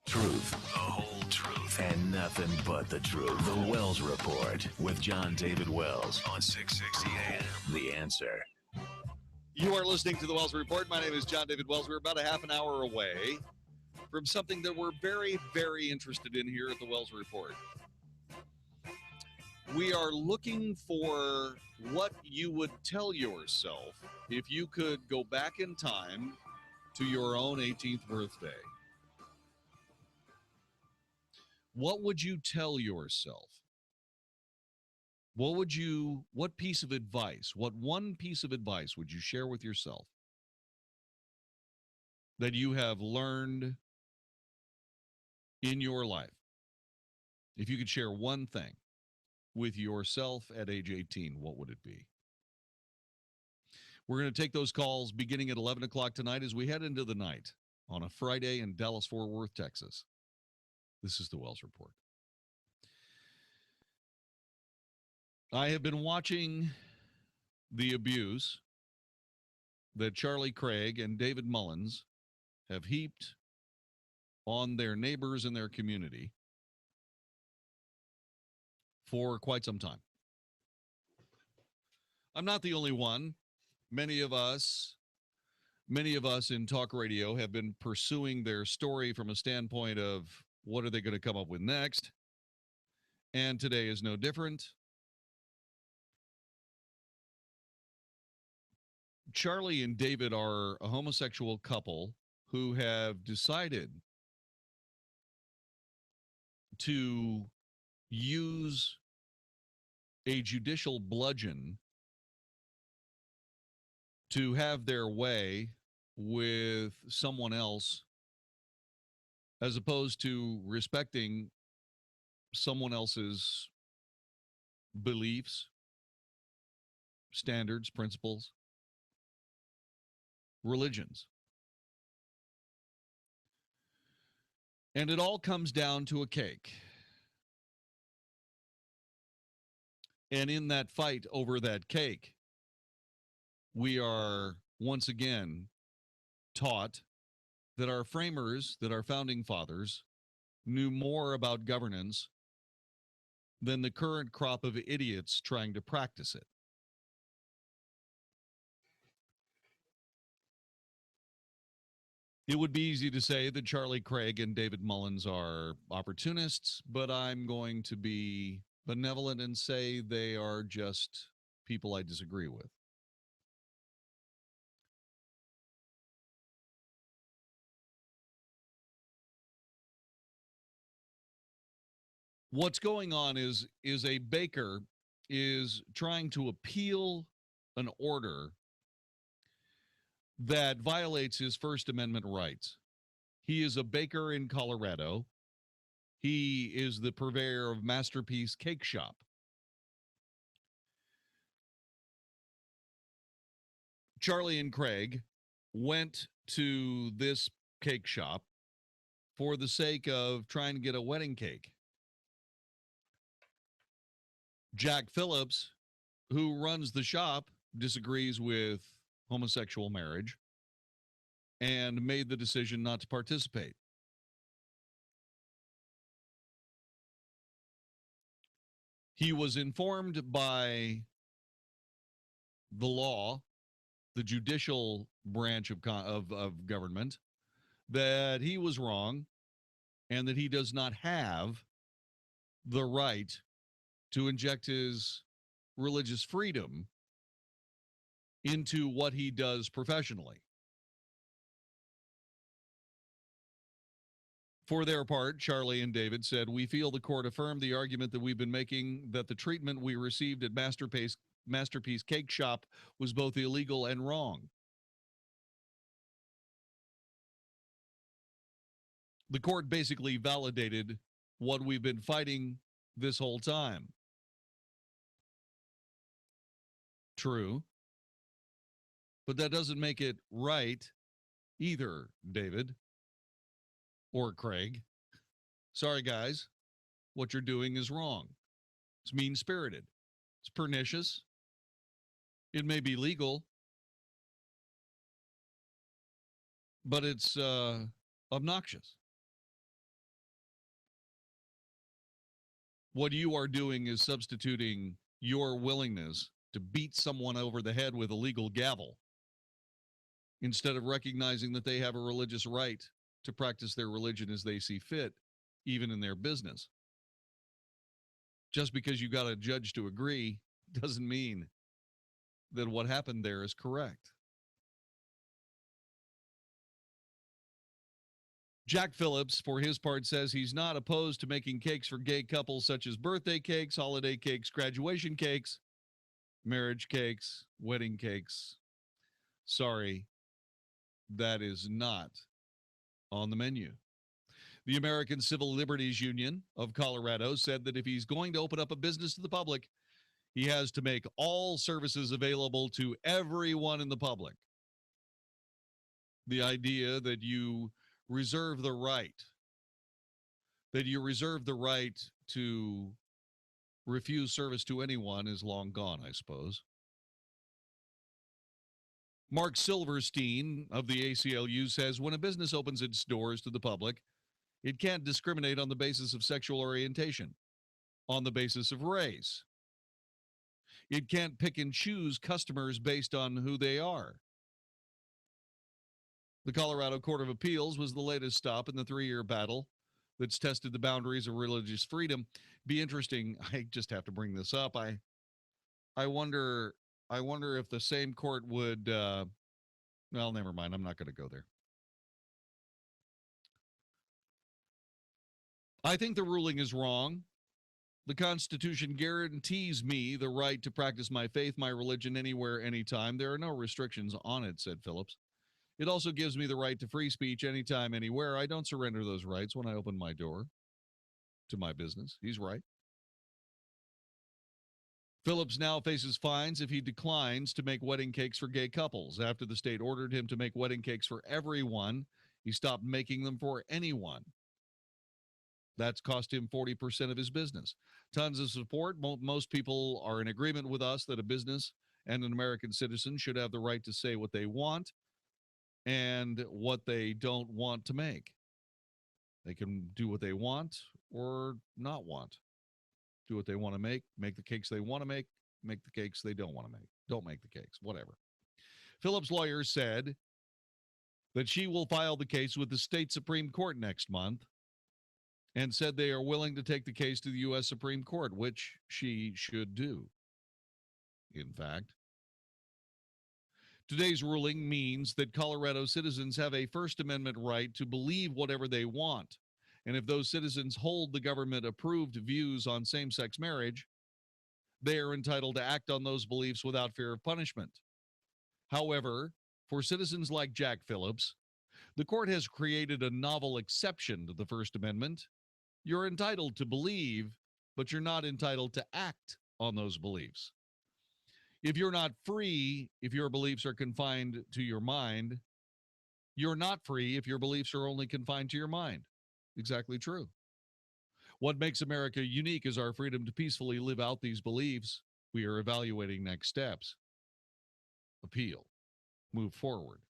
Truth, the whole truth, and nothing but the truth. The Wells Report with Jon-David Wells on 660 AM. The Answer. You are listening to the Wells Report. My name is Jon-David Wells. We're about a half an hour away from something that we're very, very interested in here at the Wells Report. We are looking for what you would tell yourself if you could go back in time to your own 18th birthday. What would you tell yourself? What piece of advice, what one piece of advice would you share with yourself that you have learned in your life? If you could share one thing with yourself at age 18, what would it be? We're going to take those calls beginning at 11 o'clock tonight as we head into the night on a Friday in Dallas-Fort Worth, Texas. This is the Wells Report. I have been watching the abuse that Charlie Craig and David Mullins have heaped on their neighbors in their community for quite some time. I'm not the only one. Many of us in talk radio have been pursuing their story from a standpoint of what are they going to come up with next? And today is no different. Charlie and David are a homosexual couple who have decided to use a judicial bludgeon to have their way with someone else, as opposed to respecting someone else's beliefs, standards, principles, religions. And it all comes down to a cake. And in that fight over that cake, we are once again taught that our framers, that our founding fathers, knew more about governance than the current crop of idiots trying to practice it. It would be easy to say that Charlie Craig and David Mullins are opportunists, but I'm going to be benevolent and say they are just people I disagree with. What's going on is a baker is trying to appeal an order that violates his First Amendment rights. He is a baker in Colorado. He is the purveyor of Masterpiece Cake Shop. Charlie and Craig went to this cake shop for the sake of trying to get a wedding cake. Jack Phillips, who runs the shop, disagrees with homosexual marriage and made the decision not to participate. He was informed by the law, the judicial branch of government, that he was wrong and that he does not have the right to inject his religious freedom into what he does professionally. For their part, Charlie and David said, "We feel the court affirmed the argument that we've been making, that the treatment we received at Masterpiece Cake Shop was both illegal and wrong." The court basically validated what we've been fighting this whole time. True. But that doesn't make it right either, David or Craig. Sorry, guys. What you're doing is wrong. It's mean-spirited. It's pernicious. It may be legal, but it's obnoxious. What you are doing is substituting your willingness to beat someone over the head with a legal gavel instead of recognizing that they have a religious right to practice their religion as they see fit, even in their business. Just because you got a judge to agree doesn't mean that what happened there is correct. Jack Phillips, for his part, says he's not opposed to making cakes for gay couples, such as birthday cakes, holiday cakes, graduation cakes, marriage cakes, wedding cakes. Sorry, that is not on the menu. The American Civil Liberties Union of Colorado said that if he's going to open up a business to the public, he has to make all services available to everyone in the public. The idea that you reserve the right to refuse service to anyone is long gone, I suppose. Mark Silverstein of the ACLU says when a business opens its doors to the public, it can't discriminate on the basis of sexual orientation, on the basis of race. It can't pick and choose customers based on who they are. The Colorado Court of Appeals was the latest stop in the 3-year battle that's tested the boundaries of religious freedom. Be interesting. I just have to bring this up. I wonder if the same court would. Well, never mind. I'm not going to go there. I think the ruling is wrong. The Constitution guarantees me the right to practice my faith, my religion, anywhere, anytime. There are no restrictions on it, said Phillips. It also gives me the right to free speech anytime, anywhere. I don't surrender those rights when I open my door to my business. He's right. Phillips now faces fines if he declines to make wedding cakes for gay couples. After the state ordered him to make wedding cakes for everyone, he stopped making them for anyone. That's cost him 40% of his business. Tons of support. Most people are in agreement with us that a business and an American citizen should have the right to say what they want and what they don't want to make. They can do what they want or not want. Do what they want to make the cakes they want to make the cakes they don't want to make. Don't make the cakes, whatever. Phillips' lawyer said that she will file the case with the state Supreme Court next month and said they are willing to take the case to the U.S. Supreme Court, which she should do, in fact. Today's ruling means that Colorado citizens have a First Amendment right to believe whatever they want. And if those citizens hold the government-approved views on same-sex marriage, they are entitled to act on those beliefs without fear of punishment. However, for citizens like Jack Phillips, the court has created a novel exception to the First Amendment. You're entitled to believe, but you're not entitled to act on those beliefs. If you're not free, if your beliefs are confined to your mind, you're not free if your beliefs are only confined to your mind. Exactly true. What makes America unique is our freedom to peacefully live out these beliefs. We are evaluating next steps. Appeal. Move forward.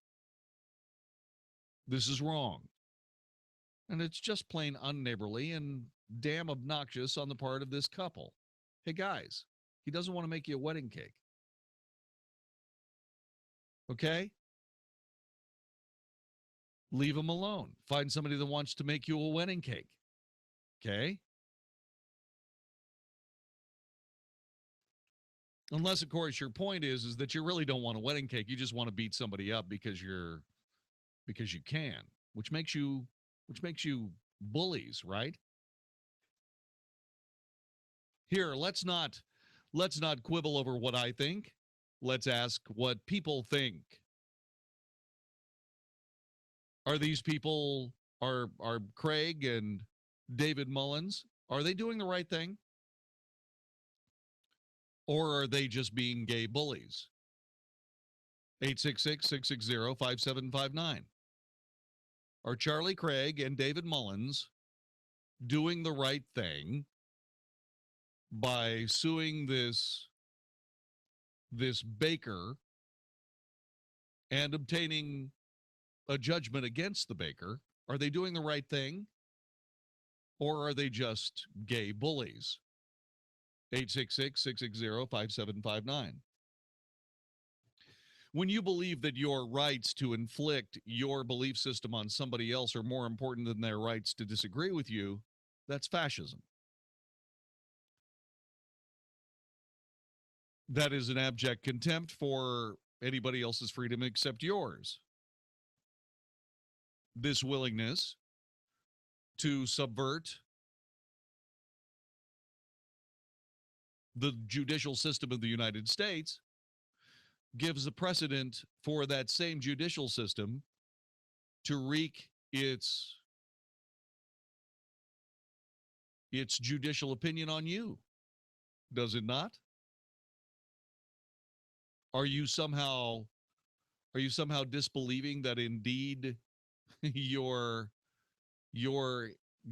This is wrong. And it's just plain unneighborly and damn obnoxious on the part of this couple. Hey, guys, he doesn't want to make you a wedding cake. Okay? Leave him alone. Find somebody that wants to make you a wedding cake. Okay? Unless, of course, your point is that you really don't want a wedding cake. You just want to beat somebody up because you can, which makes you bullies, right? Here, let's not quibble over what I think. Let's ask what people think. Are these people, are Craig and David Mullins, are they doing the right thing? Or are they just being gay bullies? 866-660-5759. Are Charlie Craig and David Mullins doing the right thing by suing this baker and obtaining a judgment against the baker? Are they doing the right thing? Or are they just gay bullies? 866-660-5759. When you believe that your rights to inflict your belief system on somebody else are more important than their rights to disagree with you, that's fascism. That is an abject contempt for anybody else's freedom except yours. This willingness to subvert the judicial system of the United States gives a precedent for that same judicial system to wreak its judicial opinion on you. Does it not? Are you somehow disbelieving that indeed you're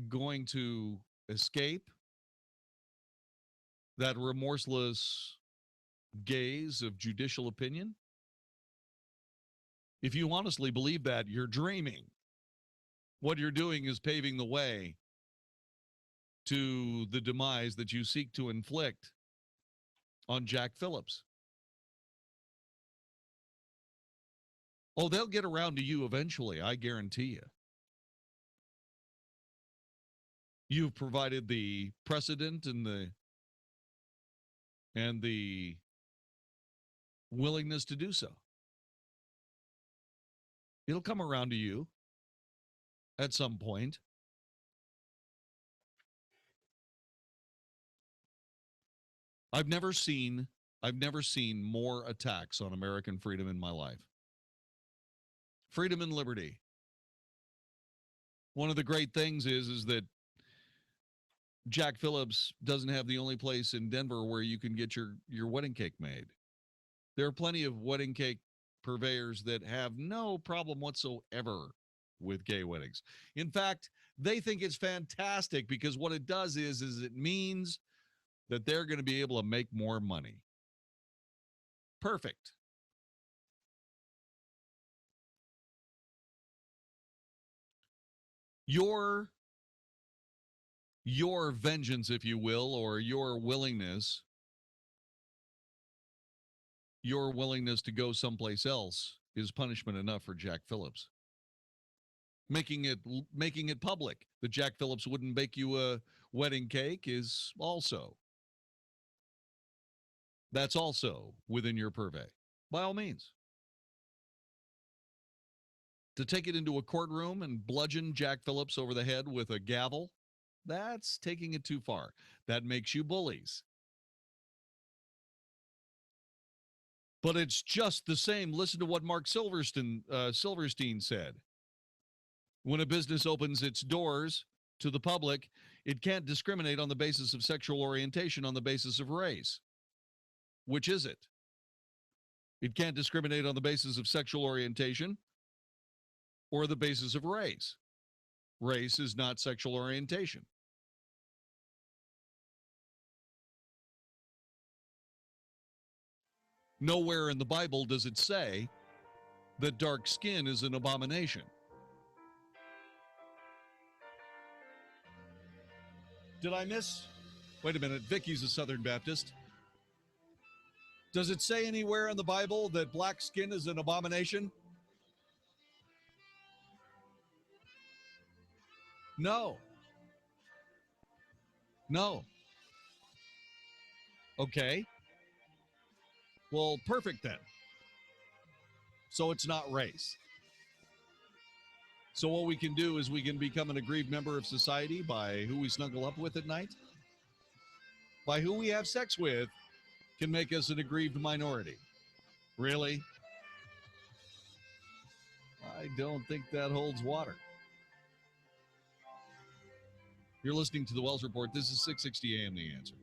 going to escape that remorseless gaze of judicial opinion? If you honestly believe that, you're dreaming. What you're doing is paving the way to the demise that you seek to inflict on Jack Phillips. Oh, they'll get around to you eventually, I guarantee you. You've provided the precedent and the willingness to do so. It'll come around to you at some point. I've never seen more attacks on American freedom in my life. Freedom and liberty. One of the great things is that Jack Phillips doesn't have the only place in Denver where you can get your wedding cake made. There are plenty of wedding cake purveyors that have no problem whatsoever with gay weddings. In fact, they think it's fantastic because what it does is it means that they're going to be able to make more money. Perfect. Your vengeance, if you will, or your willingness to go someplace else is punishment enough for Jack Phillips. Making it public that Jack Phillips wouldn't bake you a wedding cake is also. That's also within your purvey, by all means. To take it into a courtroom and bludgeon Jack Phillips over the head with a gavel, that's taking it too far. That makes you bullies. But it's just the same. Listen to what Mark Silverstein said. When a business opens its doors to the public, it can't discriminate on the basis of sexual orientation, on the basis of race. Which is it? It can't discriminate on the basis of sexual orientation or the basis of race. Race is not sexual orientation. Nowhere in the Bible does it say that dark skin is an abomination. Did I miss? Wait a minute. Vicky's a Southern Baptist. Does it say anywhere in the Bible that black skin is an abomination? No. No. Okay. Well, perfect then. So it's not race. So what we can do is we can become an aggrieved member of society by who we snuggle up with at night. By who we have sex with can make us an aggrieved minority. Really? I don't think that holds water. You're listening to the Wells Report. This is 660 AM The Answer.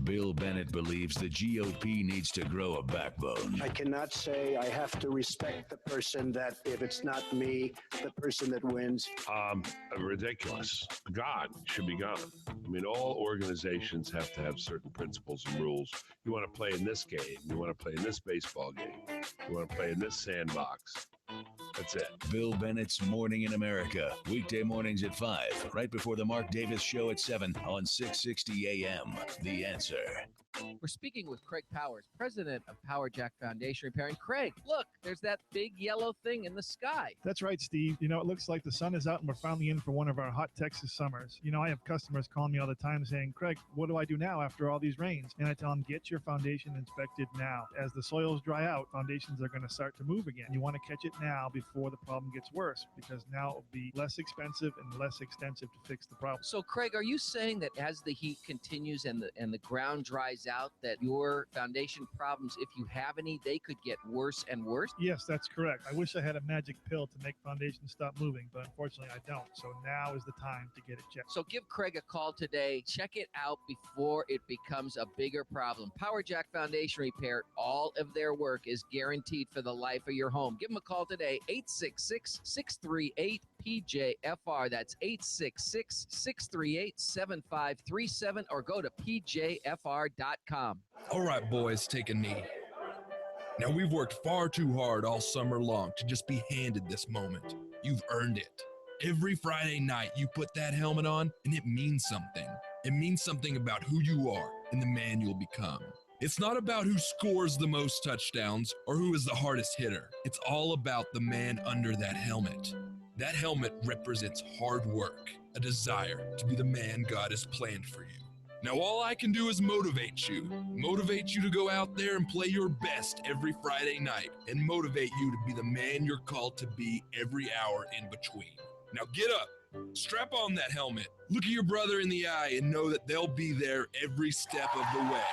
Bill Bennett believes the GOP needs to grow a backbone. I cannot say I have to respect the person that if it's not me, the person that wins. Ridiculous. God should be gone. I mean, all organizations have to have certain principles and rules. You want to play in this game. You want to play in this baseball game. You want to play in this sandbox. That's it. Bill Bennett's Morning in America. Weekday mornings at 5, right before the Mark Davis Show at 7 on 660 AM. The Answer. We're speaking with Craig Powers, president of Power Jack Foundation Repair. And Craig, look, there's that big yellow thing in the sky. That's right, Steve. You know, it looks like the sun is out and we're finally in for one of our hot Texas summers. You know, I have customers calling me all the time saying, Craig, what do I do now after all these rains? And I tell them, get your foundation inspected now. As the soils dry out, foundations are going to start to move again. You want to catch it now before the problem gets worse, because now it'll be less expensive and less extensive to fix the problem. So, Craig, are you saying that as the heat continues and the ground dries out, that your foundation problems, if you have any, they could get worse and worse? Yes, that's correct. I wish I had a magic pill to make foundations stop moving, but unfortunately I don't. So now is the time to get it checked. So give Craig a call today. Check it out before it becomes a bigger problem. Power Jack Foundation Repair, all of their work is guaranteed for the life of your home. Give them a call today, 866-638-PJFR. That's 866-638-7537, or go to pjfr.com. All right, boys, take a knee. Now, we've worked far too hard all summer long to just be handed this moment. You've earned it. Every Friday night, you put that helmet on, and it means something. It means something about who you are and the man you'll become. It's not about who scores the most touchdowns or who is the hardest hitter. It's all about the man under that helmet. That helmet represents hard work, a desire to be the man God has planned for you. Now, all I can do is motivate you to go out there and play your best every Friday night, and motivate you to be the man you're called to be every hour in between. Now get up, strap on that helmet, look at your brother in the eye, and know that they'll be there every step of the way.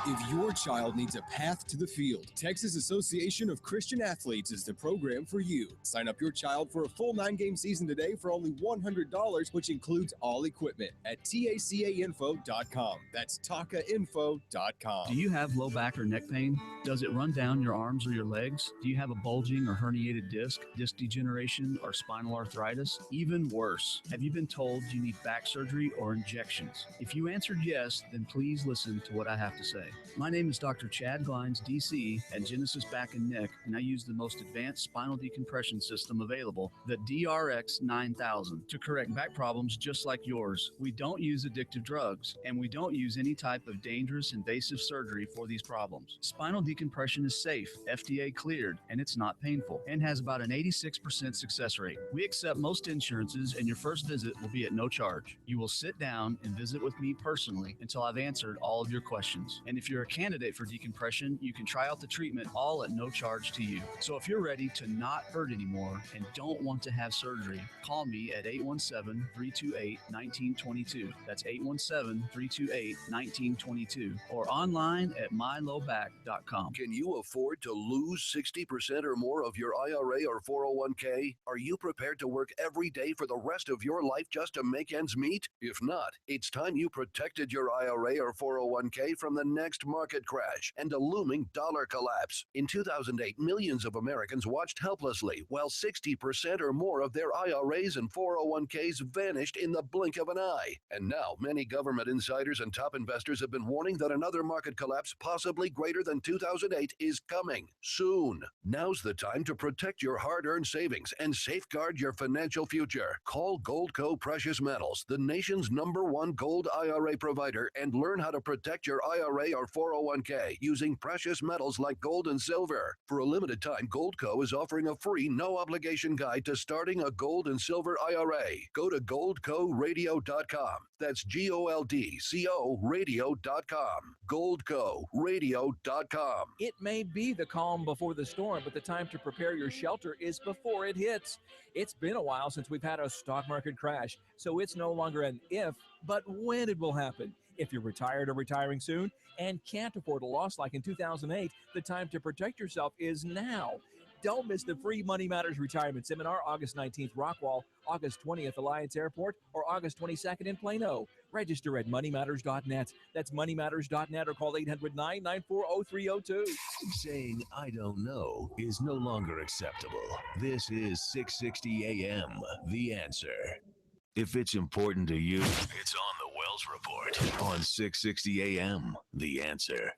If your child needs a path to the field, Texas Association of Christian Athletes is the program for you. Sign up your child for a full 9-game season today for only $100, which includes all equipment at tacainfo.com. That's tacainfo.com. Do you have low back or neck pain? Does it run down your arms or your legs? Do you have a bulging or herniated disc degeneration, or spinal arthritis? Even worse, have you been told you need back surgery or injections? If you answered yes, then please listen to what I have to say. My name is Dr. Chad Glines, DC, at Genesis Back and Neck, and I use the most advanced spinal decompression system available, the DRX 9000, to correct back problems just like yours. We don't use addictive drugs, and we don't use any type of dangerous, invasive surgery for these problems. Spinal decompression is safe, FDA cleared, and it's not painful, and has about an 86% success rate. We accept most insurances, and your first visit will be at no charge. You will sit down and visit with me personally until I've answered all of your questions. And if you're a candidate for decompression, you can try out the treatment all at no charge to you. So if you're ready to not hurt anymore and don't want to have surgery, call me at 817-328-1922. That's 817-328-1922, or online at mylowback.com. Can you afford to lose 60% or more of your IRA or 401k? Are you prepared to work every day for the rest of your life just to make ends meet? If not, it's time you protected your IRA or 401k from the next market crash and a looming dollar collapse. In 2008, millions of Americans watched helplessly while 60% or more of their IRAs and 401ks vanished in the blink of an eye. And now, many government insiders and top investors have been warning that another market collapse, possibly greater than 2008, is coming soon. Now's the time to protect your hard-earned savings and safeguard your financial future. Call Goldco Precious Metals, the nation's #1 gold IRA provider, and learn how to protect your IRA or 401k using precious metals like gold and silver. For a limited time, Goldco is offering a free, no-obligation guide to starting a gold and silver IRA. Go to goldcoradio.com. That's GOLDCO radio.com. goldcoradio.com. It may be the calm before the storm, but the time to prepare your shelter is before it hits. It's been a while since we've had a stock market crash, so it's no longer an if, but when it will happen. If you're retired or retiring soon and can't afford a loss like in 2008, the time to protect yourself is now. Don't miss the free Money Matters Retirement Seminar, August 19th, Rockwall, August 20th, Alliance Airport, or August 22nd in Plano. Register at moneymatters.net. That's moneymatters.net, or call 800-994-0302. Saying I don't know is no longer acceptable. This is 660 AM, The Answer. If it's important to you, it's on the Wells Report on 660 AM, The Answer.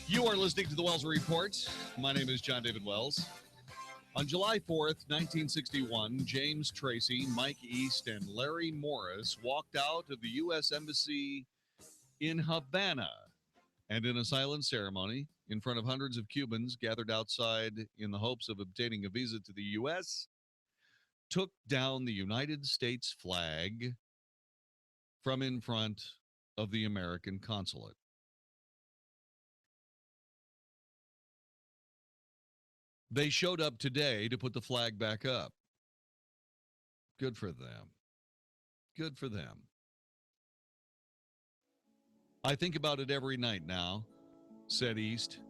You are listening to the Wells Report. My name is Jon-David Wells. On July 4th, 1961, James Tracy, Mike East, and Larry Morris walked out of the U.S. Embassy in Havana, and in a silent ceremony in front of hundreds of Cubans gathered outside in the hopes of obtaining a visa to the U.S., took down the United States flag from in front of the American consulate. They showed up today to put the flag back up. Good for them. Good for them. I think about it every night now, said East.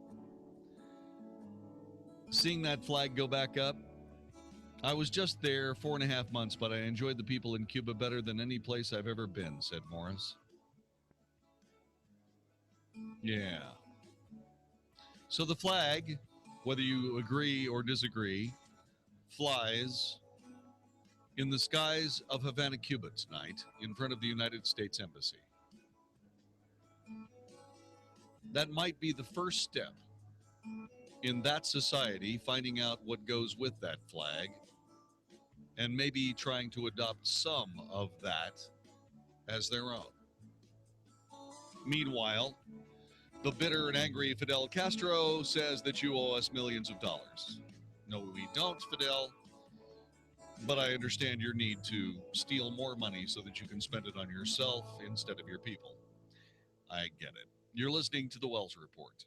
Seeing that flag go back up, I was just there 4.5 months, but I enjoyed the people in Cuba better than any place I've ever been, said Morris. Yeah. So the flag, whether you agree or disagree, flies in the skies of Havana, Cuba tonight in front of the United States Embassy. That might be the first step in that society, finding out what goes with that flag, and maybe trying to adopt some of that as their own. Meanwhile, the bitter and angry Fidel Castro says that you owe us millions of dollars. No, we don't, Fidel. But I understand your need to steal more money so that you can spend it on yourself instead of your people. I get it. You're listening to the Wells Report.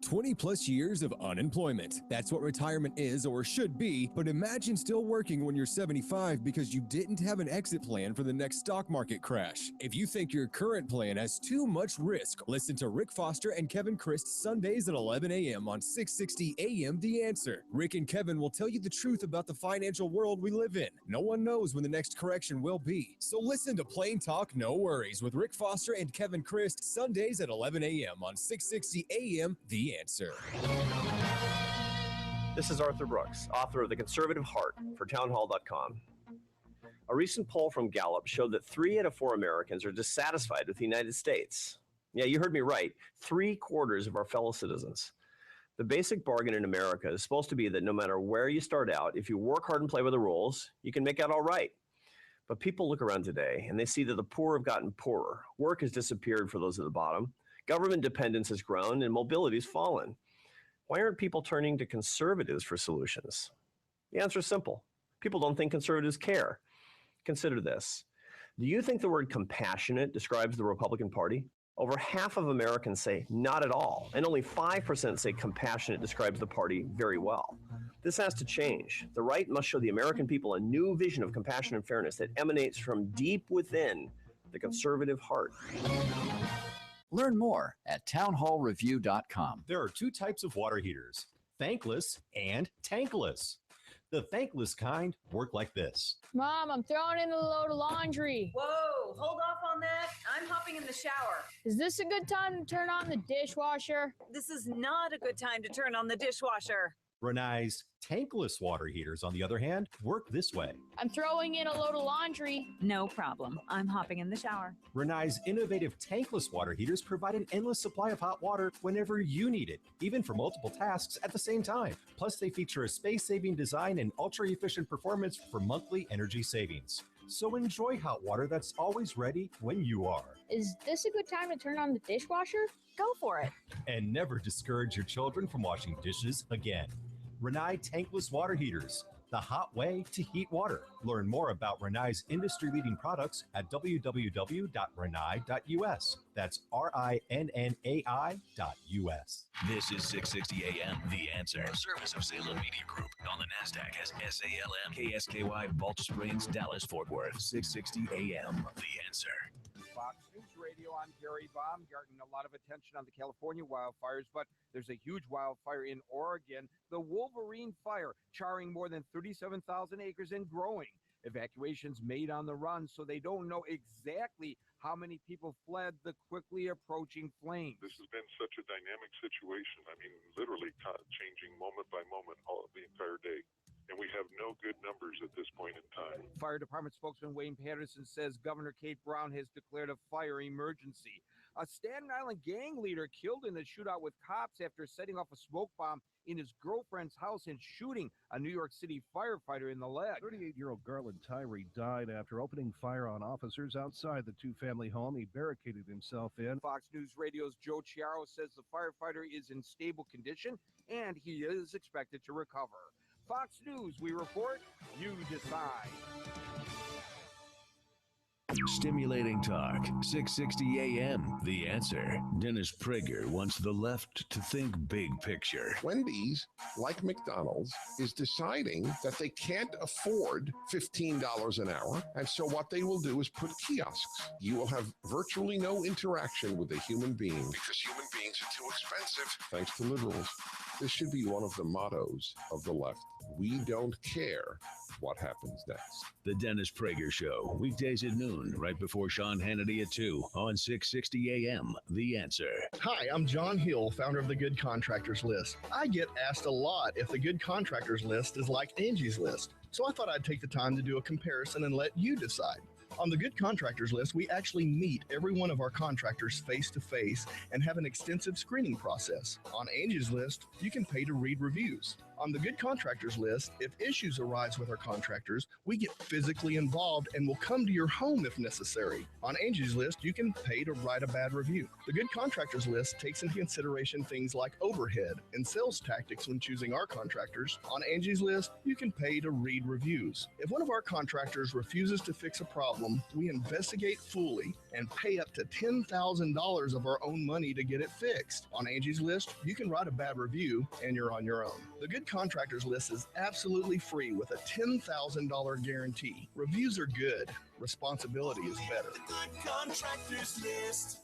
20 plus years of unemployment. That's what retirement is or should be, but imagine still working when you're 75 because you didn't have an exit plan for the next stock market crash. If you think your current plan has too much risk, listen to Rick Foster and Kevin Christ Sundays at 11 a.m. on 660 a.m. The Answer. Rick and Kevin will tell you the truth about the financial world we live in. No one knows when the next correction will be. So listen to Plain Talk No Worries with Rick Foster and Kevin Christ Sundays at 11 a.m. on 660 a.m. The Answer. This is Arthur Brooks, author of The Conservative Heart for townhall.com. A recent poll from Gallup showed that 3 out of 4 Americans are dissatisfied with the United States. Yeah, you heard me right. 3/4 of our fellow citizens. The basic bargain in America is supposed to be that no matter where you start out, if you work hard and play by the rules, you can make out all right. But people look around today and they see that the poor have gotten poorer. Work has disappeared for those at the bottom. Government dependence has grown and mobility has fallen. Why aren't people turning to conservatives for solutions? The answer is simple. People don't think conservatives care. Consider this. Do you think the word compassionate describes the Republican Party? Over half of Americans say not at all, and only 5% say compassionate describes the party very well. This has to change. The right must show the American people a new vision of compassion and fairness that emanates from deep within the conservative heart. Learn more at townhallreview.com. There are 2 types of water heaters, thankless and tankless. The thankless kind work like this. Mom, I'm throwing in a load of laundry. Whoa, hold off on that. I'm hopping in the shower. Is this a good time to turn on the dishwasher? This is not a good time to turn on the dishwasher. Renai's tankless water heaters, on the other hand, work this way. I'm throwing in a load of laundry. No problem. I'm hopping in the shower. Renai's innovative tankless water heaters provide an endless supply of hot water whenever you need it, even for multiple tasks at the same time. Plus, they feature a space-saving design and ultra-efficient performance for monthly energy savings. So enjoy hot water that's always ready when you are. Is this a good time to turn on the dishwasher? Go for it. And never discourage your children from washing dishes again. Renai tankless water heaters, the hot way to heat water. Learn more about Renai's industry-leading products at www.renai.us. That's RINNAI.us. This is 660 AM, The Answer. A service of Salem Media Group on the NASDAQ as SALM, KSKY, Balch Springs, Dallas, Fort Worth. 660 AM, The Answer. Fox News Radio, I'm Gary Baumgarten. A lot of attention on the California wildfires, but there's a huge wildfire in Oregon, the Wolverine Fire, charring more than 37,000 acres and growing. Evacuations made on the run, so they don't know exactly how many people fled the quickly approaching flames. This has been such a dynamic situation. I mean, literally changing moment by moment all the entire day. And we have no good numbers at this point in time. Fire Department spokesman Wayne Patterson says Governor Kate Brown has declared a fire emergency. A Staten Island gang leader killed in a shootout with cops after setting off a smoke bomb in his girlfriend's house and shooting a New York City firefighter in the leg. 38-year-old Garland Tyree died after opening fire on officers outside the two-family home he barricaded himself in. Fox News Radio's Joe Chiaro says the firefighter is in stable condition and he is expected to recover. Fox News, we report, you decide. Stimulating talk, 660 AM, The Answer. Dennis Prager wants the left to think big picture. Wendy's, like McDonald's, is deciding that they can't afford $15 an hour, and so what they will do is put kiosks. You will have virtually no interaction with a human being because human beings are too expensive, thanks to liberals. This should be one of the mottos of the left. We don't care what happens next. The Dennis Prager Show, weekdays at noon, right before Sean Hannity at 2 on 660 AM, The Answer. Hi, I'm John Hill, founder of the Good Contractors List. I get asked a lot if the Good Contractors List is like Angie's List, so I thought I'd take the time to do a comparison and let you decide. On the Good Contractors List, we actually meet every one of our contractors face-to-face and have an extensive screening process. On Angie's List, you can pay to read reviews. On the Good Contractors List, if issues arise with our contractors, we get physically involved and will come to your home if necessary. On Angie's List, you can pay to write a bad review. The Good Contractors List takes into consideration things like overhead and sales tactics when choosing our contractors. On Angie's List, you can pay to read reviews. If one of our contractors refuses to fix a problem, we investigate fully and pay up to $10,000 of our own money to get it fixed. On Angie's List, you can write a bad review and you're on your own. The Good Contractors List is absolutely free with a $10,000 guarantee. Reviews are good. Responsibility is better. Good Contractors List.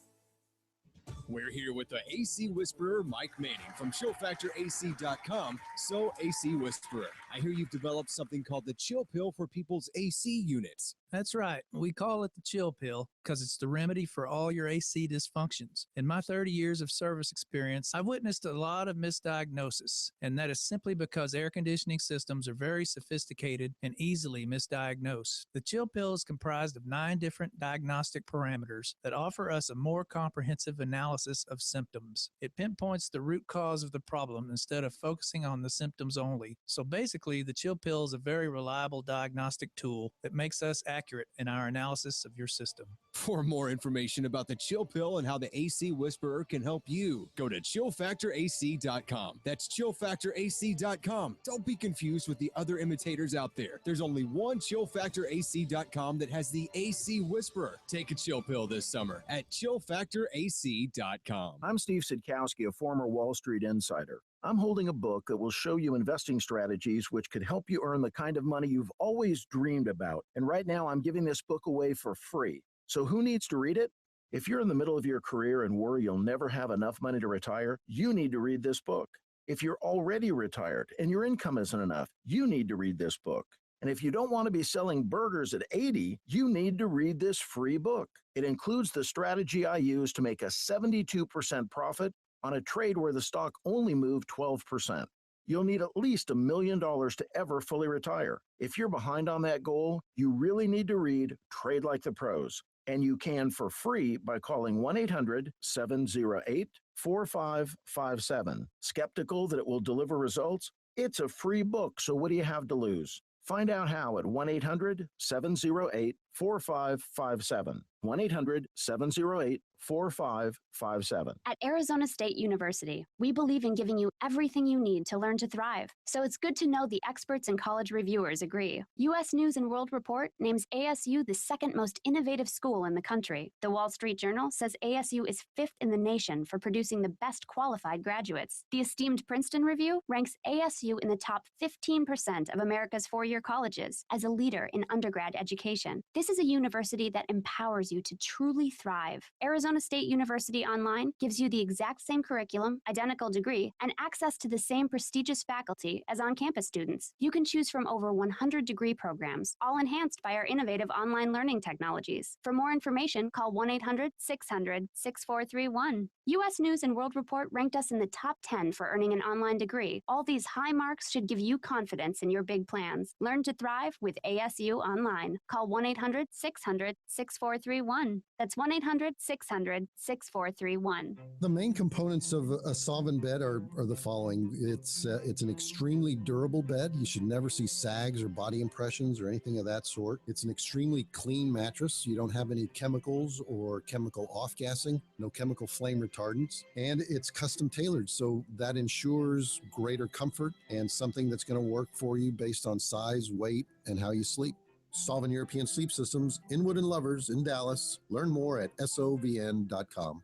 We're here with the AC Whisperer, Mike Manning from ShowFactorAC.com. So, AC Whisperer, I hear you've developed something called the Chill Pill for people's AC units. That's right. We call it the Chill Pill because it's the remedy for all your AC dysfunctions. In my 30 years of service experience, I've witnessed a lot of misdiagnosis, and that is simply because air conditioning systems are very sophisticated and easily misdiagnosed. The Chill Pill is comprised of 9 different diagnostic parameters that offer us a more comprehensive analysis of symptoms. It pinpoints the root cause of the problem instead of focusing on the symptoms only. So basically, the Chill Pill is a very reliable diagnostic tool that makes us accurate in our analysis of your system. For more information about the Chill Pill and how the AC Whisperer can help you, go to ChillFactorAC.com. That's ChillFactorAC.com. Don't be confused with the other imitators out there. There's only one ChillFactorAC.com that has the AC Whisperer. Take a Chill Pill this summer at ChillFactorAC.com. I'm Steve Sidkowski, a former Wall Street insider. I'm holding a book that will show you investing strategies which could help you earn the kind of money you've always dreamed about. And right now, I'm giving this book away for free. So who needs to read it? If you're in the middle of your career and worry you'll never have enough money to retire, you need to read this book. If you're already retired and your income isn't enough, you need to read this book. And if you don't want to be selling burgers at 80, you need to read this free book. It includes the strategy I use to make a 72% profit on a trade where the stock only moved 12%. You'll need at least $1 million to ever fully retire. If you're behind on that goal, you really need to read Trade Like the Pros. And you can for free by calling 1-800-708-4557. Skeptical that it will deliver results? It's a free book, so what do you have to lose? Find out how at 1-800-708-4557. 1-800-708-4557. At Arizona State University, we believe in giving you everything you need to learn to thrive. So it's good to know the experts and college reviewers agree. U.S. News & World Report names ASU the second most innovative school in the country. The Wall Street Journal says ASU is 5th in the nation for producing the best qualified graduates. The esteemed Princeton Review ranks ASU in the top 15% of America's four-year colleges as a leader in undergrad education. This is a university that empowers you to truly thrive. Arizona State University Online gives you the exact same curriculum, identical degree, and access to the same prestigious faculty as on-campus students. You can choose from over 100 degree programs, all enhanced by our innovative online learning technologies. For more information, call 1-800-600-6431. U.S. News & World Report ranked us in the top 10 for earning an online degree. All these high marks should give you confidence in your big plans. Learn to thrive with ASU Online. Call 1-800-600-6431. That's 1-800-600-6431. The main components of a Solvin bed are the following. It's an extremely durable bed. You should never see sags or body impressions or anything of that sort. It's an extremely clean mattress. You don't have any chemicals or chemical off-gassing, no chemical flame retardants, and it's custom tailored, so that ensures greater comfort and something that's going to work for you based on size, weight, and how you sleep. Solvin European Sleep Systems, Inwood and Lovers in Dallas. Learn more at sovn.com.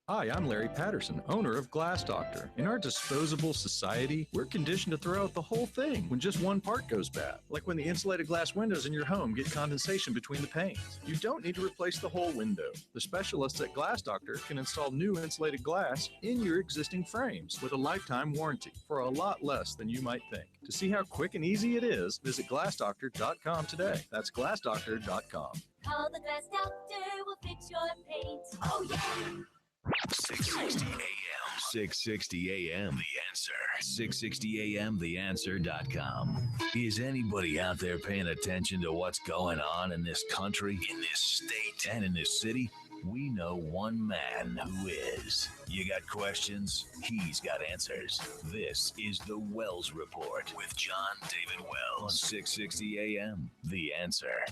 Hi, I'm Larry Patterson, owner of Glass Doctor. In our disposable society, we're conditioned to throw out the whole thing when just one part goes bad. Like when the insulated glass windows in your home get condensation between the panes. You don't need to replace the whole window. The specialists at Glass Doctor can install new insulated glass in your existing frames with a lifetime warranty for a lot less than you might think. To see how quick and easy it is, visit glassdoctor.com today. That's glassdoctor.com. Call the Glass Doctor, we'll fix your paint. Oh, yeah! 660 AM. 660 AM. The Answer. 660 AM. TheAnswer.com. Is anybody out there paying attention to what's going on in this country, in this state, and in this city? We know one man who is. You got questions? He's got answers. This is the Wells Report with Jon-David Wells on 660 AM. The Answer.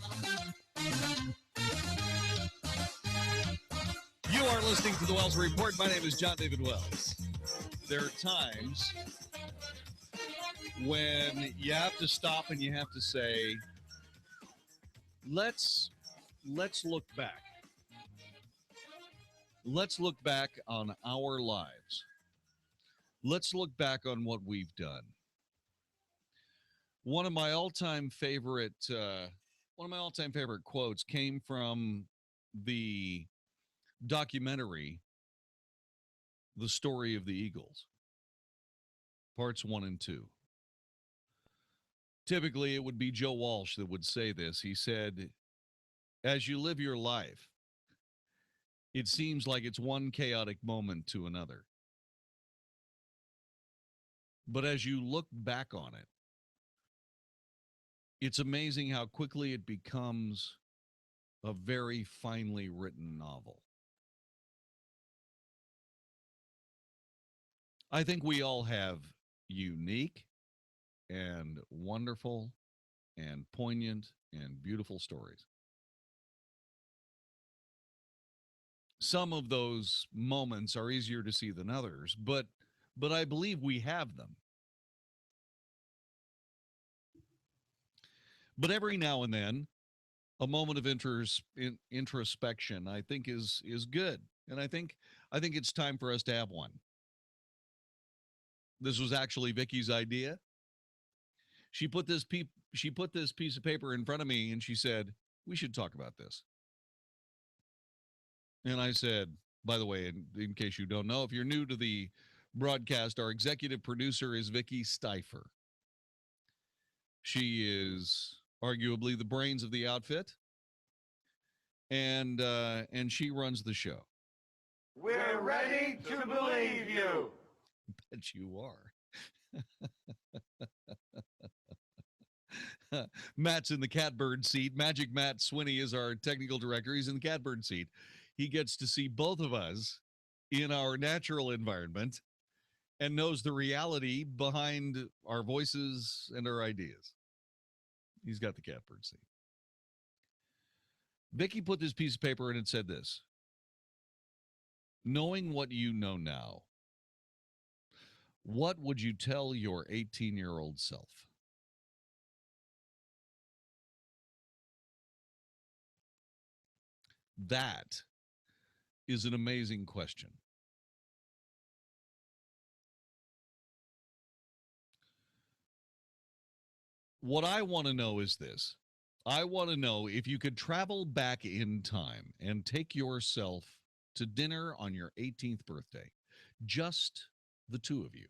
You are listening to the Wells Report. My name is Jon-David Wells. There are times when you have to stop and you have to say, let's look back. Let's look back on our lives. Let's look back on what we've done. One of my all-time favorite quotes came from the documentary, The Story of the Eagles, parts 1 and 2. Typically, it would be Joe Walsh that would say this. He said, as you live your life, it seems like it's one chaotic moment to another. But as you look back on it, it's amazing how quickly it becomes a very finely written novel. I think we all have unique and wonderful and poignant and beautiful stories. Some of those moments are easier to see than others, but I believe we have them. But every now and then, a moment of introspection, I think, is good, and I think it's time for us to have one. This was actually Vicky's idea. She put this piece of paper in front of me, and she said, "We should talk about this." And I said, by the way, in case you don't know, if you're new to the broadcast, our executive producer is Vicky Stifer. She is arguably the brains of the outfit, and she runs the show. We're ready to believe you. Bet you are. Matt's in the catbird seat. Magic Matt Swinney is our technical director. He's in the catbird seat. He gets to see both of us in our natural environment and knows the reality behind our voices and our ideas. He's got the catbird seat. Vicky put this piece of paper in and said this: knowing what you know now, what would you tell your 18-year-old self? That is an amazing question. What I want to know is this. I want to know if you could travel back in time and take yourself to dinner on your 18th birthday, just the two of you.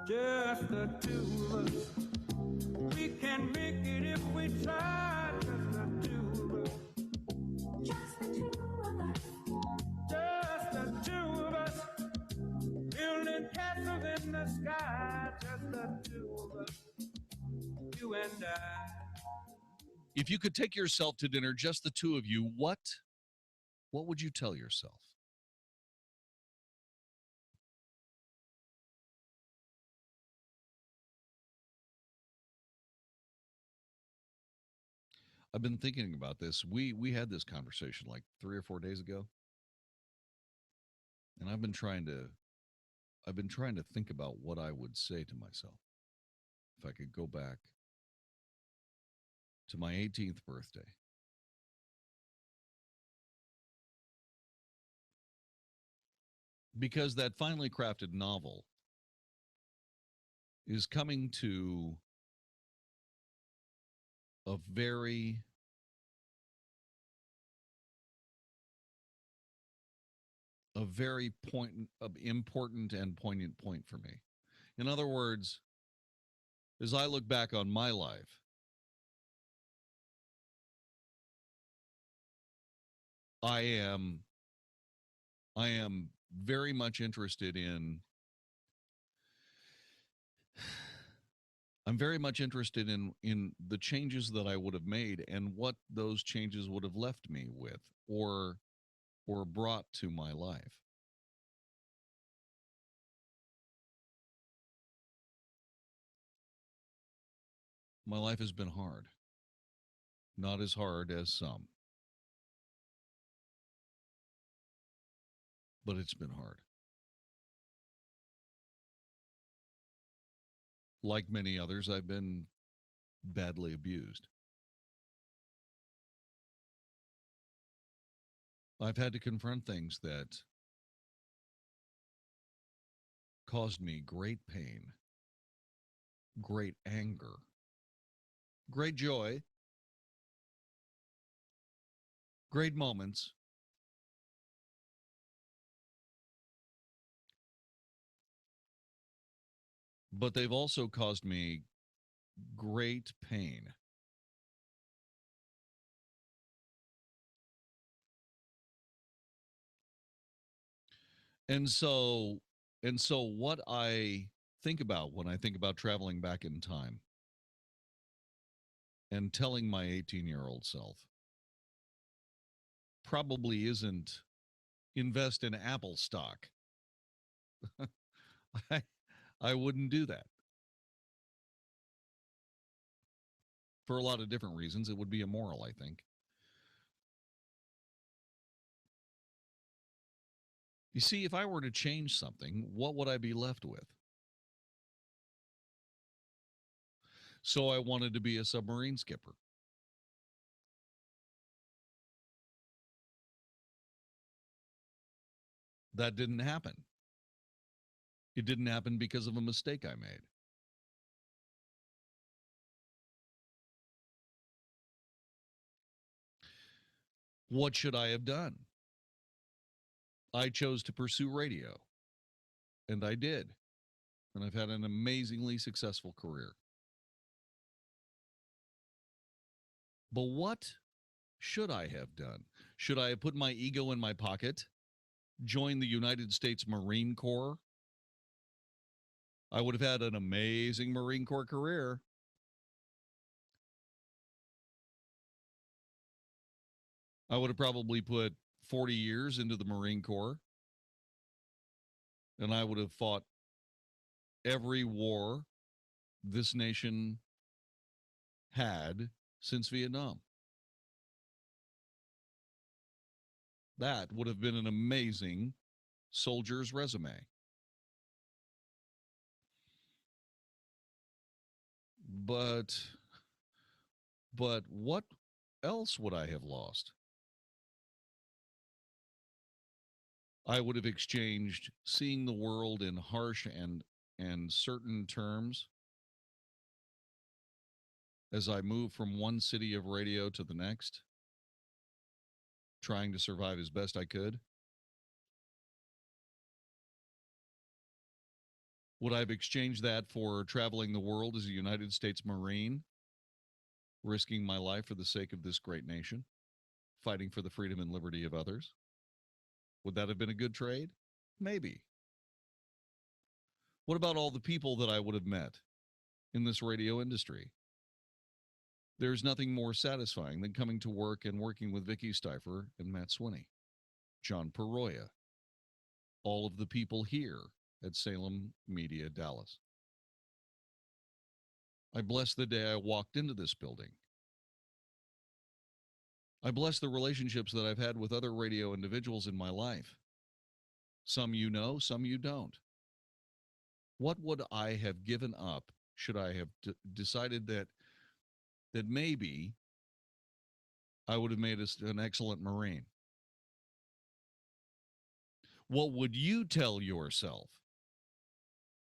Just the two of us. We can make it if we try. Just the two of us. Just the two of us. Just the two of us. Building castles in the sky. Just the two of us. You and I. If you could take yourself to dinner, just the two of you, what would you tell yourself? I've been thinking about this. We had this conversation like 3 or 4 days ago. And I've been trying to think about what I would say to myself if I could go back to my 18th birthday. Because that finely crafted novel is coming to a very important and poignant point for me. In other words, as I look back on my life, I am I am very much interested in the changes that I would have made and what those changes would have left me with or brought to my life. My life has been hard. Not as hard as some, but it's been hard. Like many others, I've been badly abused. I've had to confront things that caused me great pain, great anger, great joy, great moments, but they've also caused me great pain. And so what I think about when I think about traveling back in time and telling my 18-year-old self probably isn't invest in Apple stock. I wouldn't do that. For a lot of different reasons. It would be immoral, I think. You see, if I were to change something, what would I be left with? So I wanted to be a submarine skipper. That didn't happen. It didn't happen because of a mistake I made. What should I have done? I chose to pursue radio, and I did. And I've had an amazingly successful career. But what should I have done? Should I have put my ego in my pocket, joined the United States Marine Corps? I would have had an amazing Marine Corps career. I would have probably put 40 years into the Marine Corps, and I would have fought every war this nation had since Vietnam. That would have been an amazing soldier's resume. But what else would I have lost? I would have exchanged seeing the world in harsh and certain terms as I move from one city of radio to the next, trying to survive as best I could. Would I have exchanged that for traveling the world as a United States Marine, risking my life for the sake of this great nation, fighting for the freedom and liberty of others? Would that have been a good trade? Maybe. What about all the people that I would have met in this radio industry? There's nothing more satisfying than coming to work and working with Vicky Stifer and Matt Swinney, John Peroya, all of the people here at Salem Media Dallas. I bless the day I walked into this building. I bless the relationships that I've had with other radio individuals in my life. Some you know, some you don't. What would I have given up should I have decided that maybe I would have made an excellent Marine? What would you tell yourself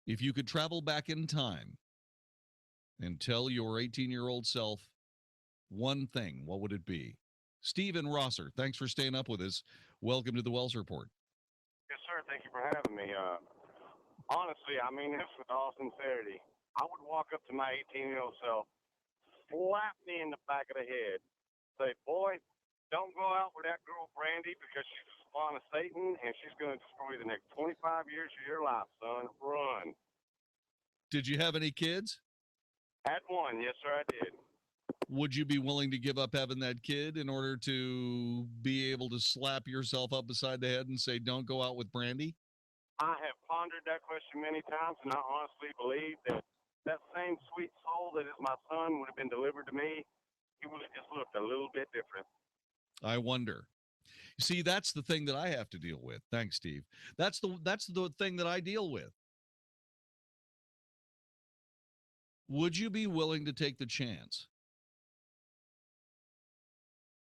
if you could travel back in time and tell your 18-year-old self one thing? What would it be? Stephen Rosser, thanks for staying up with us. Welcome to the Wells Report. Yes, sir. Thank you for having me. Honestly, I mean this with all sincerity. I would walk up to my 18-year-old self, slap me in the back of the head, say, boy, don't go out with that girl Brandy because she's a spawn of Satan and she's going to destroy the next 25 years of your life, son. Run. Did you have any kids? Had one. Yes, sir, I did. Would you be willing to give up having that kid in order to be able to slap yourself up beside the head and say, don't go out with Brandy? I have pondered that question many times, and I honestly believe that that same sweet soul that is my son would have been delivered to me. He would have just looked a little bit different. I wonder. See, that's the thing that I have to deal with. Thanks, Steve. That's the thing that I deal with. Would you be willing to take the chance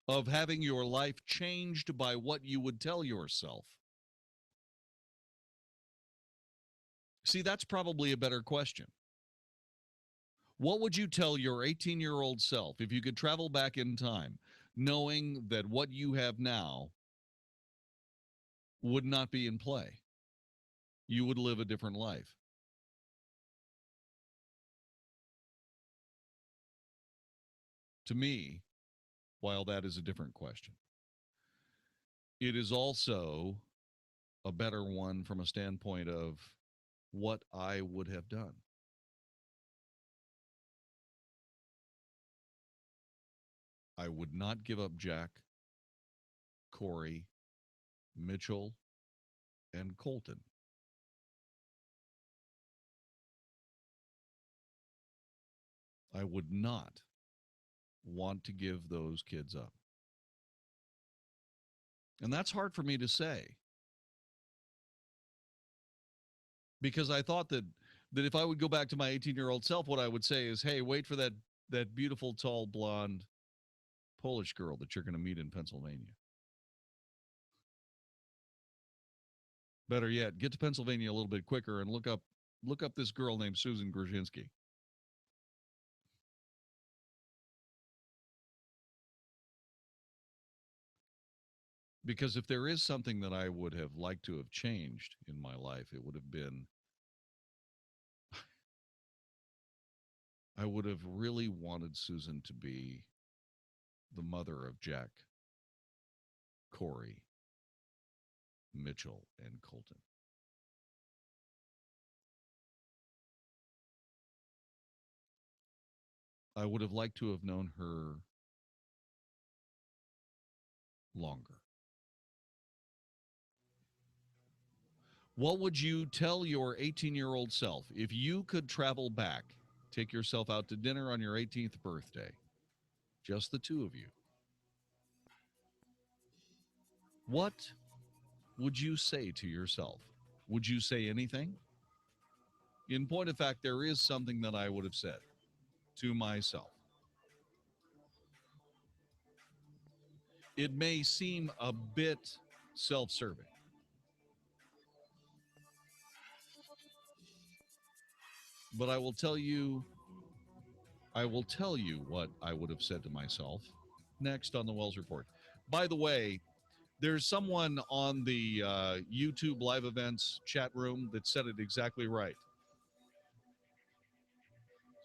of having your life changed by what you would tell yourself? See, that's probably a better question. What would you tell your 18-year-old self if you could travel back in time, knowing that what you have now would not be in play? You would live a different life. To me, while that is a different question, it is also a better one from a standpoint of what I would have done. I would not give up Jack, Corey, Mitchell, and Colton. I would not want to give those kids up. And that's hard for me to say. Because I thought that if I would go back to my 18-year-old self, what I would say is, hey, wait for that beautiful, tall, blonde Polish girl that you're going to meet in Pennsylvania. Better yet, get to Pennsylvania a little bit quicker and look up this girl named Susan Grzinski. Because if there is something that I would have liked to have changed in my life, it would have been, I would have really wanted Susan to be the mother of Jack, Corey, Mitchell, and Colton. I would have liked to have known her longer. What would you tell your 18-year-old self if you could travel back, take yourself out to dinner on your 18th birthday, just the two of you? What would you say to yourself? Would you say anything? In point of fact, there is something that I would have said to myself. It may seem a bit self-serving, but I will tell you what I would have said to myself next on the Wells Report. By the way, there's someone on the YouTube live events chat room that said it exactly right.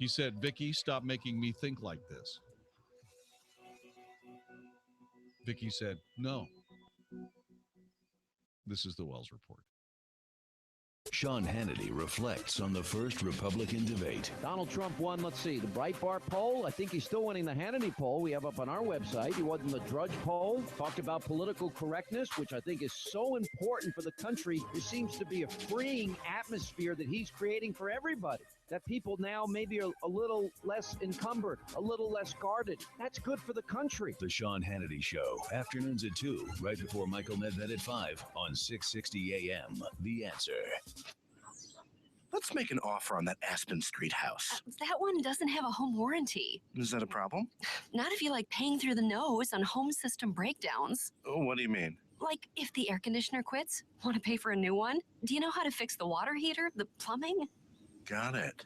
He said, Vicky, stop making me think like this. Vicky said, no. This is the Wells Report. Sean Hannity reflects on the first Republican debate. Donald Trump won, let's see, the Breitbart poll. I think he's still winning the Hannity poll we have up on our website. He won the Drudge poll, talked about political correctness, which I think is so important for the country. There seems to be a freeing atmosphere that he's creating for everybody, that people now maybe are a little less encumbered, a little less guarded. That's good for the country. The Sean Hannity Show, afternoons at 2, right before Michael Medved at 5 on 660 AM. The Answer. Let's make an offer on that Aspen Street house. That one doesn't have a home warranty. Is that a problem? Not if you like paying through the nose on home system breakdowns. Oh, what do you mean? Like if the air conditioner quits, want to pay for a new one? Do you know how to fix the water heater, the plumbing? Got it.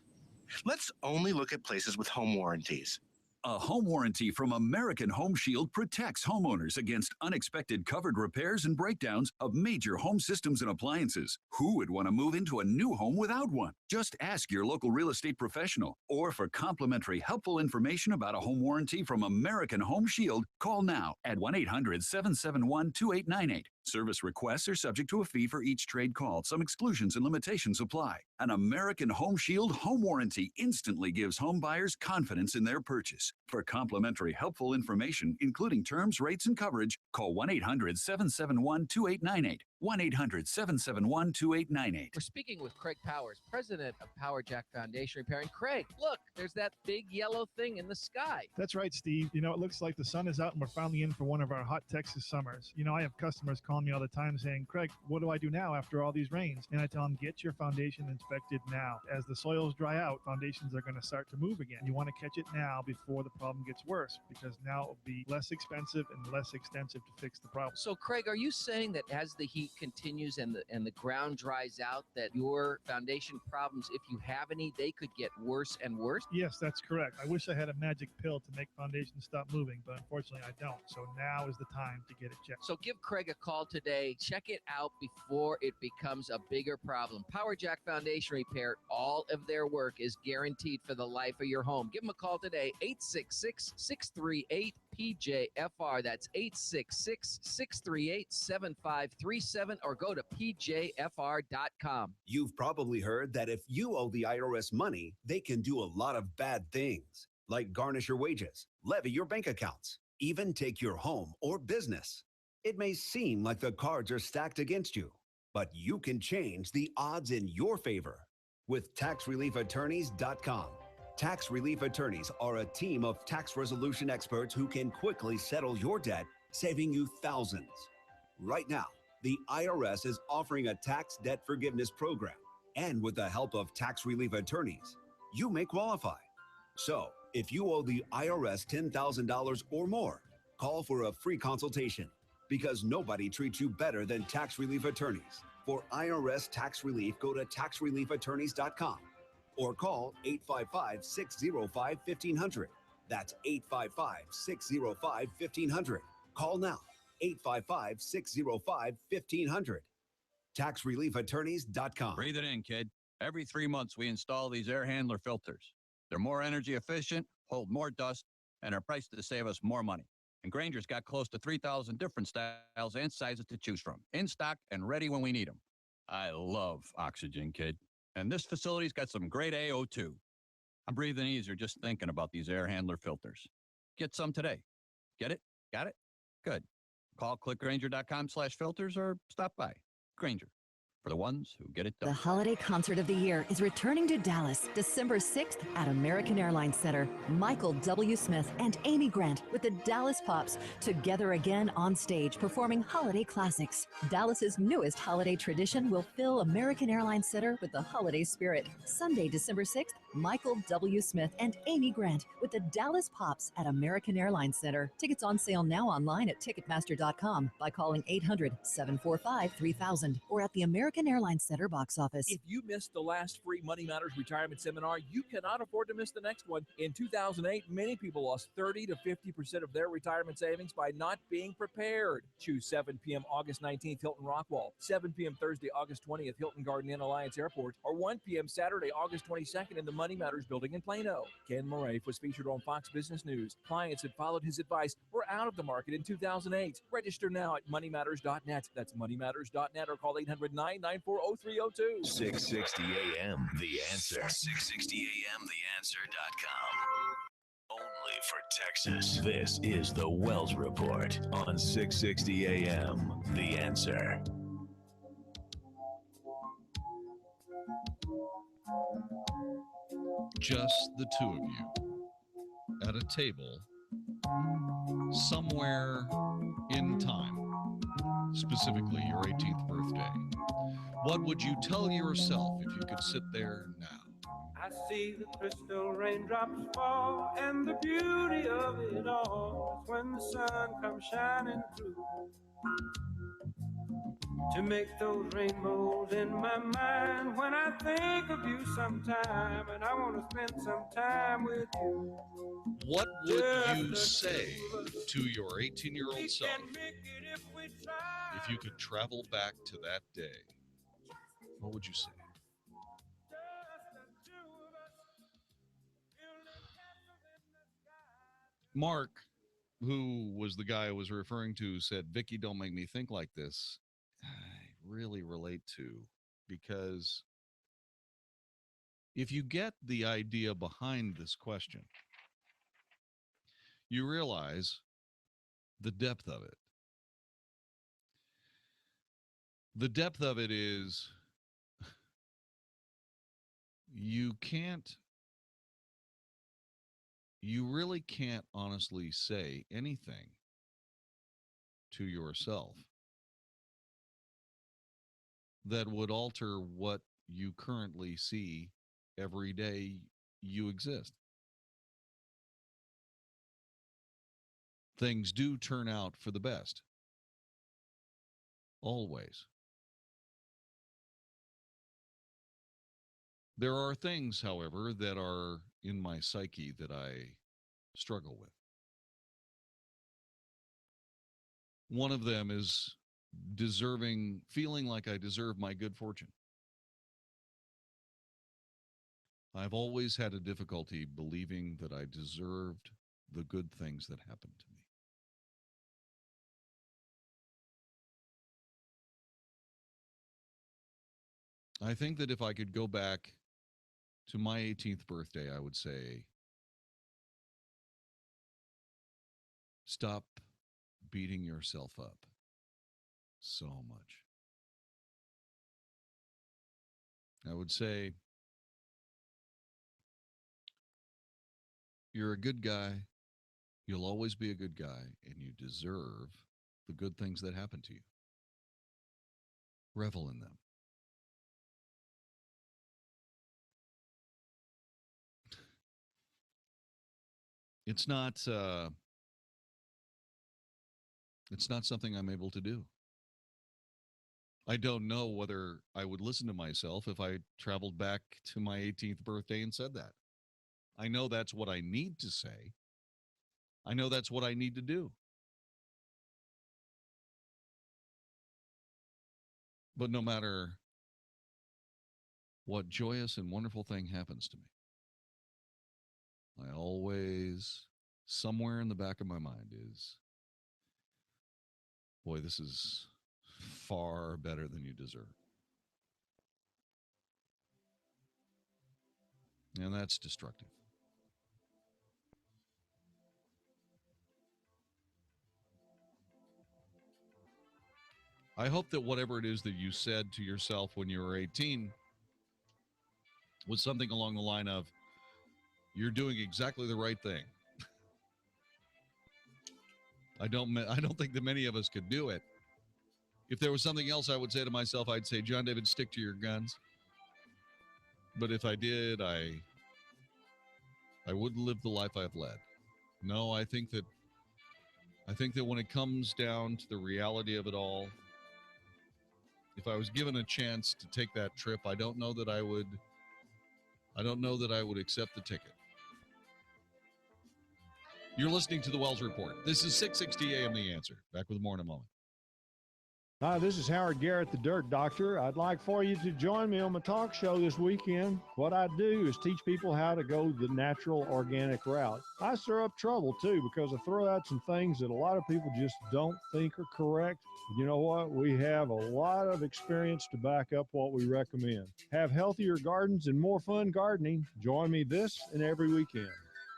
Let's only look at places with home warranties. A home warranty from American Home Shield protects homeowners against unexpected covered repairs and breakdowns of major home systems and appliances. Who would want to move into a new home without one? Just ask your local real estate professional. Or for complimentary, helpful information about a home warranty from American Home Shield, call now at 1-800-771-2898. Service requests are subject to a fee for each trade call. Some exclusions and limitations apply. An American Home Shield home warranty instantly gives home buyers confidence in their purchase. For complimentary, helpful information, including terms, rates, and coverage, call 1-800-771-2898. 1-800-771-2898. We're speaking with Craig Powers, president of Power Jack Foundation Repair. And Craig, look, there's that big yellow thing in the sky. That's right, Steve. You know, it looks like the sun is out and we're finally in for one of our hot Texas summers. You know, I have customers calling me all the time saying, Craig, what do I do now after all these rains? And I tell them, get your foundation inspected now. As the soils dry out, foundations are going to start to move again. You want to catch it now before the problem gets worse, because now it'll be less expensive and less extensive to fix the problem. So, Craig, are you saying that as the heat continues and the ground dries out, that your foundation problems, if you have any, they could get worse and worse? Yes, that's correct. I wish I had a magic pill to make foundations stop moving, but unfortunately I don't. So now is the time to get it checked. So give Craig a call today. Check it out before it becomes a bigger problem. Power Jack Foundation Repair, all of their work is guaranteed for the life of your home. Give them a call today, 866-638-PJFR. That's 866-638-7537, or go to pjfr.com. You've probably heard that if you owe the IRS money, they can do a lot of bad things, like garnish your wages, levy your bank accounts, even take your home or business. It may seem like the cards are stacked against you, but you can change the odds in your favor with taxreliefattorneys.com. Tax Relief Attorneys are a team of tax resolution experts who can quickly settle your debt, saving you thousands. Right now, the IRS is offering a tax debt forgiveness program, and with the help of Tax Relief Attorneys, you may qualify. So, if you owe the IRS $10,000 or more, call for a free consultation, because nobody treats you better than Tax Relief Attorneys. For IRS tax relief, go to taxreliefattorneys.com or call 855-605-1500. That's 855-605-1500. Call now, 855-605-1500. taxreliefattorneys.com. Breathe it in, kid. Every 3 months, we install these air handler filters. They're more energy efficient, hold more dust, and are priced to save us more money. And Grainger's got close to 3,000 different styles and sizes to choose from, in stock and ready when we need them. I love oxygen, kid. And this facility's got some great AO2. I'm breathing easier just thinking about these air handler filters. Get some today. Get it? Got it? Good. Call clickgrainger.com/filters or stop by. Grainger, for the ones who get it done. The holiday concert of the year is returning to Dallas December 6th at American Airlines Center. Michael W. Smith and Amy Grant with the Dallas Pops together again on stage performing holiday classics. Dallas's newest holiday tradition will fill American Airlines Center with the holiday spirit. Sunday, December 6th, Michael W. Smith and Amy Grant with the Dallas Pops at American Airlines Center. Tickets on sale now online at Ticketmaster.com by calling 800-745-3000 or at the American Airlines Center box office. If you missed the last free Money Matters retirement seminar, you cannot afford to miss the next one. In 2008, many people lost 30 to 50% of their retirement savings by not being prepared. Choose 7 p.m. August 19th, Hilton Rockwall, 7 p.m. Thursday, August 20th, Hilton Garden Inn Alliance Airport, or 1 p.m. Saturday, August 22nd in the Money Matters building in Plano. Ken Moraif was featured on Fox Business News. Clients that followed his advice were out of the market in 2008. Register now at moneymatters.net. That's moneymatters.net, or call 800-994-0302. 660 AM, The Answer. 660 AM, TheAnswer.com. Only for Texas. This is the Wells Report on 660 AM, The Answer. Just the two of you at a table somewhere in time, specifically your 18th birthday. What would you tell yourself if you could sit there now? I see the crystal raindrops fall, and the beauty of it all is when the sun comes shining through. to make those rainbows in my mind when I think of you sometime, and I want to spend some time with you. What would you say to your 18-year-old self if you could travel back to that day? What would you say? Mark, who was the guy I was referring to, said, Vicky, don't make me think like this. I really relate to, because if you get the idea behind this question, you realize the depth of it. The depth of it is you really can't honestly say anything to yourself that would alter what you currently see every day you exist. Things do turn out for the best. Always. There are things, however, that are in my psyche that I struggle with. One of them is feeling like I deserve my good fortune. I've always had a difficulty believing that I deserved the good things that happened to me. I think that if I could go back to my 18th birthday, I would say, stop beating yourself up so much. I would say, you're a good guy. You'll always be a good guy, and you deserve the good things that happen to you. Revel in them. It's not something I'm able to do. I don't know whether I would listen to myself if I traveled back to my 18th birthday and said that. I know that's what I need to say. I know that's what I need to do. But no matter what joyous and wonderful thing happens to me, I always, somewhere in the back of my mind is, boy, this is far better than you deserve. And that's destructive. I hope that whatever it is that you said to yourself when you were 18 was something along the line of, you're doing exactly the right thing. I don't think that many of us could do it. If there was something else I would say to myself, I'd say, Jon-David, stick to your guns. But if I did, I wouldn't live the life I've led. No, I think that when it comes down to the reality of it all, if I was given a chance to take that trip, I don't know that I would accept the ticket. You're listening to the Wells Report. This is 660 AM The Answer. Back with more in a moment. Hi, this is Howard Garrett, the Dirt Doctor. I'd like for you to join me on my talk show this weekend. What I do is teach people how to go the natural, organic route. I stir up trouble, too, because I throw out some things that a lot of people just don't think are correct. You know what? We have a lot of experience to back up what we recommend. Have healthier gardens and more fun gardening. Join me this and every weekend.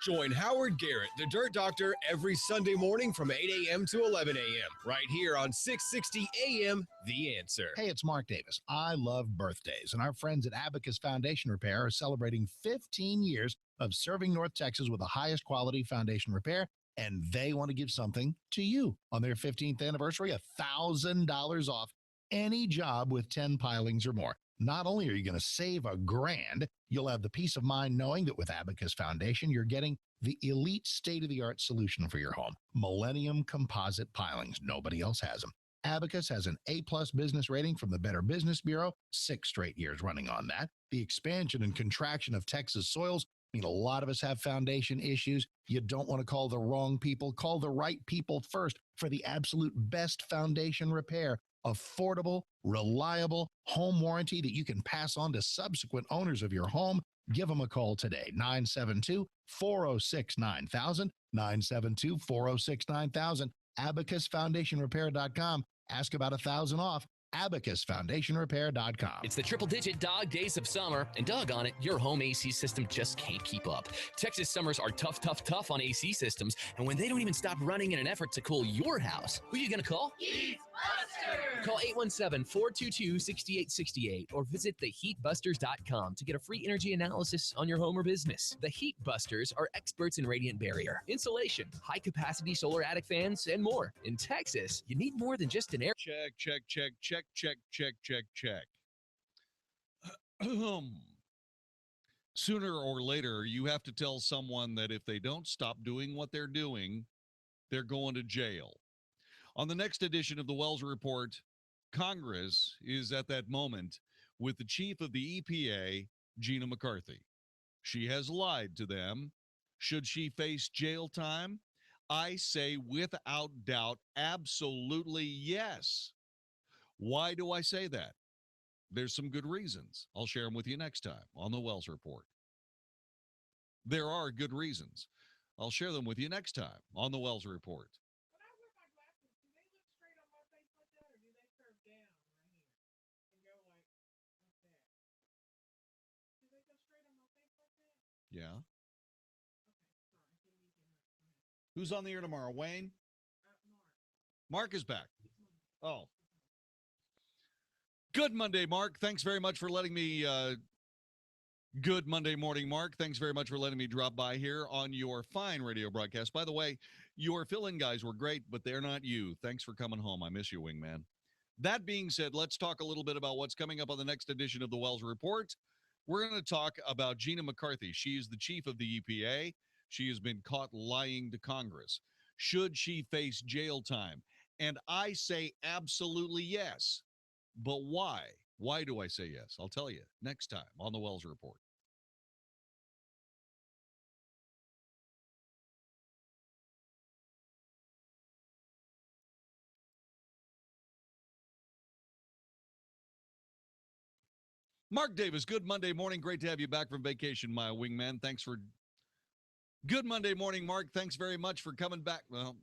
Join Howard Garrett, the Dirt Doctor, every Sunday morning from 8 a.m. to 11 a.m. right here on 660 AM The Answer. Hey, it's Mark Davis. I love birthdays, and our friends at Abacus Foundation Repair are celebrating 15 years of serving North Texas with the highest quality foundation repair, and they want to give something to you. On their 15th anniversary, $1,000 off any job with 10 pilings or more. Not only are you going to save $1,000, you'll have the peace of mind knowing that with Abacus Foundation, you're getting the elite state-of-the-art solution for your home. Millennium composite pilings. Nobody else has them. Abacus has an A-plus business rating from the Better Business Bureau, 6 straight years running on that. The expansion and contraction of Texas soils mean a lot of us have foundation issues. You don't want to call the wrong people. Call the right people first for the absolute best foundation repair. Affordable, reliable home warranty that you can pass on to subsequent owners of your home. Give them a call today, 972-406-9000, 972-406-9000, abacusfoundationrepair.com. Ask about 1,000 off. abacusfoundationrepair.com. It's the triple-digit dog days of summer, and doggone it, your home AC system just can't keep up. Texas summers are tough, tough, tough on AC systems, and when they don't even stop running in an effort to cool your house, who are you going to call? Heat Busters! Call 817-422-6868 or visit theheatbusters.com to get a free energy analysis on your home or business. The Heat Busters are experts in radiant barrier, insulation, high-capacity solar attic fans, and more. In Texas, you need more than just an air... Check, check, check, check, check, check, check, check. Sooner or later, you have to tell someone that if they don't stop doing what they're doing, they're going to jail. On the next edition of the Wells Report, Congress is at that moment with the chief of the EPA, Gina McCarthy. She has lied to them. Should she face jail time? I say without doubt, absolutely yes. Why do I say that? There's some good reasons. I'll share them with you next time on the Wells Report. There are good reasons. I'll share them with you next time on the Wells Report. Yeah. Who's on the air tomorrow? Wayne? Mark is back. Oh. Good Monday, Mark. Thanks very much for letting me, good Monday morning, Mark. Thanks very much for letting me drop by here on your fine radio broadcast. By the way, your fill-in guys were great, but they're not you. Thanks for coming home. I miss you, wingman. That being said, let's talk a little bit about what's coming up on the next edition of the Wells Report. We're going to talk about Gina McCarthy. She is the chief of the EPA. She has been caught lying to Congress. Should she face jail time? And I say absolutely yes. But why? Why do I say yes? I'll tell you next time on the Wells Report. Mark Davis, good Monday morning. Great to have you back from vacation, my wingman. Thanks for... Good Monday morning, Mark. Thanks very much for coming back. Well,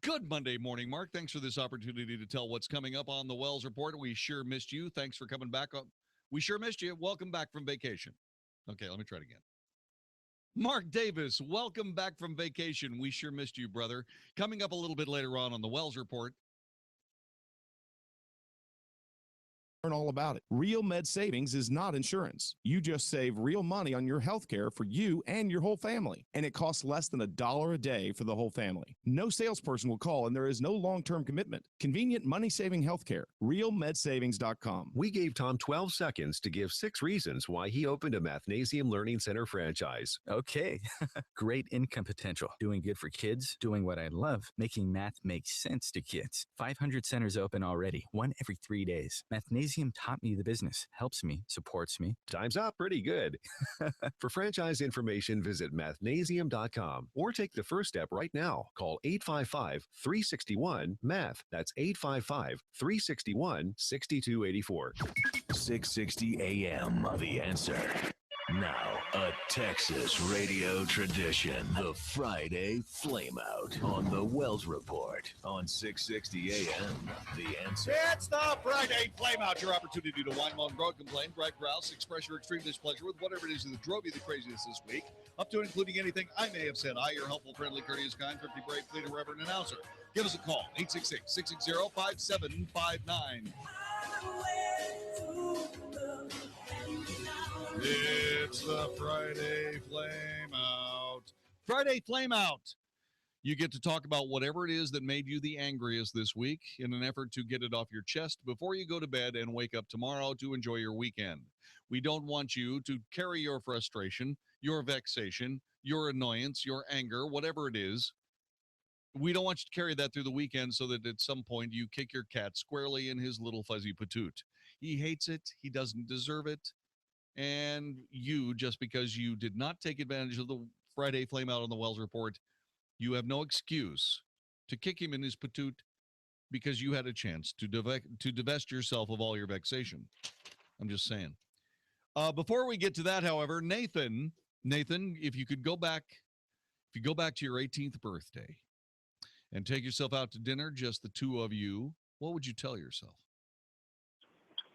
good Monday morning, Mark. Thanks for this opportunity to tell what's coming up on the Wells Report. We sure missed you. Thanks for coming back. We sure missed you. Welcome back from vacation. Okay, let me try it again. Mark Davis, welcome back from vacation. We sure missed you, brother. Coming up a little bit later on the Wells Report. Learn all about it. Real Med Savings is not insurance. You just save real money on your health care for you and your whole family. And it costs less than $1 a day for the whole family. No salesperson will call and there is no long-term commitment. Convenient money-saving health care. RealMedSavings.com. We gave Tom 12 seconds to give 6 reasons why he opened a Mathnasium Learning Center franchise. Okay. Great income potential. Doing good for kids. Doing what I love. Making math make sense to kids. 500 centers open already. 1 every 3 days. Mathnasium taught me the business, helps me, supports me. Time's up. Pretty good. For franchise information, visit mathnasium.com or take the first step right now. Call 855-361-MATH. That's 855-361-6284. 660 AM, The Answer. Now, a Texas radio tradition, the Friday Flameout on the Wells Report on 660 AM, The Answer. It's the Friday Flameout, your opportunity to whine, moan, groan, complain, gripe, grouse, express your extreme displeasure with whatever it is that drove you the craziest this week, up to and including anything I may have said. I, your helpful, friendly, courteous, kind, thrifty, brave, pleading, reverend announcer. Give us a call, 866-660-5759. It's the Friday Flameout. Friday Flameout. You get to talk about whatever it is that made you the angriest this week in an effort to get it off your chest before you go to bed and wake up tomorrow to enjoy your weekend. We don't want you to carry your frustration, your vexation, your annoyance, your anger, whatever it is. We don't want you to carry that through the weekend so that at some point you kick your cat squarely in his little fuzzy patoot. He hates it. He doesn't deserve it. And you, just because you did not take advantage of the Friday Flame Out on the Wells Report, you have no excuse to kick him in his patoot because you had a chance to divest yourself of all your vexation. I'm just saying. Before we get to that, however, Nathan, if you could go back to your 18th birthday and take yourself out to dinner, just the two of you, what would you tell yourself?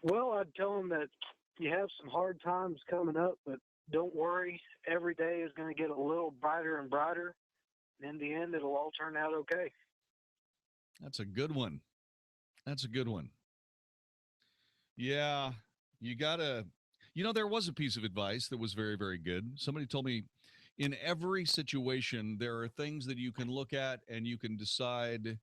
Well, I'd tell them that you have some hard times coming up, but don't worry. Every day is going to get a little brighter and brighter. And in the end, it'll all turn out okay. That's a good one. Yeah, you gotta, there was a piece of advice that was very, very good. Somebody told me in every situation, there are things that you can look at and you can decide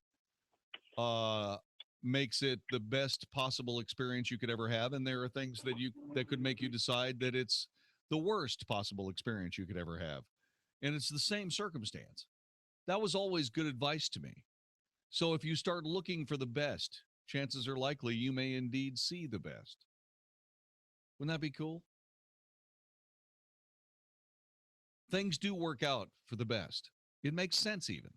makes it the best possible experience you could ever have. And there are things that could make you decide that it's the worst possible experience you could ever have. And it's the same circumstance. That was always good advice to me. So if you start looking for the best, chances are likely you may indeed see the best. Wouldn't that be cool? Things do work out for the best. It makes sense even.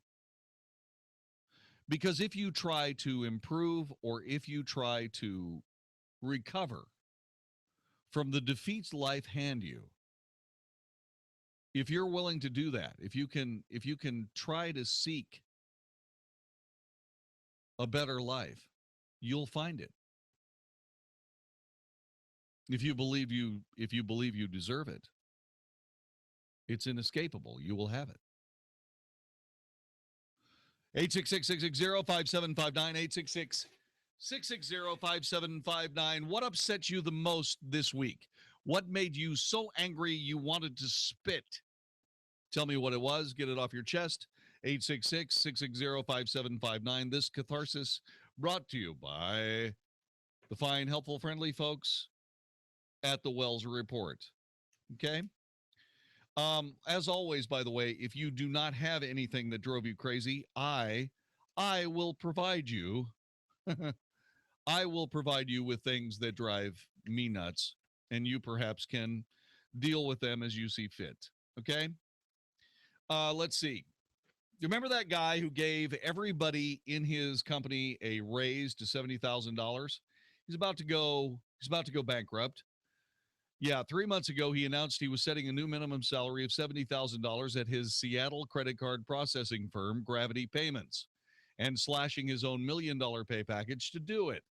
Because if you try to improve or if you try to recover from the defeats life hand you, if you're willing to do that, if you can try to seek a better life, you'll find it. If you believe you deserve it, it's inescapable. You will have it. 866-660-5759, 866-660-5759. What upset you the most this week? What made you so angry you wanted to spit? Tell me what it was. Get it off your chest. 866-660-5759. This catharsis brought to you by the fine, helpful, friendly folks at the Wells Report. Okay? As always, by the way, if you do not have anything that drove you crazy, I will provide you. I will provide you with things that drive me nuts, and you perhaps can deal with them as you see fit. Okay? Let's see. Remember that guy who gave everybody in his company a raise to $70,000? He's about to go bankrupt. Yeah, 3 months ago, he announced he was setting a new minimum salary of $70,000 at his Seattle credit card processing firm, Gravity Payments, and slashing his own $1 million pay package to do it.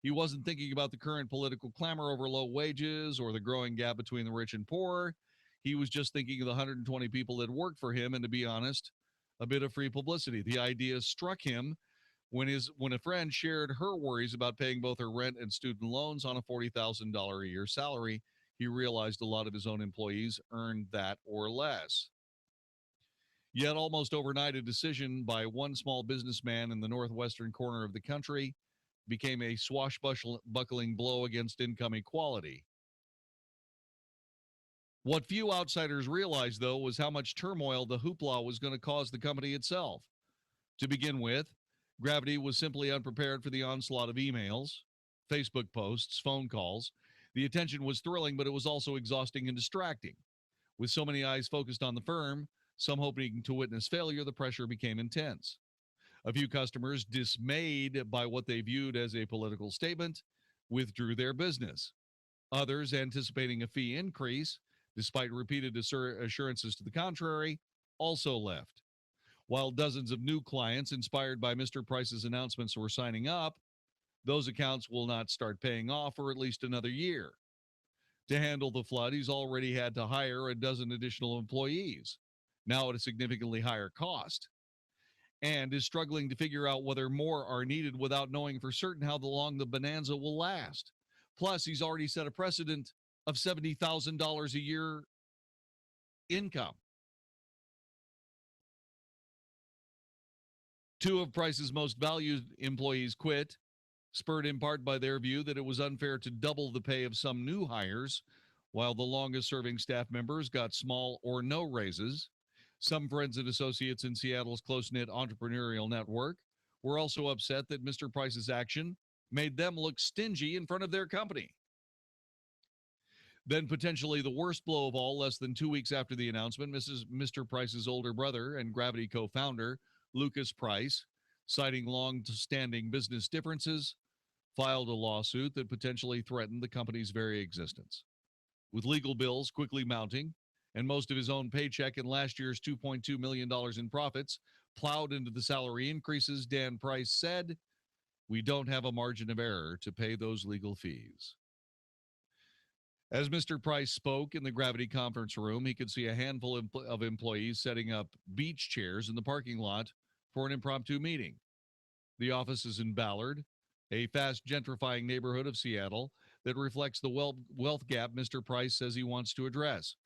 He wasn't thinking about the current political clamor over low wages or the growing gap between the rich and poor. He was just thinking of the 120 people that worked for him, and to be honest, a bit of free publicity. The idea struck him when a friend shared her worries about paying both her rent and student loans on a $40,000 a year salary. He realized a lot of his own employees earned that or less. Yet almost overnight, a decision by one small businessman in the northwestern corner of the country became a swashbuckling blow against income equality. What few outsiders realized, though, was how much turmoil the hoopla was going to cause the company itself. To begin with, Gravity was simply unprepared for the onslaught of emails, Facebook posts, phone calls. The attention was thrilling, but it was also exhausting and distracting. With so many eyes focused on the firm, some hoping to witness failure, the pressure became intense. A few customers, dismayed by what they viewed as a political statement, withdrew their business. Others, anticipating a fee increase, despite repeated assurances to the contrary, also left. While dozens of new clients, inspired by Mr. Price's announcements, were signing up, those accounts will not start paying off for at least another year. To handle the flood, he's already had to hire a dozen additional employees, now at a significantly higher cost, and is struggling to figure out whether more are needed without knowing for certain how long the bonanza will last. Plus, he's already set a precedent of $70,000 a year income. Two of Price's most valued employees quit, spurred in part by their view that it was unfair to double the pay of some new hires, while the longest-serving staff members got small or no raises. Some friends and associates in Seattle's close-knit entrepreneurial network were also upset that Mr. Price's action made them look stingy in front of their company. Then potentially the worst blow of all, less than 2 weeks after the announcement, Mr. Price's older brother and Gravity co-founder, Lucas Price, citing long-standing business differences, filed a lawsuit that potentially threatened the company's very existence. With legal bills quickly mounting and most of his own paycheck and last year's $2.2 million in profits plowed into the salary increases, Dan Price said, "We don't have a margin of error to pay those legal fees." As Mr. Price spoke in the Gravity conference room, he could see a handful of employees setting up beach chairs in the parking lot for an impromptu meeting. The office is in Ballard, a fast gentrifying neighborhood of Seattle that reflects the wealth gap Mr. Price says he wants to address.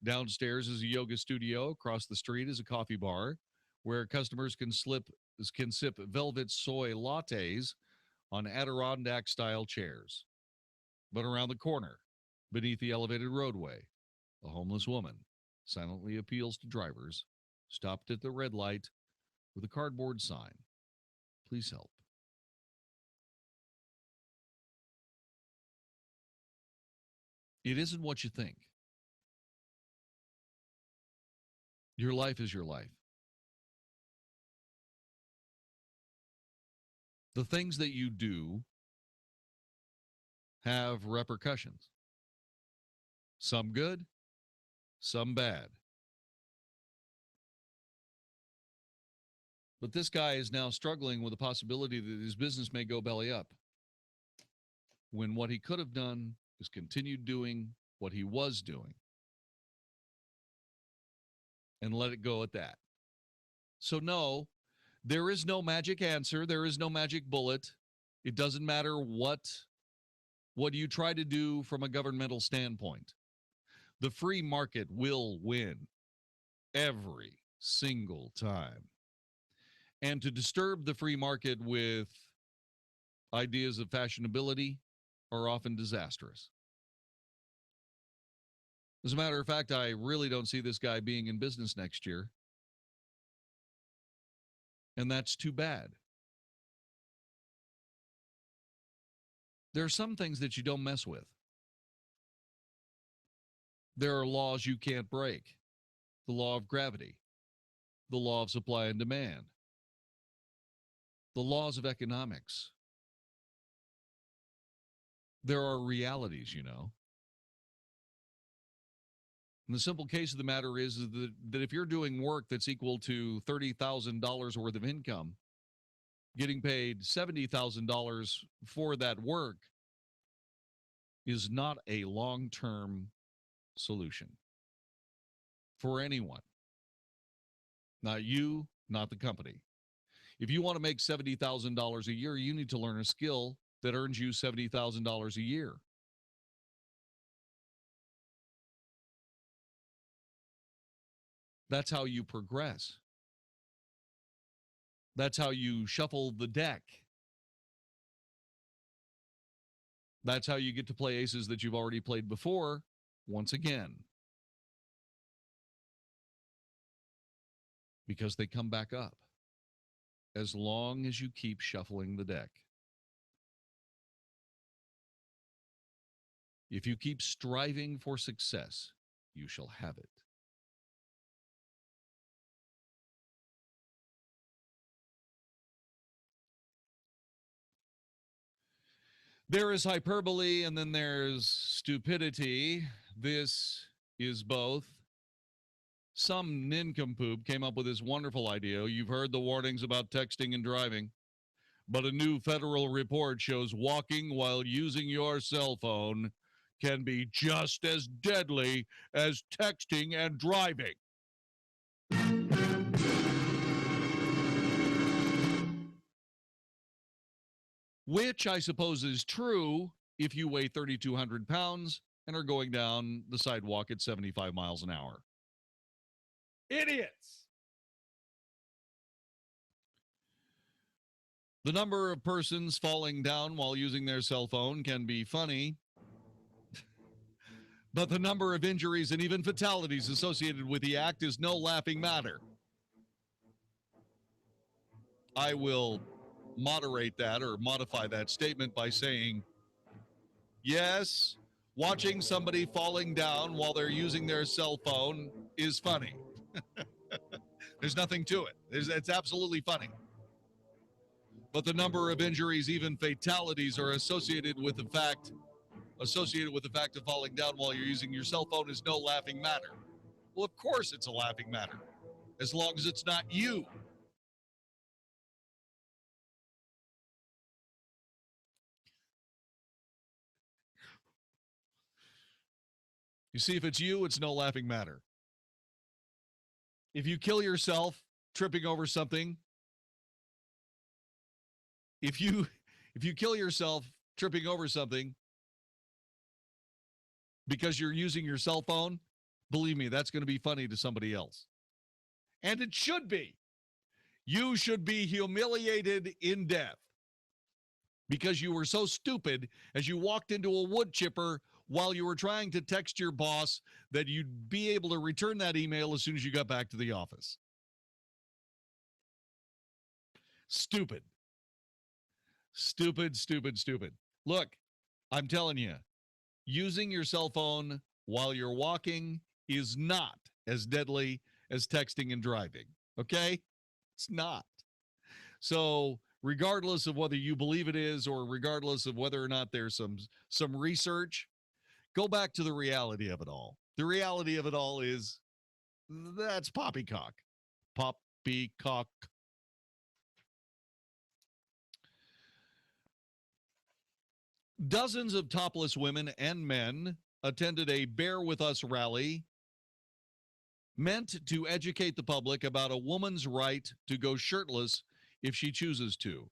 Downstairs is a yoga studio. Across the street is a coffee bar where customers can sip velvet soy lattes on Adirondack-style chairs. But around the corner, beneath the elevated roadway, a homeless woman silently appeals to drivers stopped at the red light with a cardboard sign. Please help. It isn't what you think. Your life is your life. The things that you do have repercussions. Some good, some bad. But this guy is now struggling with the possibility that his business may go belly up, when what he could have done is continued doing what he was doing and let it go at that. So no, there is no magic answer. There is no magic bullet. It doesn't matter what you try to do from a governmental standpoint. The free market will win every single time. And to disturb the free market with ideas of fashionability are often disastrous. As a matter of fact, I really don't see this guy being in business next year. And that's too bad. There are some things that you don't mess with. There are laws you can't break. The law of gravity, the law of supply and demand, the laws of economics. There are realities, you know. And the simple case of the matter is that if you're doing work that's equal to $30,000 worth of income, getting paid $70,000 for that work is not a long-term solution for anyone. Not you, not the company. If you want to make $70,000 a year, you need to learn a skill that earns you $70,000 a year. That's how you progress. That's how you shuffle the deck. That's how you get to play aces that you've already played before once again. Because they come back up as long as you keep shuffling the deck. If you keep striving for success, you shall have it. There is hyperbole and then there's stupidity. This is both. Some nincompoop came up with this wonderful idea. You've heard the warnings about texting and driving, but a new federal report shows walking while using your cell phone can be just as deadly as texting and driving. Which I suppose is true if you weigh 3,200 pounds and are going down the sidewalk at 75 miles an hour. Idiots! The number of persons falling down while using their cell phone can be funny, But the number of injuries and even fatalities associated with the act is no laughing matter. I will moderate that or modify that statement by saying, yes, watching somebody falling down while they're using their cell phone is funny. There's nothing to it. It's absolutely funny. But the number of injuries, even fatalities, are associated with the fact of falling down while you're using your cell phone is no laughing matter. Well, of course it's a laughing matter, as long as it's not you. You see, if it's you, it's no laughing matter. If you kill yourself tripping over something, if you kill yourself tripping over something because you're using your cell phone, believe me, that's going to be funny to somebody else. And it should be. You should be humiliated in death because you were so stupid as you walked into a wood chipper while you were trying to text your boss that you'd be able to return that email as soon as you got back to the office. Stupid. Stupid, stupid, stupid. Look, I'm telling you, using your cell phone while you're walking is not as deadly as texting and driving, okay? It's not. So regardless of whether you believe it is or regardless of whether or not there's some research, go back to the reality of it all. The reality of it all is that's poppycock. Poppycock. Dozens of topless women and men attended a Bear With Us rally meant to educate the public about a woman's right to go shirtless if she chooses to.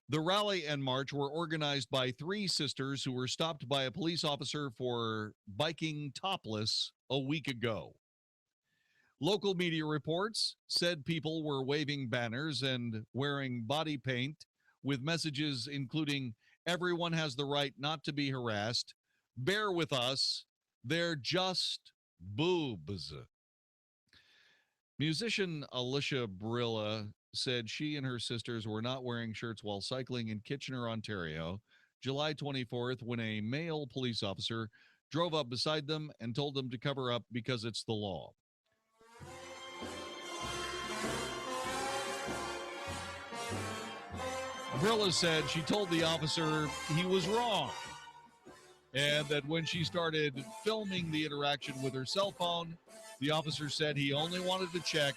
The rally and march were organized by three sisters who were stopped by a police officer for biking topless a week ago. Local media reports said people were waving banners and wearing body paint with messages including "Everyone has the right not to be harassed," "Bear with us," "They're just boobs." Musician Alicia Brilla said she and her sisters were not wearing shirts while cycling in Kitchener, Ontario, July 24th, when a male police officer drove up beside them and told them to cover up because it's the law. Brilla said she told the officer he was wrong and that when she started filming the interaction with her cell phone, the officer said he only wanted to check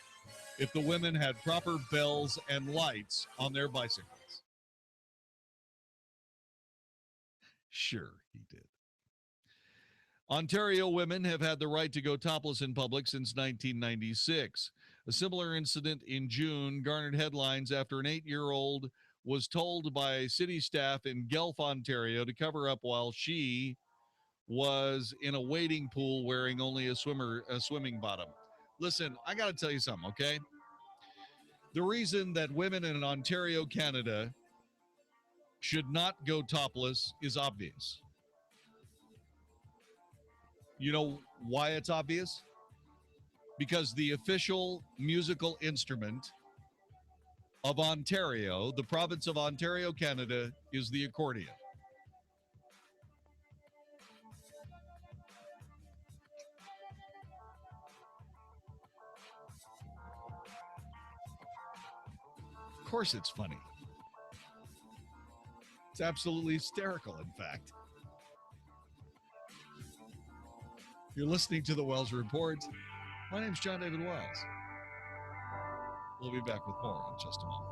if the women had proper bells and lights on their bicycles. Sure, he did. Ontario women have had the right to go topless in public since 1996. A similar incident in June garnered headlines after an 8-year-old was told by city staff in Guelph, Ontario, to cover up while she was in a wading pool wearing only a swimming bottom. Listen, I got to tell you something, okay? The reason that women in Ontario, Canada should not go topless is obvious. You know why it's obvious? Because the official musical instrument of Ontario, the province of Ontario, Canada, is the accordion. Of course it's funny. It's absolutely hysterical, in fact. You're listening to the Wells Report. My name's Jon-David Wells. We'll be back with more in just a moment.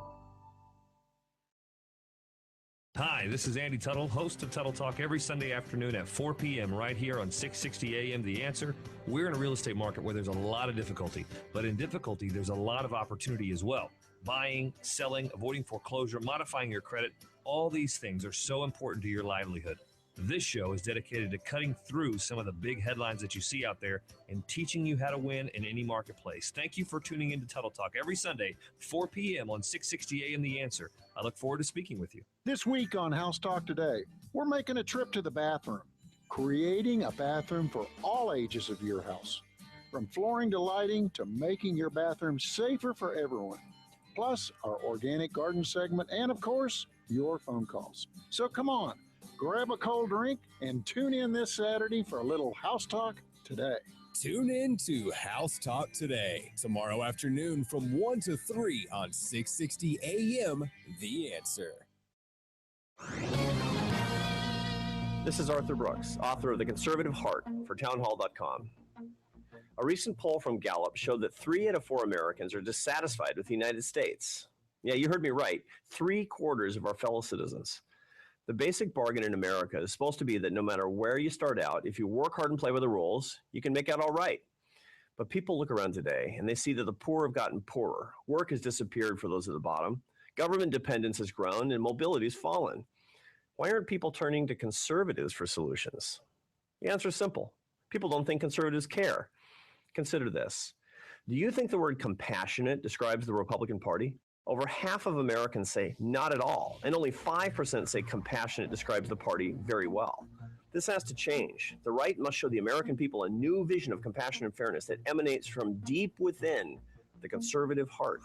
Hi, this is Andy Tuttle, host of Tuttle Talk every Sunday afternoon at 4 p.m. right here on 660 AM The Answer. We're in a real estate market where there's a lot of difficulty, but in difficulty, there's a lot of opportunity as well. Buying, selling, avoiding foreclosure, modifying your credit, all these things are so important to your livelihood. This show is dedicated to cutting through some of the big headlines that you see out there and teaching you how to win in any marketplace. Thank you for tuning in to Tuttle Talk every Sunday, 4 p.m. on 660 AM The Answer. I look forward to speaking with you. This week on House Talk Today, we're making a trip to the bathroom. creating a bathroom for all ages of your house. From flooring to lighting to making your bathroom safer for everyone. Plus, our organic garden segment and, of course, your phone calls. So come on, grab a cold drink and tune in this Saturday for a little house talk today. Tune in to House Talk Today, tomorrow afternoon from 1 to 3 on 660 AM, The Answer. This is Arthur Brooks, author of The Conservative Heart for townhall.com. A recent poll from Gallup showed that 3 out of 4 Americans are dissatisfied with the United States. Yeah, you heard me right. 3/4 of our fellow citizens. The basic bargain in America is supposed to be that no matter where you start out, if you work hard and play by the rules, you can make out all right. But people look around today and they see that the poor have gotten poorer. Work has disappeared for those at the bottom. Government dependence has grown and mobility has fallen. Why aren't people turning to conservatives for solutions? The answer is simple. People don't think conservatives care. Consider this. Do you think the word compassionate describes the Republican Party? Over half of Americans say not at all, and only 5% say compassionate describes the party very well. This has to change. The right must show the American people a new vision of compassion and fairness that emanates from deep within the conservative heart.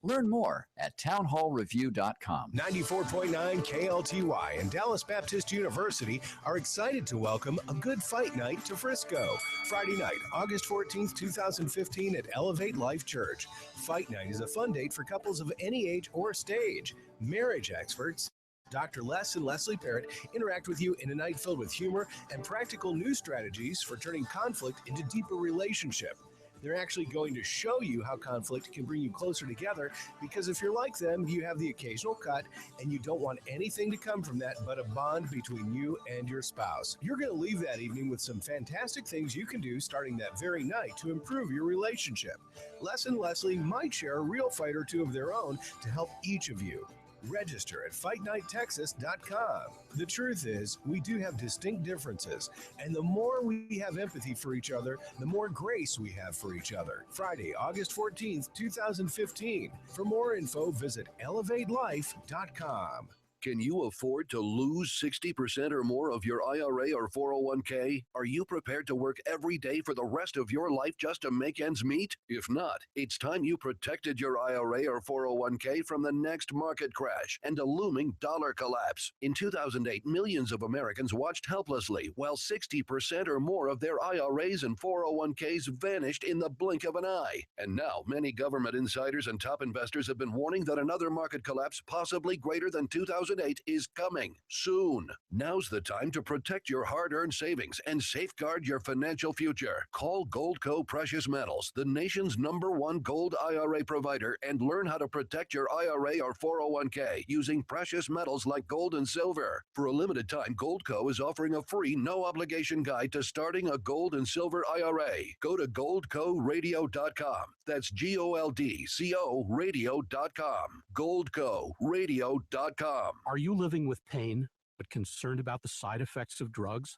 Learn more at townhallreview.com. 94.9 KLTY and Dallas Baptist University are excited to welcome a Good Fight Night to Frisco. Friday night, August 14th, 2015 at Elevate Life Church. Fight Night is a fun date for couples of any age or stage. Marriage experts Dr. Les and Leslie Parrott interact with you in a night filled with humor and practical new strategies for turning conflict into deeper relationship. They're actually going to show you how conflict can bring you closer together, because if you're like them, you have the occasional cut and you don't want anything to come from that but a bond between you and your spouse. You're going to leave that evening with some fantastic things you can do starting that very night to improve your relationship. Les and Leslie might share a real fight or two of their own to help each of you. Register at FightNightTexas.com. The truth is, we do have distinct differences, and the more we have empathy for each other, the more grace we have for each other. Friday, August 14th, 2015. For more info, visit ElevateLife.com. Can you afford to lose 60% or more of your IRA or 401k? Are you prepared to work every day for the rest of your life just to make ends meet? If not, it's time you protected your IRA or 401k from the next market crash and a looming dollar collapse. In 2008, millions of Americans watched helplessly while 60% or more of their IRAs and 401ks vanished in the blink of an eye. And now, many government insiders and top investors have been warning that another market collapse, possibly greater than 2008, is coming soon. Now's the time to protect your hard-earned savings and safeguard your financial future. Call Goldco Precious Metals, the nation's #1 gold IRA provider, and learn how to protect your IRA or 401k using precious metals like gold and silver. For a limited time, Goldco is offering a free, no-obligation guide to starting a gold and silver IRA. Go to goldcoradio.com. That's GOLDCO radio.com. Goldcoradio.com. Are you living with pain but concerned about the side effects of drugs?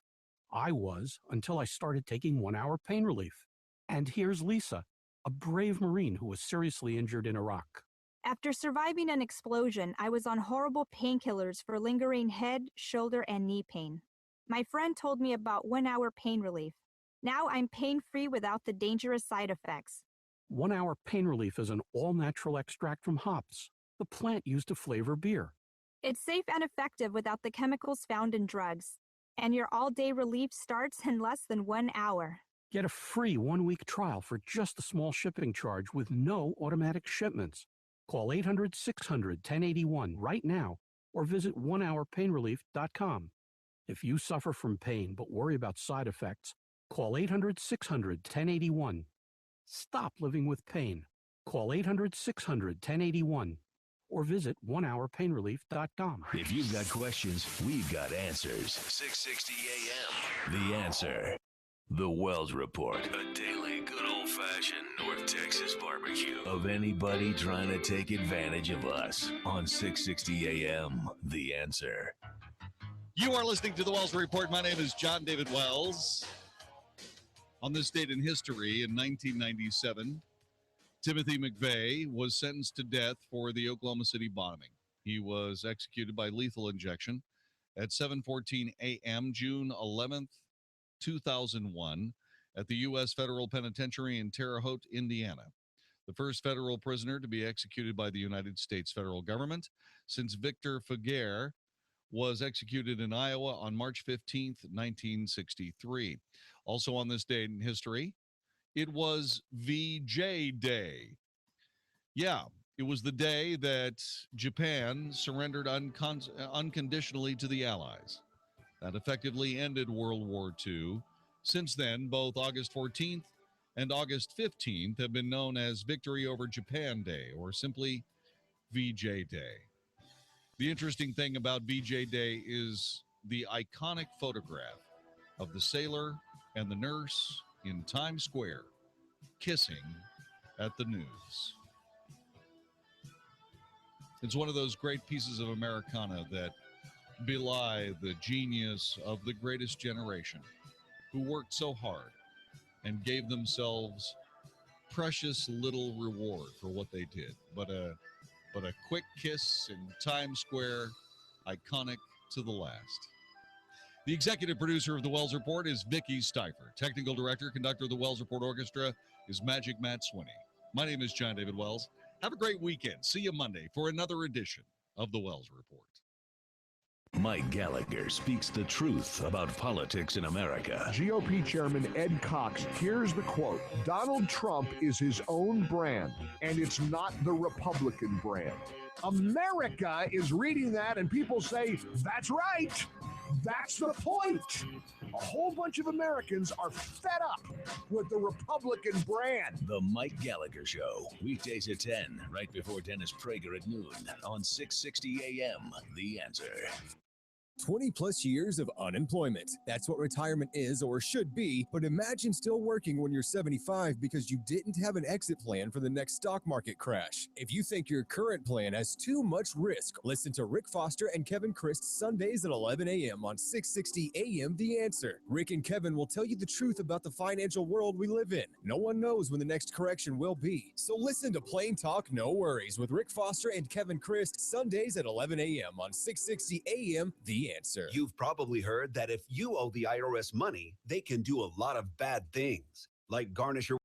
I was, until I started taking 1 hour pain relief. And here's Lisa, a brave Marine who was seriously injured in Iraq. After surviving an explosion, I was on horrible painkillers for lingering head, shoulder, and knee pain. My friend told me about 1 hour pain relief. Now I'm pain-free without the dangerous side effects. 1 hour pain relief is an all-natural extract from hops, the plant used to flavor beer. It's safe and effective without the chemicals found in drugs. And your all-day relief starts in less than 1 hour. Get a free 1-week trial for just a small shipping charge with no automatic shipments. Call 800-600-1081 right now or visit onehourpainrelief.com. If you suffer from pain but worry about side effects, call 800-600-1081. Stop living with pain. Call 800-600-1081 or visit onehourpainrelief.com. If you've got questions, we've got answers. 660 AM. The Answer. The Wells Report. A daily good old-fashioned North Texas barbecue of anybody trying to take advantage of us on 660 AM. The Answer. You are listening to the Wells Report. My name is Jon-David Wells. On this date in history, in 1997, Timothy McVeigh was sentenced to death for the Oklahoma City bombing. He was executed by lethal injection at 7:14 a.m. June 11th, 2001, at the U.S. Federal Penitentiary in Terre Haute, Indiana. The first federal prisoner to be executed by the United States federal government since Victor Feguer was executed in Iowa on March 15th, 1963. Also on this day in history, it was VJ Day. Yeah, it was the day that Japan surrendered unconditionally to the Allies. That effectively ended World War II. Since then, both August 14th and August 15th have been known as Victory over Japan Day, or simply VJ Day. The interesting thing about VJ Day is the iconic photograph of the sailor and the nurse in Times Square kissing at the news. It's one of those great pieces of Americana that belie the genius of the greatest generation who worked so hard and gave themselves precious little reward for what they did. But a quick kiss in Times Square, iconic to the last. The executive producer of the Wells Report is Vicki Stifer. Technical director, conductor of the Wells Report Orchestra is Magic Matt Swinney. My name is Jon-David Wells. Have a great weekend. See you Monday for another edition of the Wells Report. Mike Gallagher speaks the truth about politics in America. GOP Chairman Ed Cox, here's the quote: Donald Trump is his own brand, and it's not the Republican brand. America is reading that, and people say, that's right. That's the point. A whole bunch of Americans are fed up with the Republican brand. The Mike Gallagher Show, weekdays at 10, right before Dennis Prager at noon on 660 AM. The Answer. 20 plus years of unemployment. That's what retirement is or should be, but imagine still working when you're 75 because you didn't have an exit plan for the next stock market crash. If you think your current plan has too much risk, listen to Rick Foster and Kevin Christ Sundays at 11 a.m. on 660 AM The Answer. Rick and Kevin will tell you the truth about the financial world we live in. No one knows when the next correction will be. So listen to Plain Talk No Worries with Rick Foster and Kevin Christ Sundays at 11 a.m. on 660 AM The Answer. You've probably heard that if you owe the IRS money, they can do a lot of bad things, like garnish your